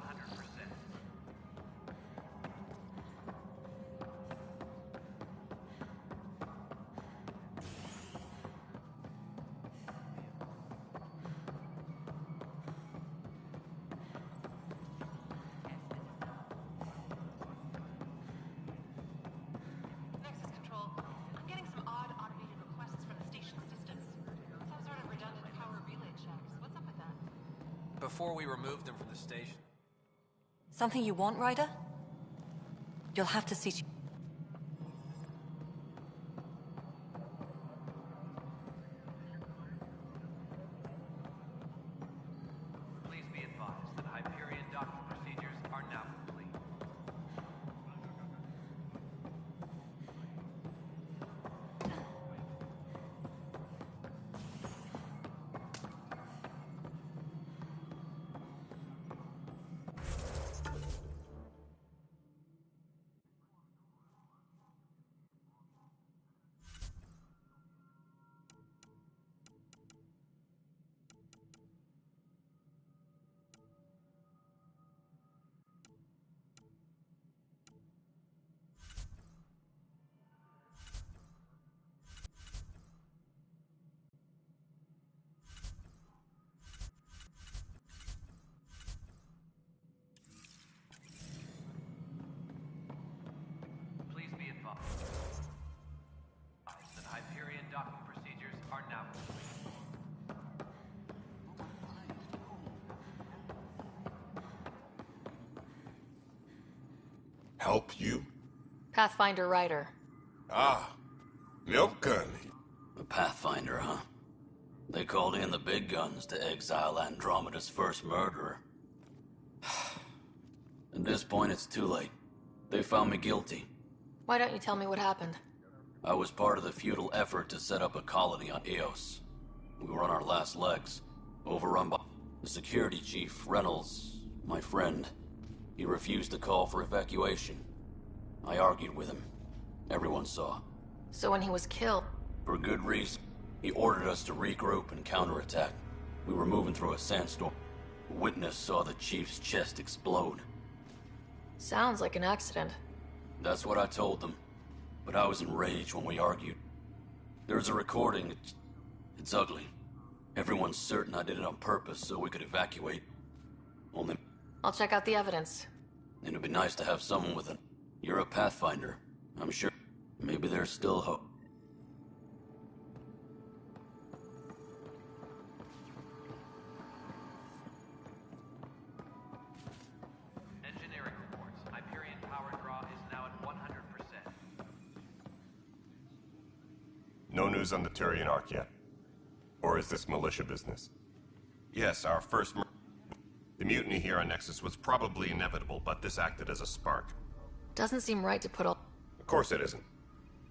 Nexus Control, I'm getting some odd automated requests from the station's systems. Some sort of redundant power relay checks. What's up with that? Before we removed them from the station. Something you want, Ryder? You'll have to see... Please be advised that Hyperion docking procedures are now complete. Please be advised that Hyperion docking procedures are now complete. Help you? Pathfinder Ryder. Ah, milk gun. A Pathfinder, huh? They called in the big guns to exile Andromeda's first murderer. At this point, it's too late. They found me guilty. Why don't you tell me what happened? I was part of the futile effort to set up a colony on Eos. We were on our last legs, overrun by the security chief, Reynolds, my friend. He refused to call for evacuation. I argued with him. Everyone saw. So when he was killed... For good reason. He ordered us to regroup and counterattack. We were moving through a sandstorm. A witness saw the chief's chest explode. Sounds like an accident. That's what I told them. But I was enraged when we argued. There's a recording. It's ugly. Everyone's certain I did it on purpose so we could evacuate. Only... I'll check out the evidence. It'd be nice to have someone with it. You're a Pathfinder. I'm sure. Maybe there's still hope. Engineering reports. Hyperion power draw is now at 100%. No news on the Turian Ark yet. Or is this militia business? Yes, our first The mutiny here on Nexus was probably inevitable, but this acted as a spark. Doesn't seem right to put all... Of course it isn't.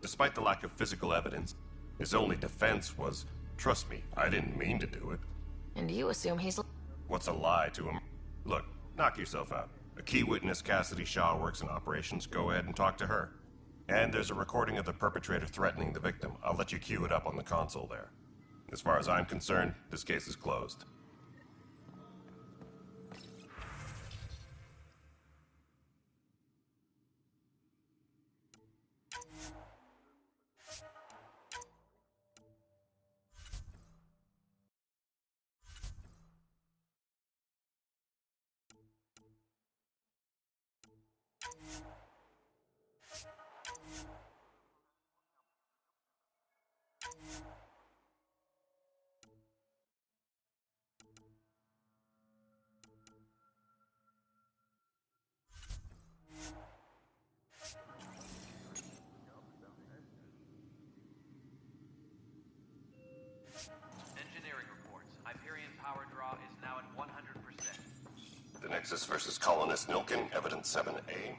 Despite the lack of physical evidence, his only defense was, trust me, I didn't mean to do it. And you assume he's... What's a lie to him? Look, knock yourself out. A key witness, Cassidy Shaw, works in operations. Go ahead and talk to her. And there's a recording of the perpetrator threatening the victim. I'll let you cue it up on the console there. As far as I'm concerned, this case is closed. Nexus versus Colonist Nilkin, Evidence 7A.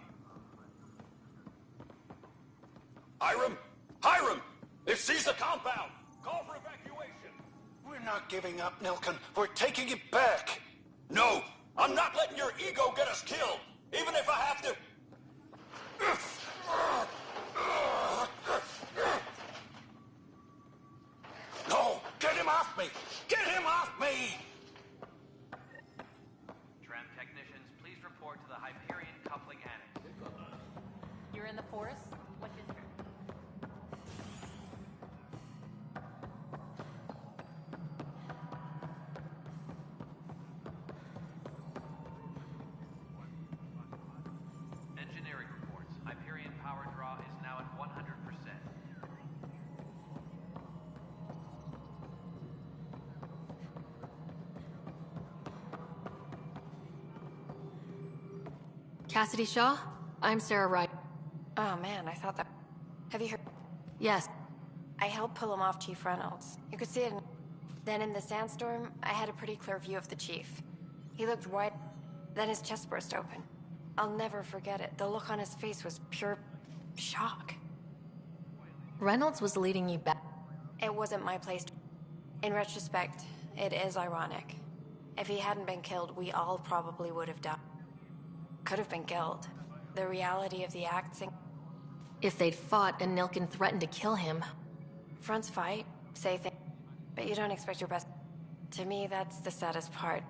Hiram! Hiram! They've seized the compound! Call for evacuation! We're not giving up, Nilkin. We're taking it back! No! I'm not letting your ego get us killed! Even if I have to... No! Get him off me! Get him off me! Tram technicians, please report to the Hyperion coupling annex. You're in the forest? What district? Engineering reports. Hyperion power draw is now at 100%. Cassidy Shaw? I'm Sarah Wright. Oh man, I thought that... Have you heard? Yes. I helped pull him off Chief Reynolds. You could see it. Then in the sandstorm, I had a pretty clear view of the Chief. He looked white, then his chest burst open. I'll never forget it. The look on his face was pure shock. Reynolds was leading you back. It wasn't my place to... In retrospect, it is ironic. If he hadn't been killed, we all probably would have died. Could have been killed. The reality of the acting... If they'd fought and Nilkin threatened to kill him. Fronts fight, say things, but you don't expect your best. To me, that's the saddest part.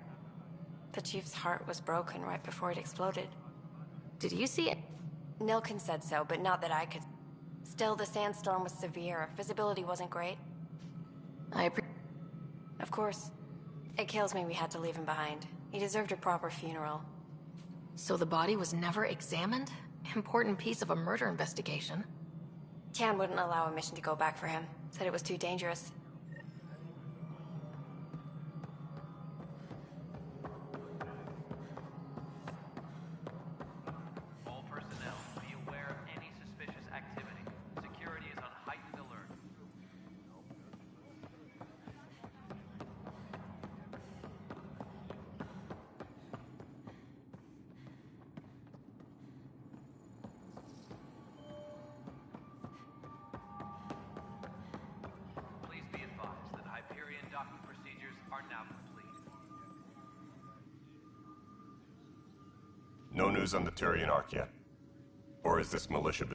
The Chief's heart was broken right before it exploded. Did you see it? Nilkin said so, but not that I could. Still, the sandstorm was severe. Visibility wasn't great. Of course. It kills me we had to leave him behind. He deserved a proper funeral. So the body was never examined? Important piece of a murder investigation. Can wouldn't allow a mission to go back for him. Said it was too dangerous. All personnel, be aware of any suspicious activity. Security is on heightened alert. Please be advised that Hyperion docking procedures are now complete. No news on the Turian Ark yet. Or is this militia...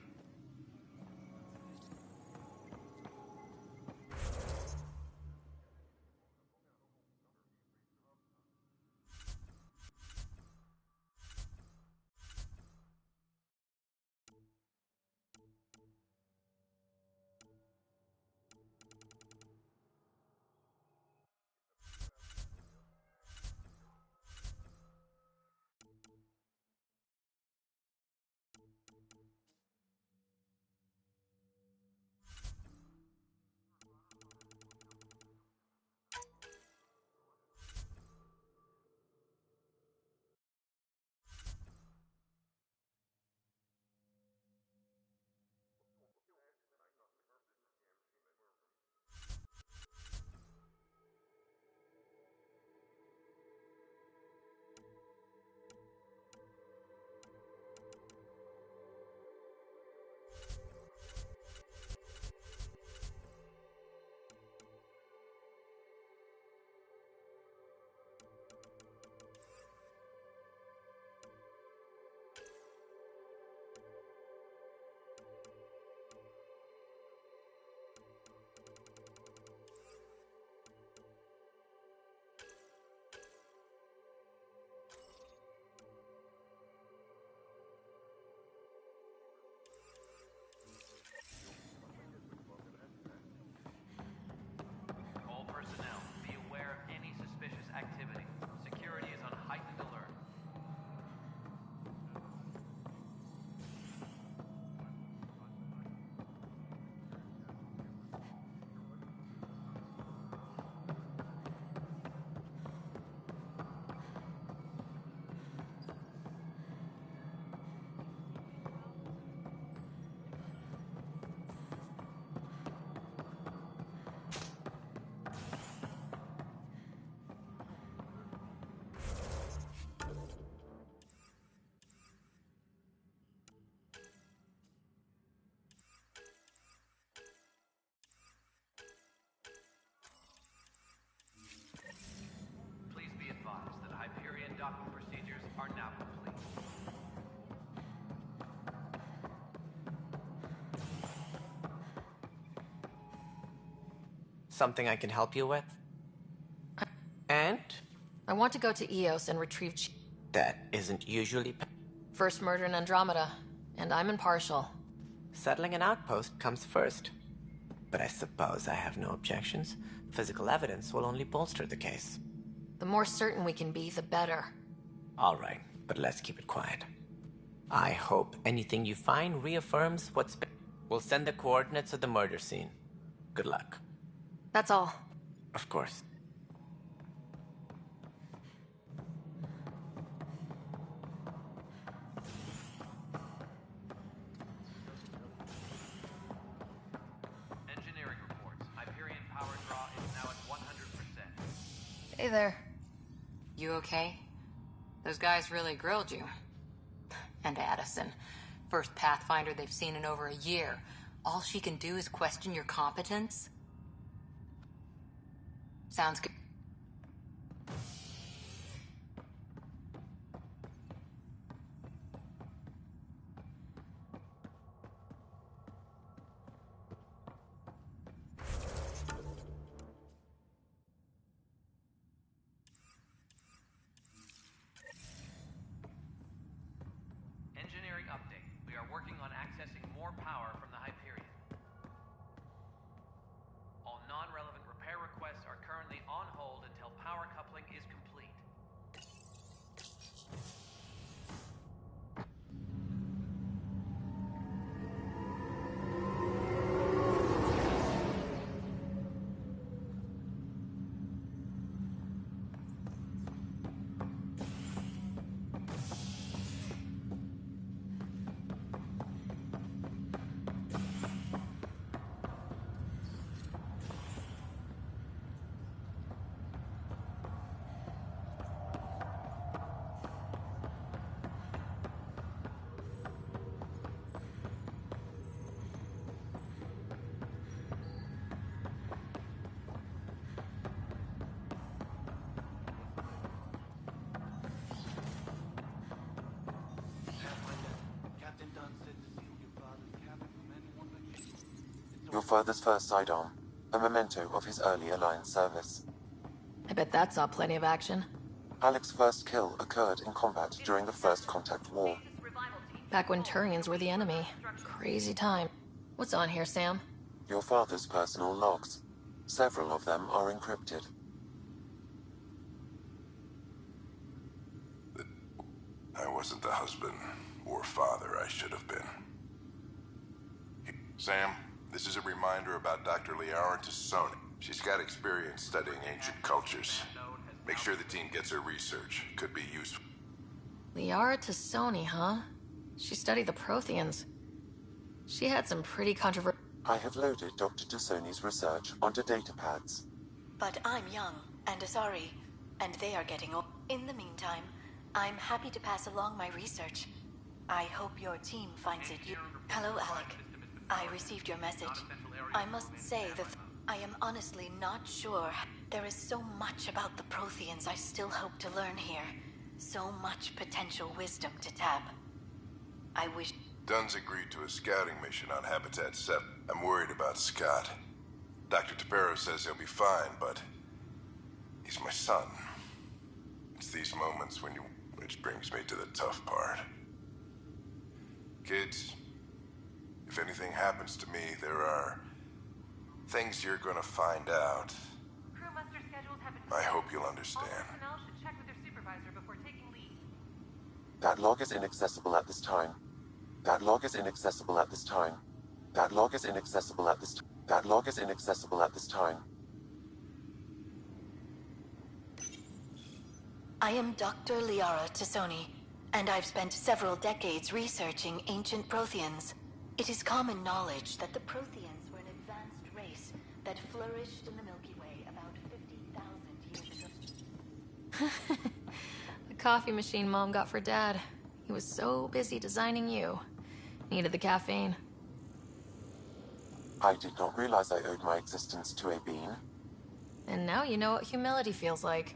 Something I can help you with? And? I want to go to Eos and retrieve That isn't usually... First murder in Andromeda, and I'm impartial. Settling an outpost comes first. But I suppose I have no objections. Physical evidence will only bolster the case. The more certain we can be, the better. All right, but let's keep it quiet. I hope anything you find reaffirms what's been... We'll send the coordinates of the murder scene. Good luck. That's all. Of course. Engineering reports. Hyperion power draw is now at 100%. Hey there. You okay? Those guys really grilled you. And Addison. First Pathfinder they've seen in over a year. All she can do is question your competence? Sounds good. Engineering update. We are working on accessing more power from the Hyperion. All non-relevant repair requests are currently on hold until power coupling is complete. Your father's first sidearm, a memento of his early Alliance service. I bet that saw plenty of action. Alec's first kill occurred in combat during the First Contact War. Back when Turians were the enemy. Crazy time. What's on here, Sam? Your father's personal logs. Several of them are encrypted. I wasn't the husband or father I should have been. Sam, this is a reminder about Dr. Liara Tassoni. She's got experience studying ancient cultures. Make sure the team gets her research. Could be useful. Liara Tassoni, huh? She studied the Protheans. She had some pretty controversial... I have loaded Dr. Tassoni's research onto datapads. But I'm young and Asari, and they are getting old. In the meantime, I'm happy to pass along my research. I hope your team finds it Hello, Alec. I received your message. I must say that I am honestly not sure. There is so much about the Protheans I still hope to learn here. So much potential wisdom to tap. I wish... Dunn's agreed to a scouting mission on Habitat 7. I'm worried about Scott. Dr. Tapero says he'll be fine, but... he's my son. It's these moments when you... which brings me to the tough part. Kids, if anything happens to me, there are... things you're gonna find out. Crew muster schedules have been... I hope you'll understand. All personnel should check with their supervisor before taking leave. That log is inaccessible at this time. That log is inaccessible at this time. That log is inaccessible at this time. That log is inaccessible at this time. I am Dr. Liara Tassoni, and I've spent several decades researching ancient Protheans. It is common knowledge that the Protheans were an advanced race that flourished in the Milky Way about 50,000 years ago. The coffee machine Mom got for Dad. He was so busy designing you. Needed the caffeine. I did not realize I owed my existence to a bean. And now you know what humility feels like.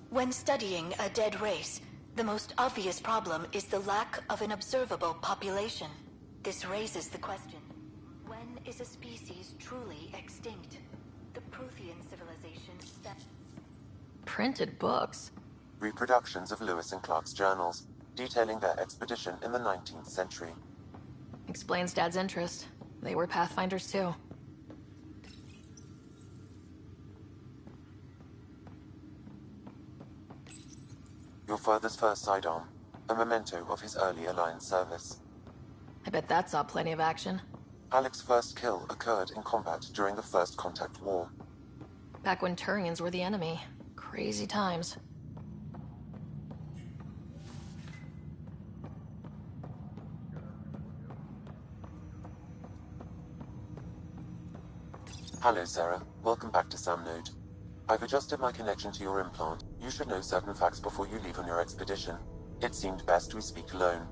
When studying a dead race, the most obvious problem is the lack of an observable population. This raises the question, When is a species truly extinct? The Prothean civilization that... Printed books? Reproductions of Lewis and Clark's journals, detailing their expedition in the 19th century. Explains Dad's interest. They were Pathfinders too. Your father's first sidearm, a memento of his early Alliance service. I bet that saw plenty of action. Alec's first kill occurred in combat during the First Contact War. Back when Turians were the enemy. Crazy times. Hello, Sarah. Welcome back to Sam Node. I've adjusted my connection to your implant. You should know certain facts before you leave on your expedition. It seemed best we speak alone.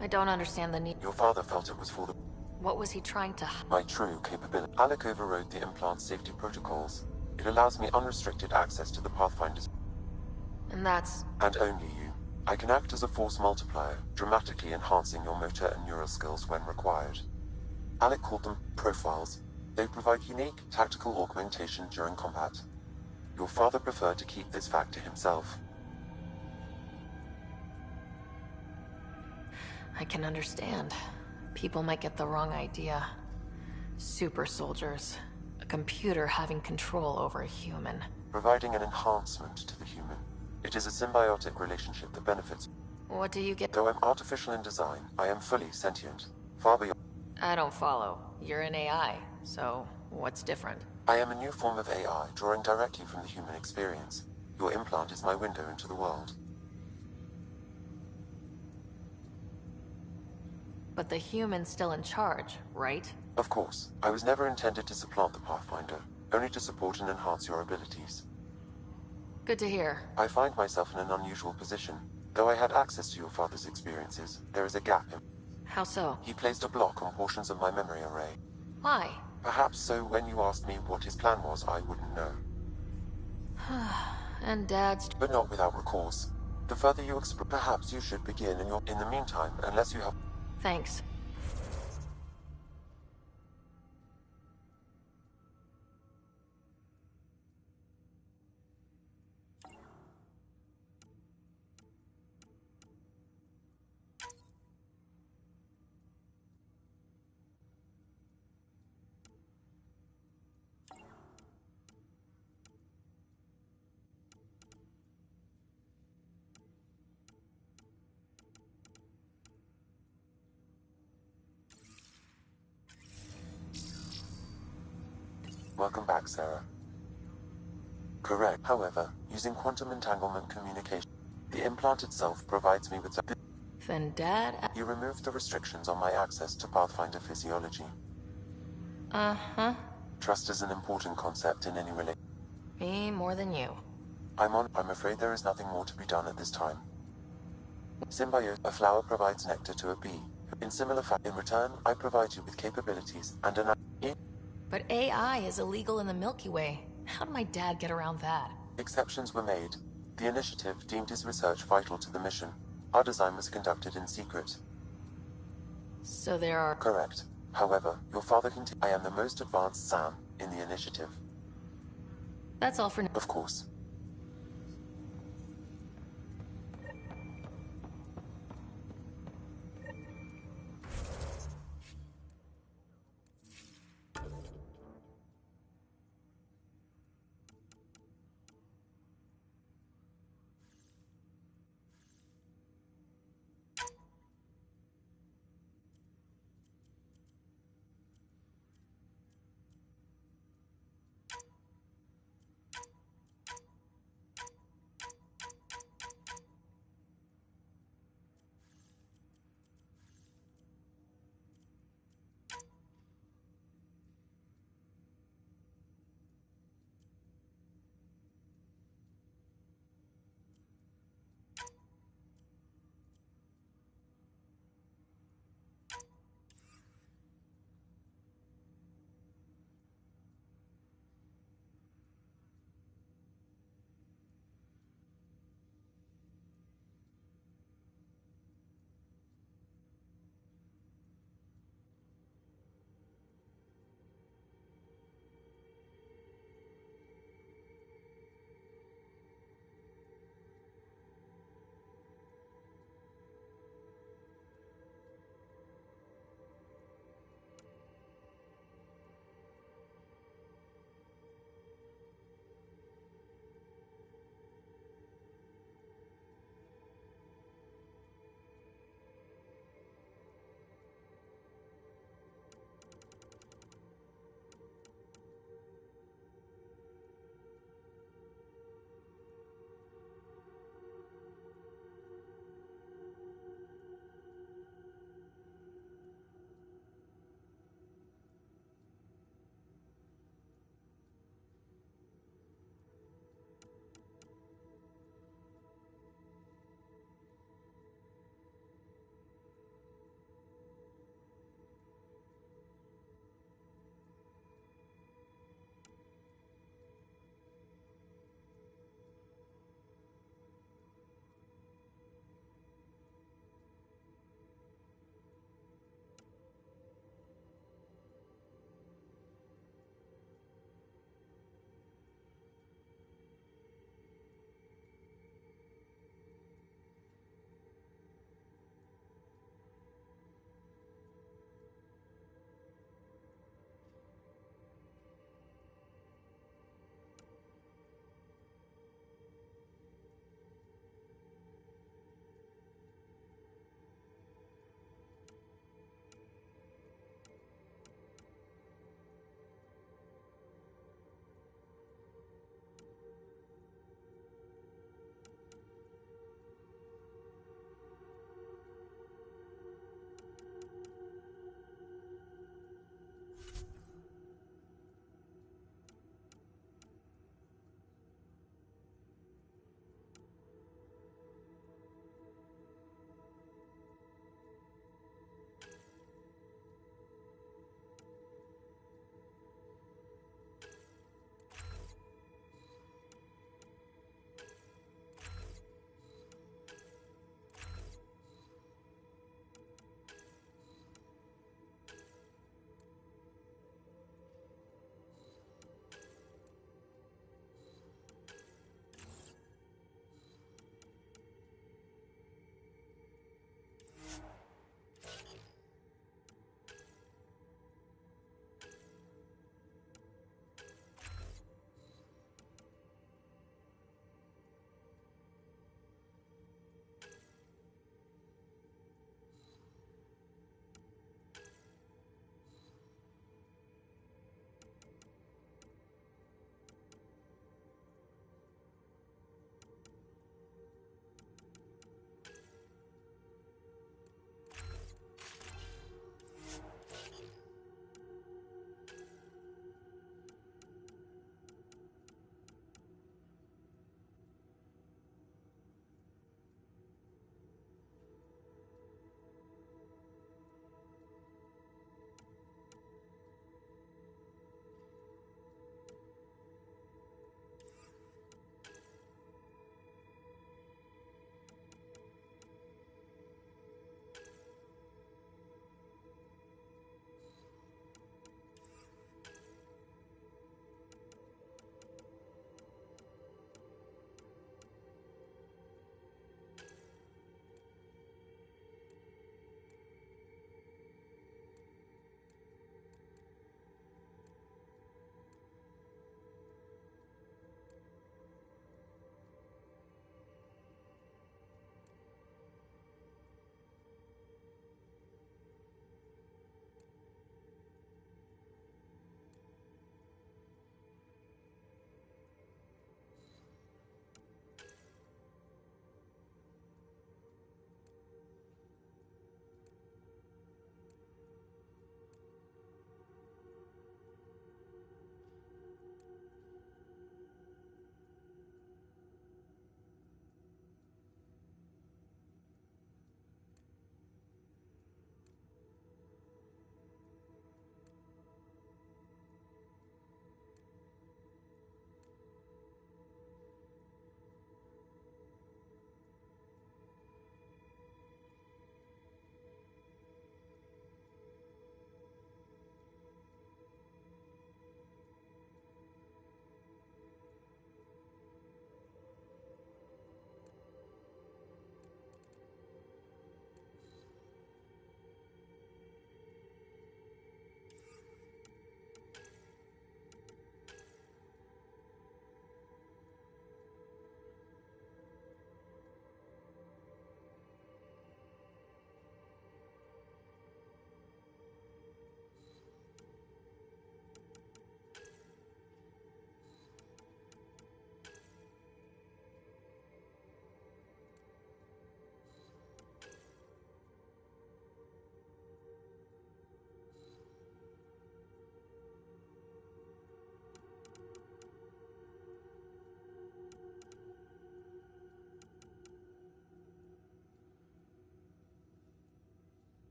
I don't understand the need. Your father felt it was for the... What was he trying to... My true capability. Alec overrode the implant's safety protocols. It allows me unrestricted access to the Pathfinders. And that's... And only you. I can act as a force multiplier, dramatically enhancing your motor and neural skills when required. Alec called them profiles. They provide unique, tactical augmentation during combat. Your father preferred to keep this fact to himself. I can understand. People might get the wrong idea. Super soldiers. A computer having control over a human. Providing an enhancement to the human. It is a symbiotic relationship that benefits. What do you get? Though I'm artificial in design, I am fully sentient. Far beyond... I don't follow. You're an AI, so what's different? I am a new form of AI, drawing directly from the human experience. Your implant is my window into the world. But the human's still in charge, right? Of course. I was never intended to supplant the Pathfinder, only to support and enhance your abilities. Good to hear. I find myself in an unusual position. Though I had access to your father's experiences, there is a gap in... How so? He placed a block on portions of my memory array. Why? Perhaps so when you asked me what his plan was, I wouldn't know. And Dad's... But not without recourse. The further you explore, perhaps you should begin in the meantime, unless you have... Thanks. Welcome back, Sarah. Correct. However, using quantum entanglement communication, the implant itself provides me with... Then Dad... You removed the restrictions on my access to Pathfinder physiology. Uh-huh. Trust is an important concept in any relationship. Me more than you. I'm afraid there is nothing more to be done at this time. Symbiote, a flower provides nectar to a bee. In similar fact, in return, I provide you with capabilities and an... But AI is illegal in the Milky Way. How did my dad get around that? Exceptions were made. The initiative deemed his research vital to the mission. Our design was conducted in secret. So there are... Correct. However, your father I am the most advanced Sam in the initiative. That's all for now. Of course.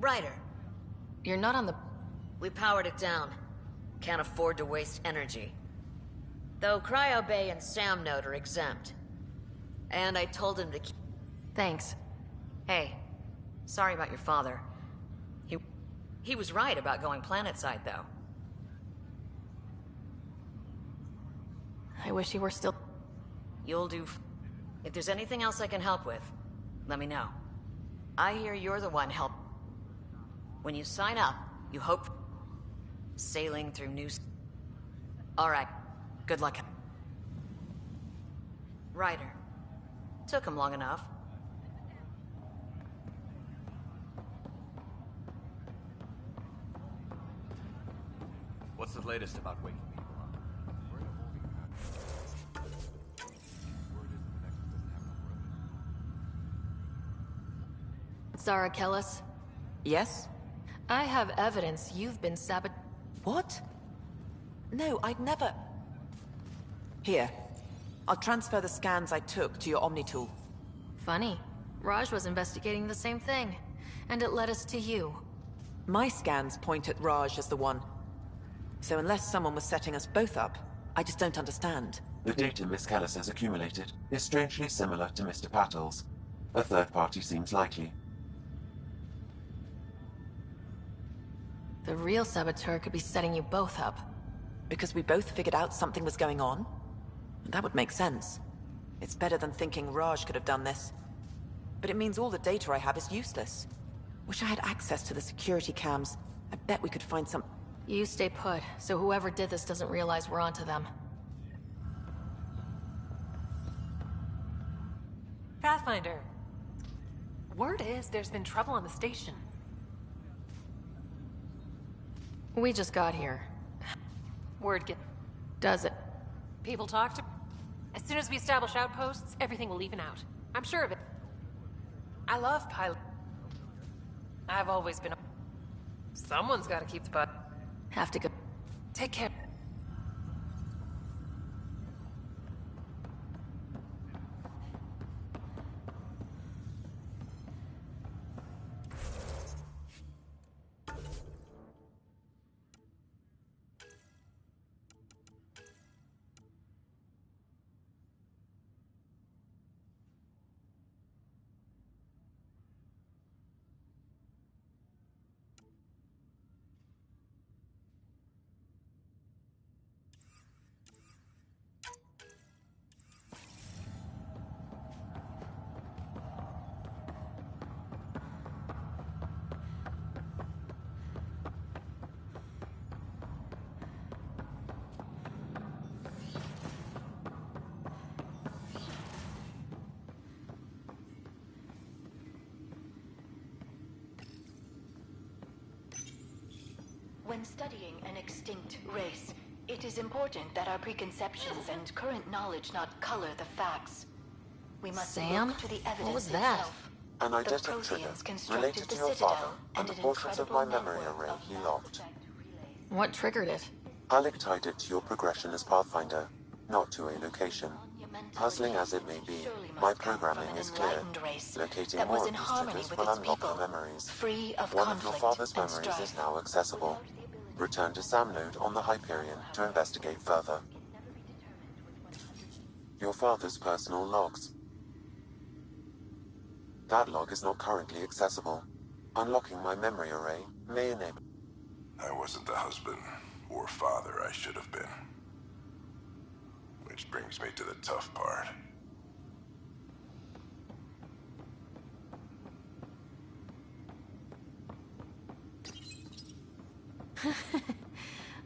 Ryder, You're not on the... we powered it down. Can't afford to waste energy. Though Cryo Bay and Sam Node are exempt. And I told him to keep... Thanks. Hey, sorry about your father. He was right about going planetside, though. I wish he were still... You'll do... If there's anything else I can help with, let me know. I hear you're the one help... When you sign up, you hope... Sailing through new... Alright, good luck. Ryder. Took him long enough. What's the latest about waking people up? Zara Kellis? Yes? I have evidence you've been What? No, I'd never... Here. I'll transfer the scans I took to your Omni tool. Funny. Raj was investigating the same thing, and it led us to you. My scans point at Raj as the one. So unless someone was setting us both up, I just don't understand. The data Miss Kellis has accumulated is strangely similar to Mr. Patel's. A third party seems likely. The real saboteur could be setting you both up. Because we both figured out something was going on? That would make sense. It's better than thinking Raj could have done this. But it means all the data I have is useless. Wish I had access to the security cams. I bet we could find some... You stay put, so whoever did this doesn't realize we're onto them. Pathfinder. Word is there's been trouble on the station. We just got here. Word get... Does it? People talk to... As soon as we establish outposts, everything will even out. I'm sure of it. I love pilot. I've always been... Someone's got to keep the butt. Have to go. Take care. When studying an extinct race, it is important that our preconceptions and current knowledge not color the facts. We must look to the evidence What was that? itself. An eidetic trigger related to your father and the portions of my memory array he logged. What triggered it? Alec tied it to your progression as Pathfinder, not to a location. Puzzling as it may be, my programming is clear. Locating more of these triggers will unlock the memories. One of your father's memories is now accessible. Return to Sam Node on the Hyperion to investigate further. Your father's personal logs. That log is not currently accessible. Unlocking my memory array may enable... I wasn't the husband or father I should have been. Which brings me to the tough part.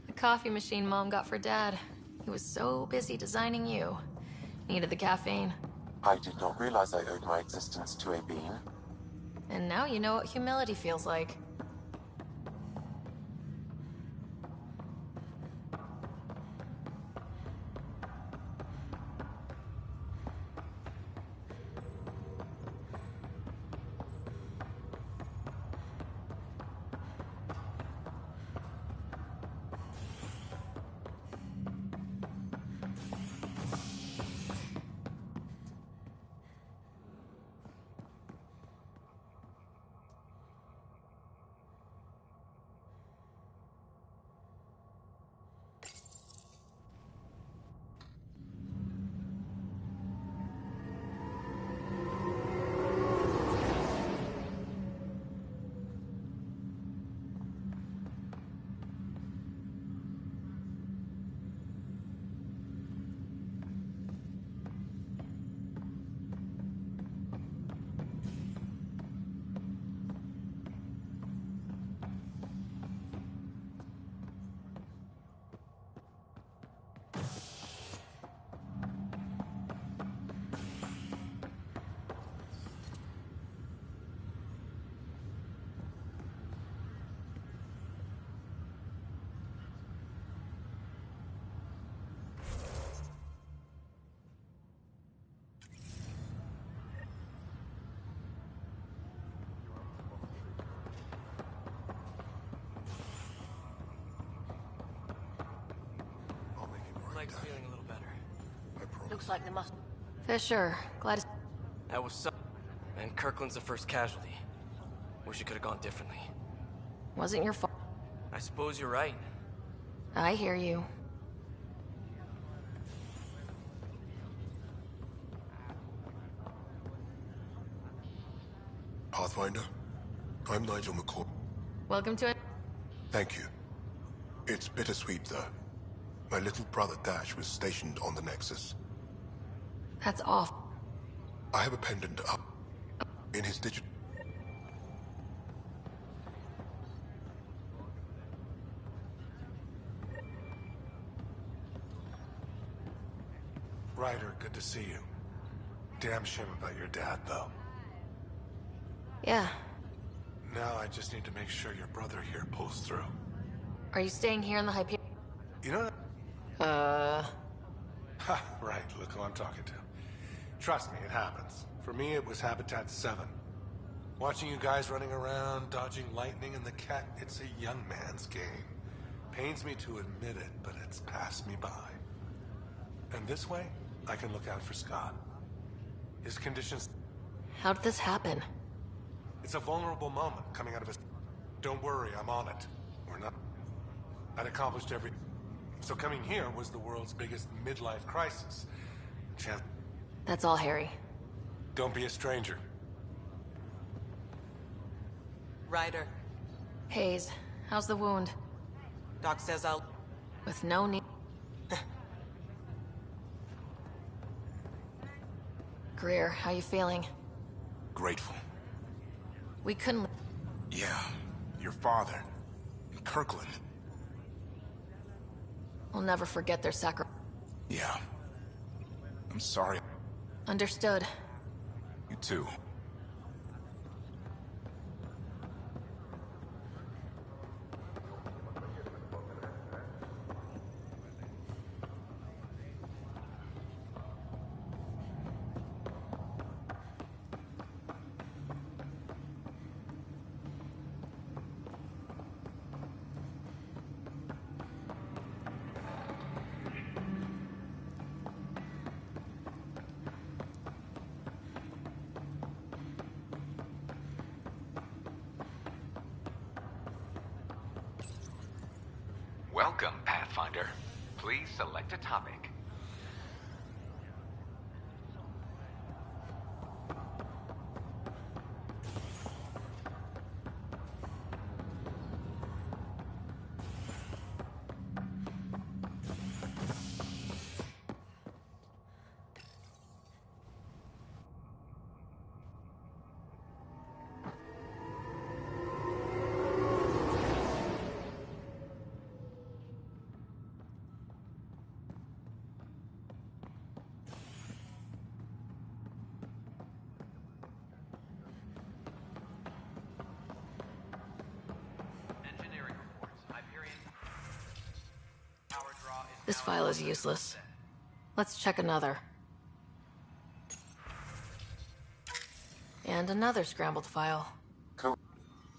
The coffee machine Mom got for Dad. He was so busy designing you. Needed the caffeine. I did not realize I owed my existence to a bean. And now you know what humility feels like. Mike's feeling a little better. Looks like they must. Fisher, glad to... That was so... And Kirkland's the first casualty. Wish it could have gone differently. Wasn't your fault. I suppose you're right. I hear you. Pathfinder, I'm Nigel McCoy. Welcome to it. Thank you. It's bittersweet, though. My little brother Dash was stationed on the Nexus. That's off. I have a pendant up in his digital... Ryder, good to see you. Damn shame about your dad, though. Yeah. Now I just need to make sure your brother here pulls through. Are you staying here in the Hyperion? You know... Ha, right, look who I'm talking to. Trust me, it happens. For me, it was Habitat 7. Watching you guys running around, dodging lightning and the cat, it's a young man's game. Pains me to admit it, but it's passed me by. And this way, I can look out for Scott. His conditions... How did this happen? It's a vulnerable moment coming out of his... Don't worry, I'm on it. We're not... I'd accomplished every... So coming here was the world's biggest midlife crisis. Chance... That's all, Harry. Don't be a stranger. Ryder. Hayes, how's the wound? Doc says I'll... With no need... Greer, how you feeling? Grateful. We couldn't... Yeah, your father. Kirkland. We'll never forget their sacrifice. Yeah. I'm sorry. Understood. You too. Welcome, Pathfinder. Please select a topic. This file is useless. Let's check another. And another scrambled file. Cool.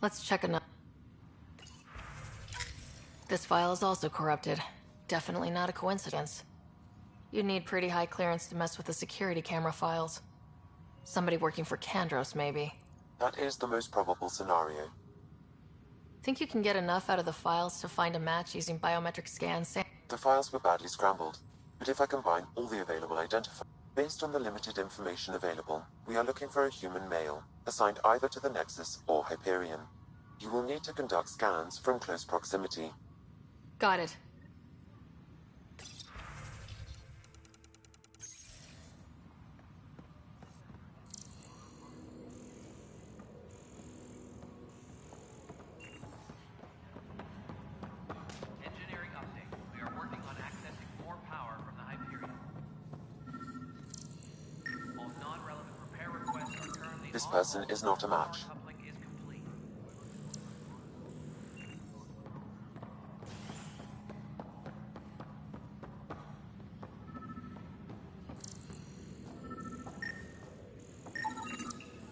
Let's check another. This file is also corrupted. Definitely not a coincidence. You'd need pretty high clearance to mess with the security camera files. Somebody working for Kandros, maybe. That is the most probable scenario. Think you can get enough out of the files to find a match using biometric scans? The files were badly scrambled, but if I combine all the available identifiers, based on the limited information available, we are looking for a human male, assigned either to the Nexus or Hyperion. You will need to conduct scans from close proximity. Got it. This person is not a match.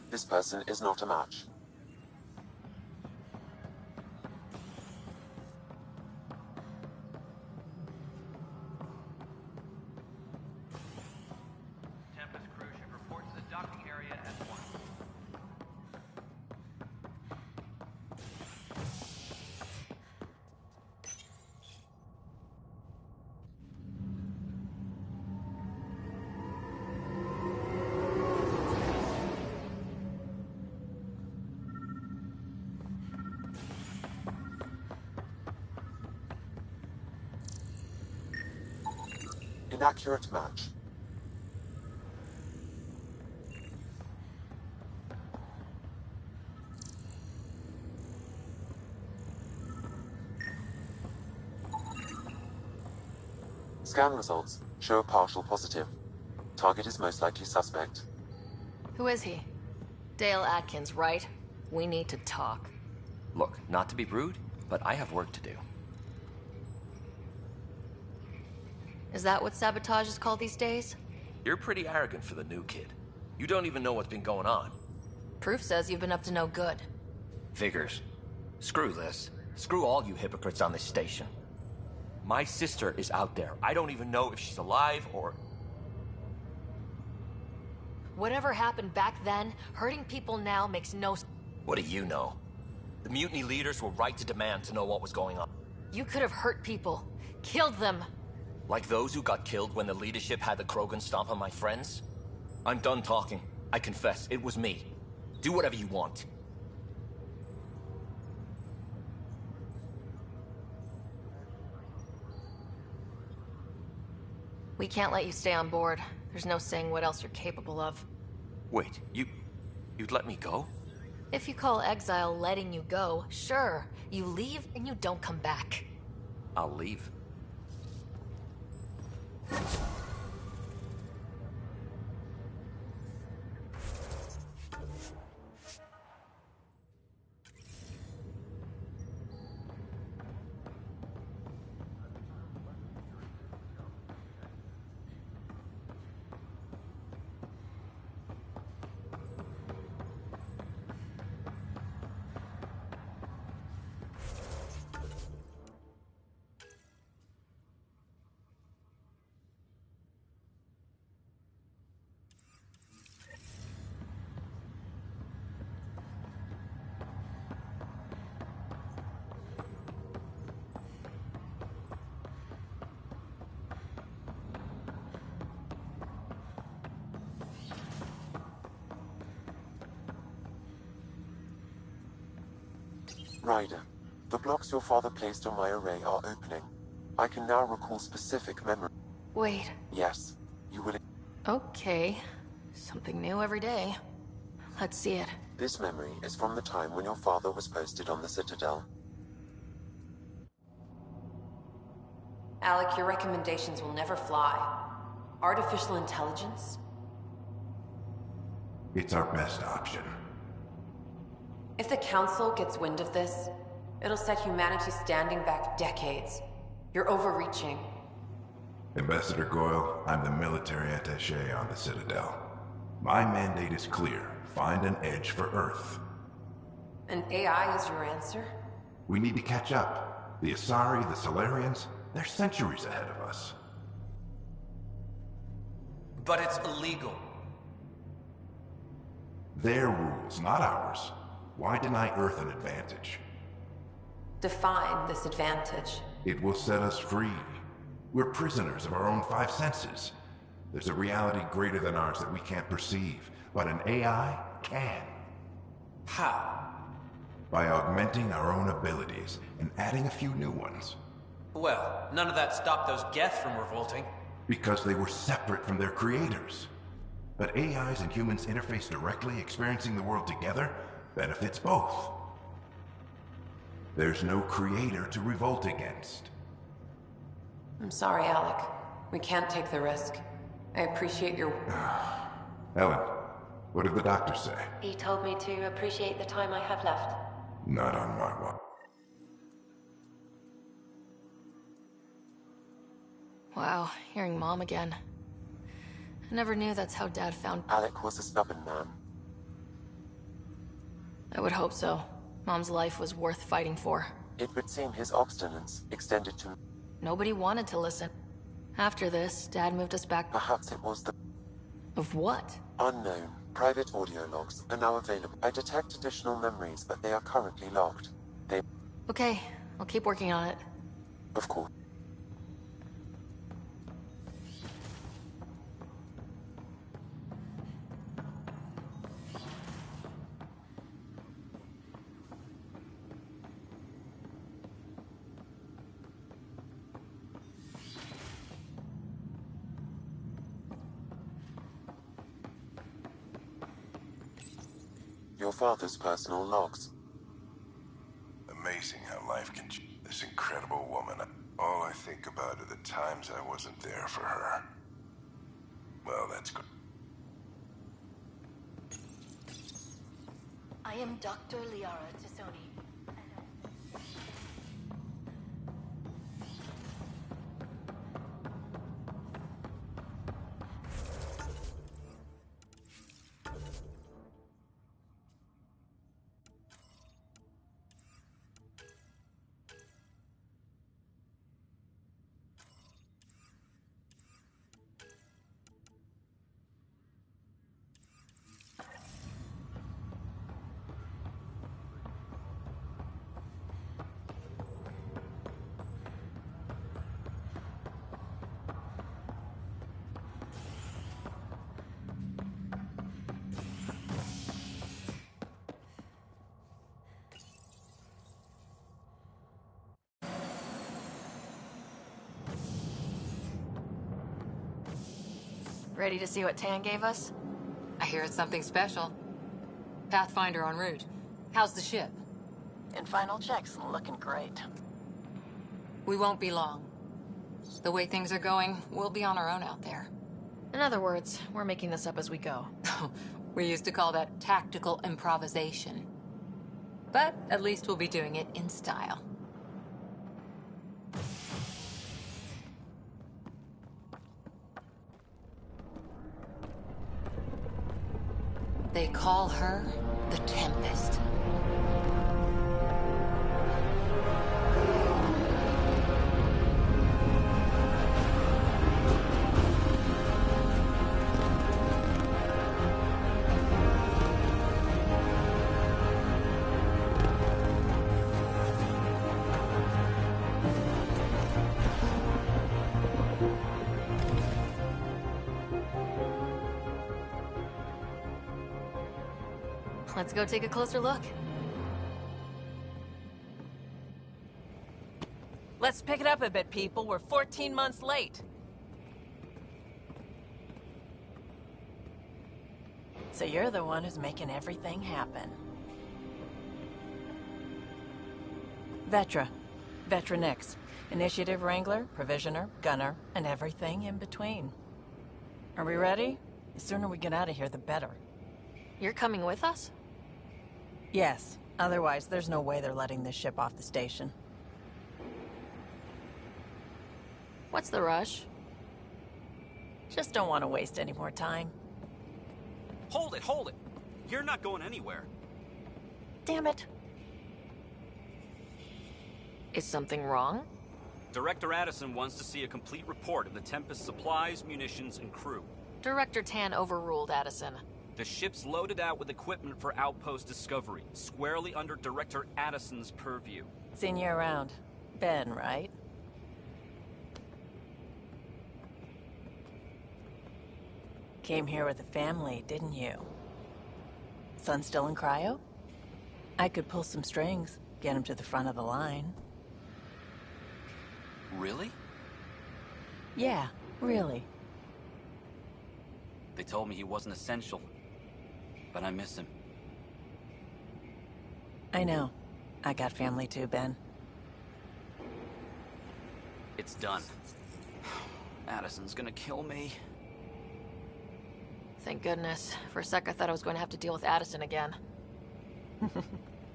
This person is not a match. Inaccurate match. Scan results show a partial positive. Target is most likely suspect. Who is he? Dale Atkins, right? We need to talk. Look, not to be rude, but I have work to do. Is that what sabotage is called these days? You're pretty arrogant for the new kid. You don't even know what's been going on. Proof says you've been up to no good. Figures. Screw this. Screw all you hypocrites on this station. My sister is out there. I don't even know if she's alive or... Whatever happened back then, hurting people now makes no sense. What do you know? The mutiny leaders were right to demand to know what was going on. You could have hurt people. Killed them. Like those who got killed when the leadership had the Krogan stomp on my friends? I'm done talking. I confess, it was me. Do whatever you want. We can't let you stay on board. There's no saying what else you're capable of. Wait, you'd let me go? If you call exile letting you go, sure. You leave and you don't come back. I'll leave. Ryder, the blocks your father placed on my array are opening. I can now recall specific memory. Wait. Yes, you will... Okay. Something new every day. Let's see it. This memory is from the time when your father was posted on the Citadel. Alec, your recommendations will never fly. Artificial intelligence? It's our best option. If the Council gets wind of this, it'll set humanity standing back decades. You're overreaching. Ambassador Goyle, I'm the military attaché on the Citadel. My mandate is clear. Find an edge for Earth. And AI is your answer? We need to catch up. The Asari, the Solarians, they're centuries ahead of us. But it's illegal. Their rules, not ours. Why deny Earth an advantage? Define this advantage. It will set us free. We're prisoners of our own five senses. There's a reality greater than ours that we can't perceive, but an AI can. How? By augmenting our own abilities and adding a few new ones. Well, none of that stopped those Geth from revolting. Because they were separate from their creators. But AIs and humans interface directly, experiencing the world together, benefits both. There's no creator to revolt against. I'm sorry, Alec. We can't take the risk. I appreciate your... Ellen, what did the doctor say? He told me to appreciate the time I have left. Not on my watch. Wow, hearing Mom again. I never knew that's how Dad found... Alec was a stubborn man. I would hope so. Mom's life was worth fighting for. It would seem his obstinance extended to... Nobody wanted to listen. After this, Dad moved us back... Perhaps it was the... Of what? Unknown. Private audio logs are now available. I detect additional memories, but they are currently logged. They... Okay, I'll keep working on it. Of course. your father's personal logs. Amazing how life can change. This incredible woman. All I think about are the times I wasn't there for her. Well, that's good. I am Dr. Liara Tassoni. Ready to see what Tan gave us? I hear it's something special. Pathfinder en route. How's the ship? In final checks, looking great. We won't be long. The way things are going, we'll be on our own out there. In other words, we're making this up as we go. We used to call that tactical improvisation. But at least we'll be doing it in style. They call her the Tempest. Let's go take a closer look. Let's pick it up a bit, people. We're 14 months late. So you're the one who's making everything happen. Vetra. Vetra Nix. Initiative Wrangler, Provisioner, Gunner, and everything in between. Are we ready? The sooner we get out of here, the better. You're coming with us? Yes. Otherwise, there's no way they're letting this ship off the station. What's the rush? Just don't want to waste any more time. Hold it, hold it! You're not going anywhere. Damn it. Is something wrong? Director Addison wants to see a complete report of the Tempest's supplies, munitions, and crew. Director Tan overruled Addison. The ship's loaded out with equipment for outpost discovery, squarely under Director Addison's purview. Seen you around. Ben, right? Came here with a family, didn't you? Son still in cryo? I could pull some strings, get him to the front of the line. Really? Yeah, really. They told me he wasn't essential, but I miss him. I know. I got family too, Ben. It's done. Addison's gonna kill me. Thank goodness. For a sec, I thought I was going to have to deal with Addison again.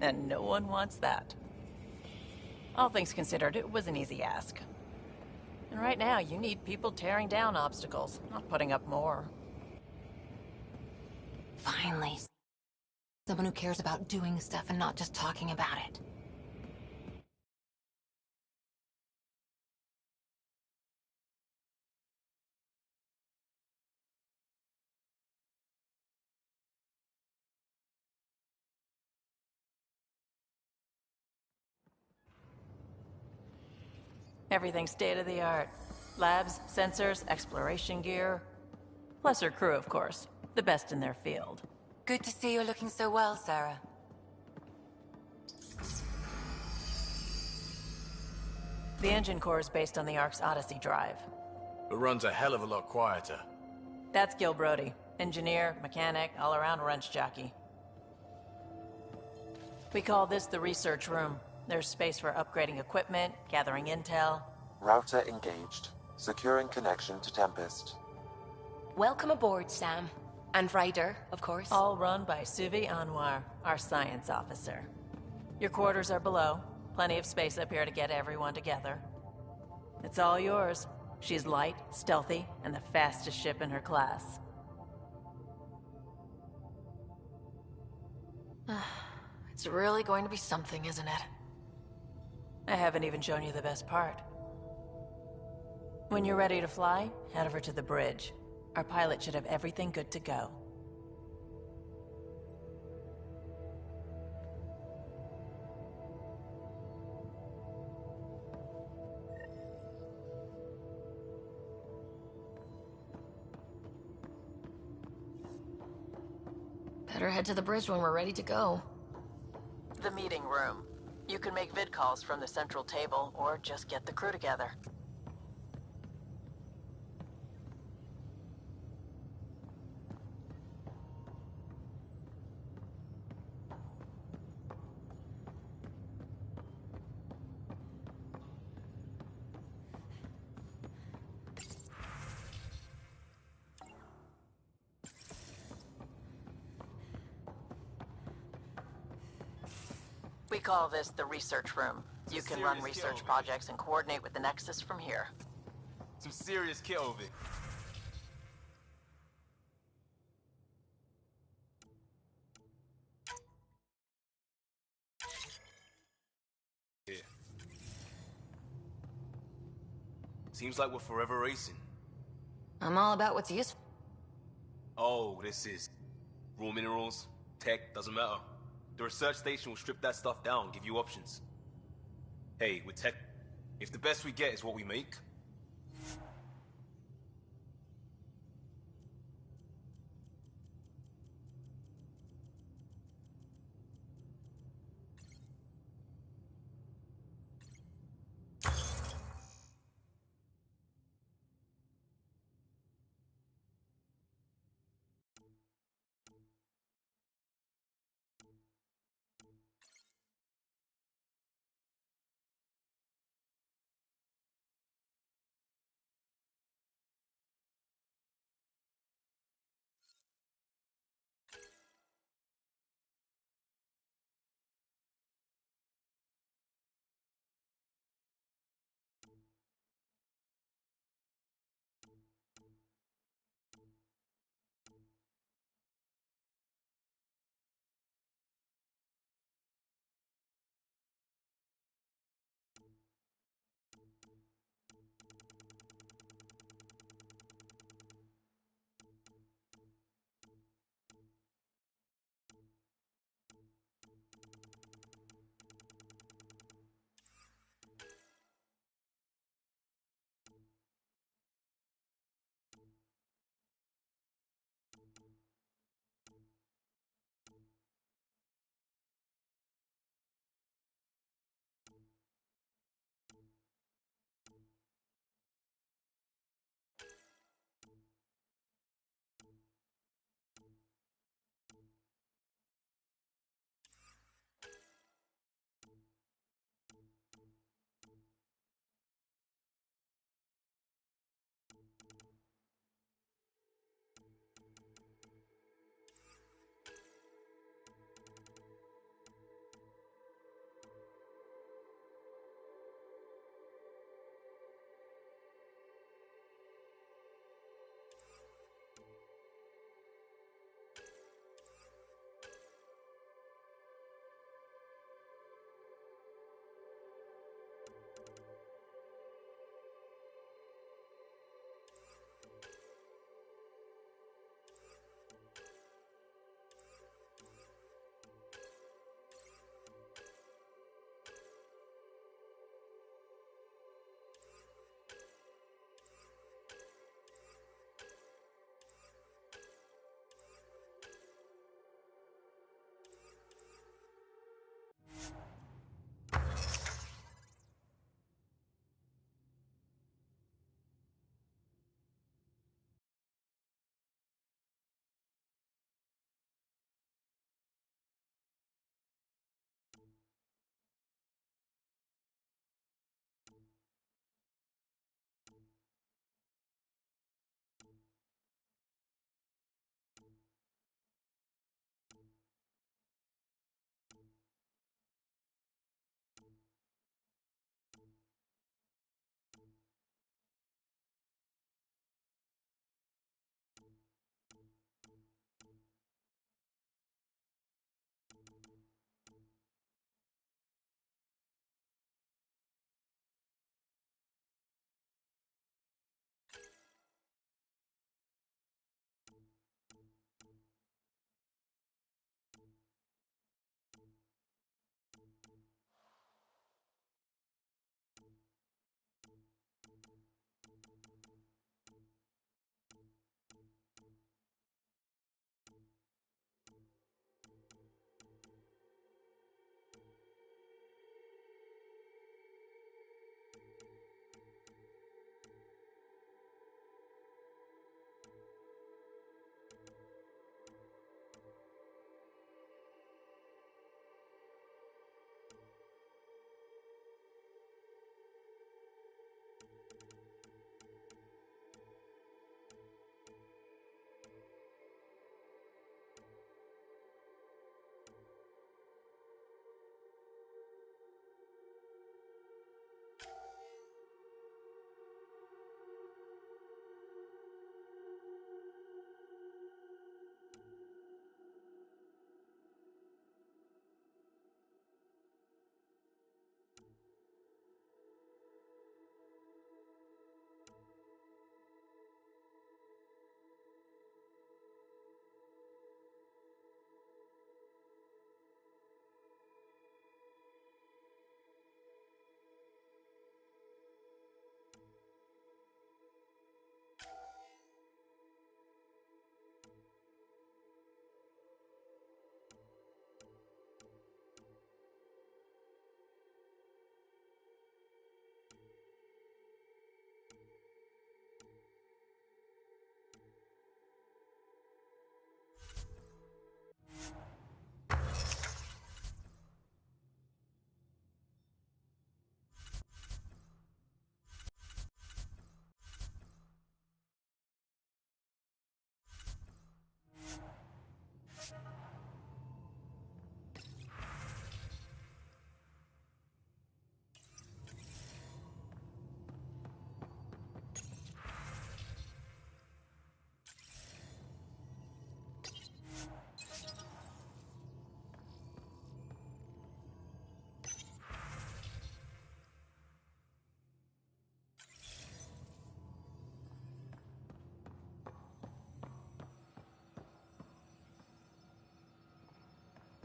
And no one wants that. All things considered, it was an easy ask. And right now, you need people tearing down obstacles, not putting up more. Finally. Someone who cares about doing stuff and not just talking about it. Everything's state-of-the-art. Labs, sensors, exploration gear. Plus her crew, of course. The best in their field. Good to see you're looking so well, Sarah. The engine core is based on the Ark's Odyssey drive. It runs a hell of a lot quieter. That's Gil Brody. Engineer, mechanic, all-around wrench jockey. We call this the research room. There's space for upgrading equipment, gathering intel. Router engaged. Securing connection to Tempest. Welcome aboard, Sam. And Ryder, of course. All run by Suvi Anwar, our science officer. Your quarters are below. Plenty of space up here to get everyone together. It's all yours. She's light, stealthy, and the fastest ship in her class. It's really going to be something, isn't it? I haven't even shown you the best part. When you're ready to fly, head over to the bridge. Our pilot should have everything good to go. Better head to the bridge when we're ready to go. The meeting room. You can make vid calls from the central table, or just get the crew together. We call this the research room. You can run research projects and coordinate with the Nexus from here. Some serious kit over it. Yeah. Seems like we're forever racing. I'm all about what's useful. Oh, this is raw minerals, tech, doesn't matter. The research station will strip that stuff down, give you options. Hey, with tech, if the best we get is what we make,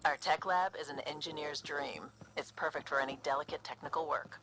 Our tech lab is an engineer's dream. It's perfect for any delicate technical work.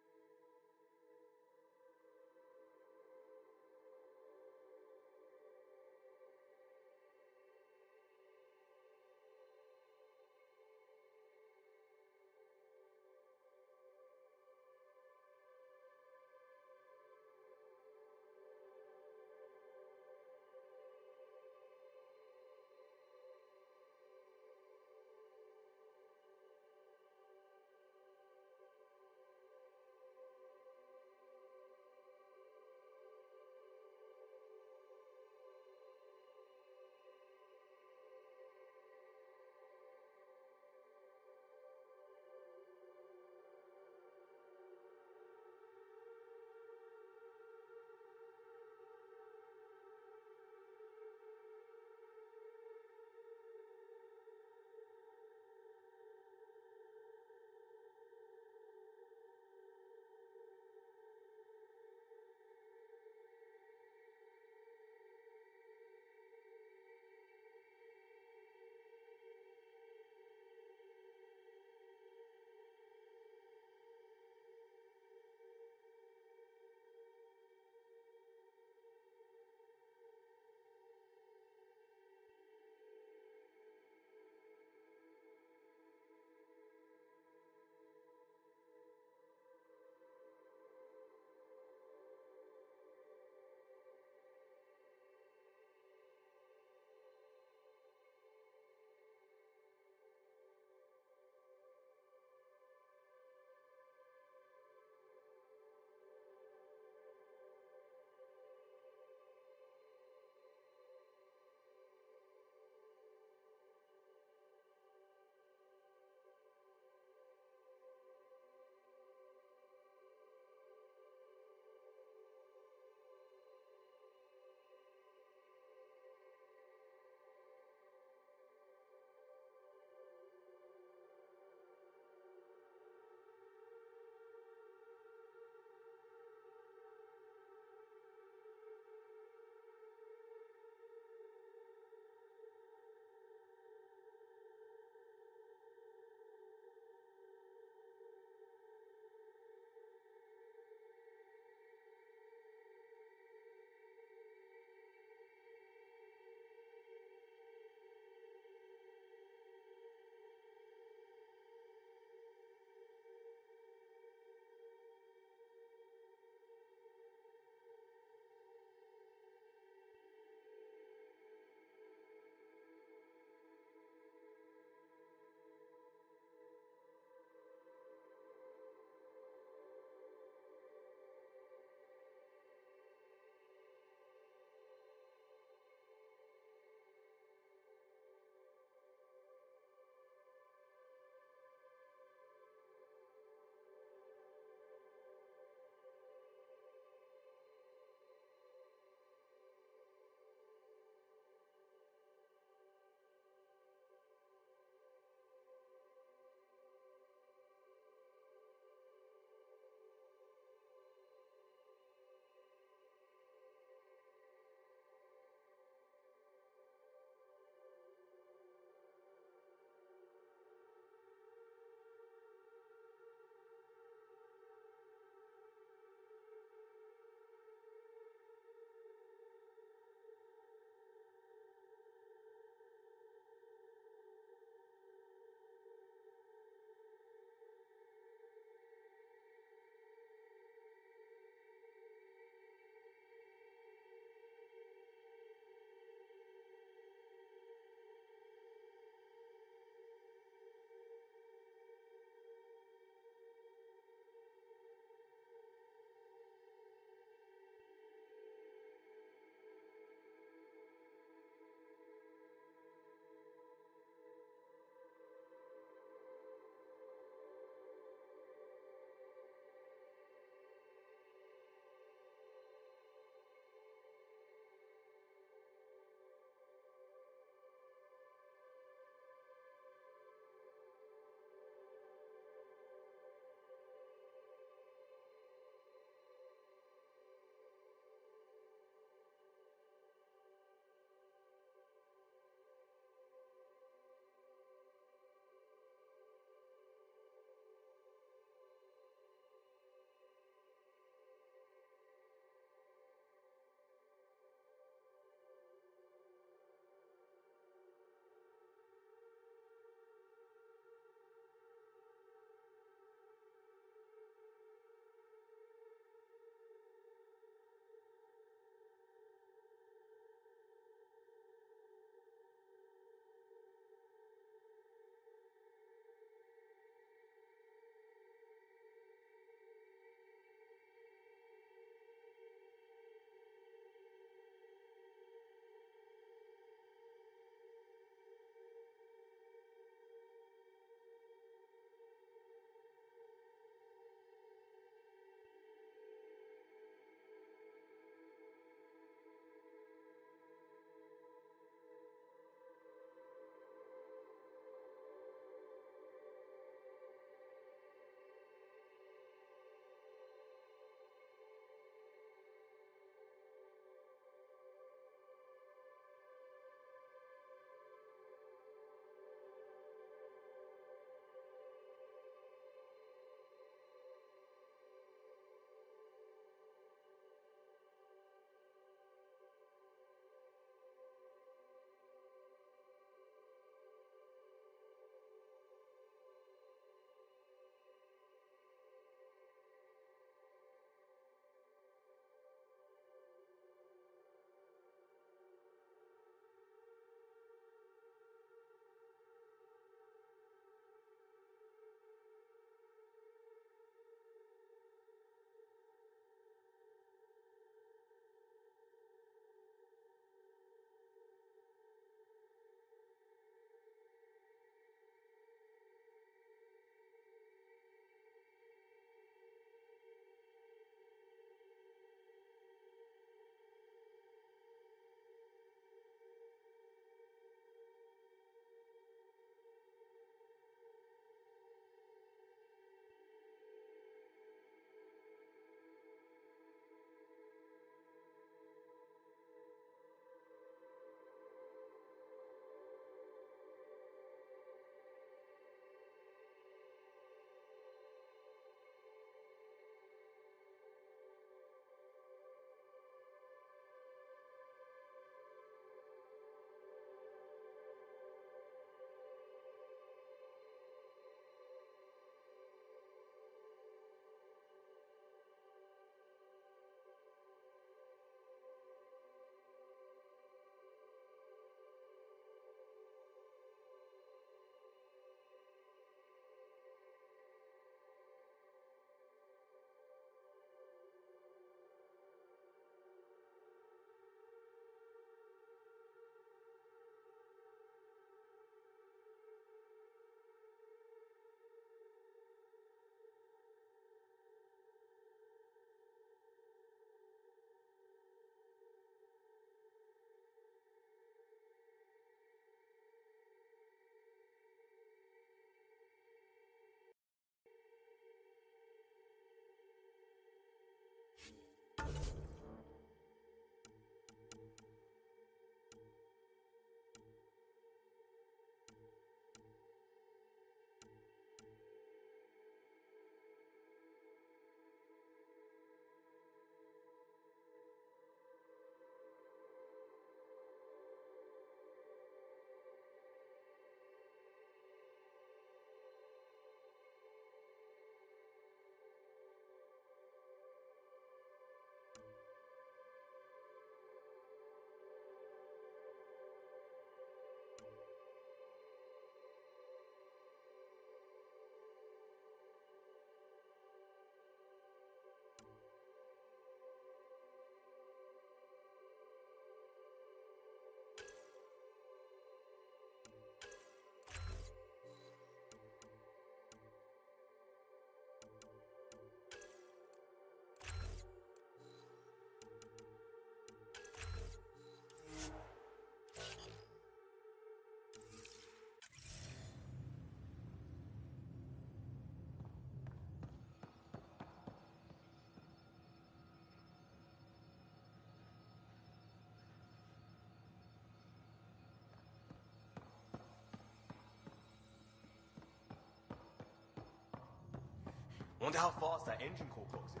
Wonder how fast that engine core clocks in.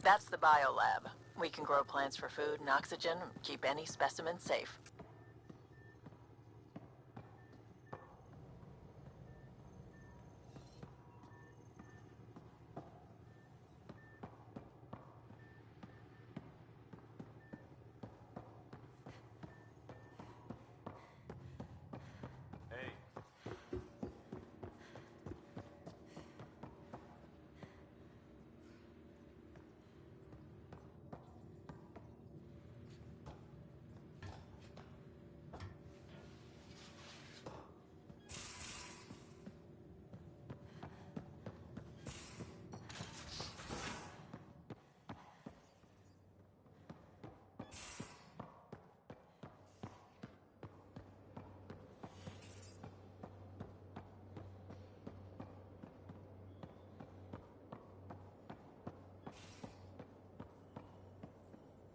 That's the biolab. We can grow plants for food and oxygen, keep any specimen safe.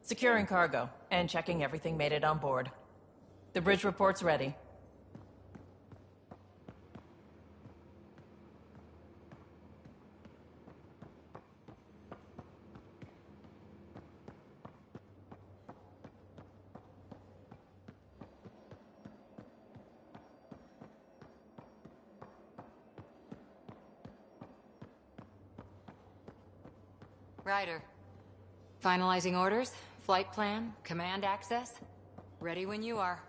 Securing cargo and checking everything made it on board. The bridge report's ready. Ryder. Finalizing orders, flight plan, command access. Ready when you are.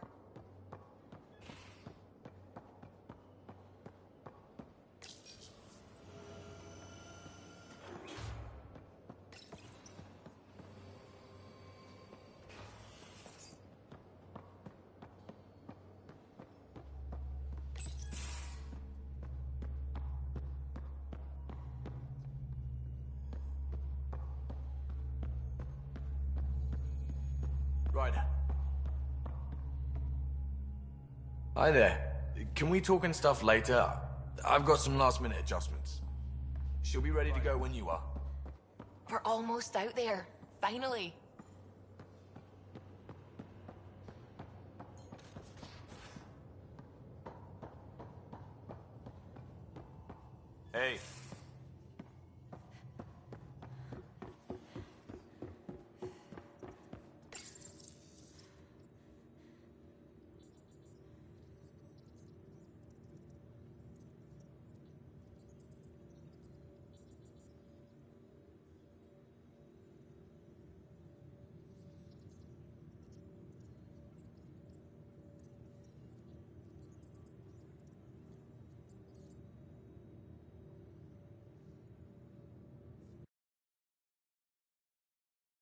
Ryder. Hi there. Can we talk and stuff later? I've got some last-minute adjustments. She'll be ready to go when you are. We're almost out there. Finally. Hey,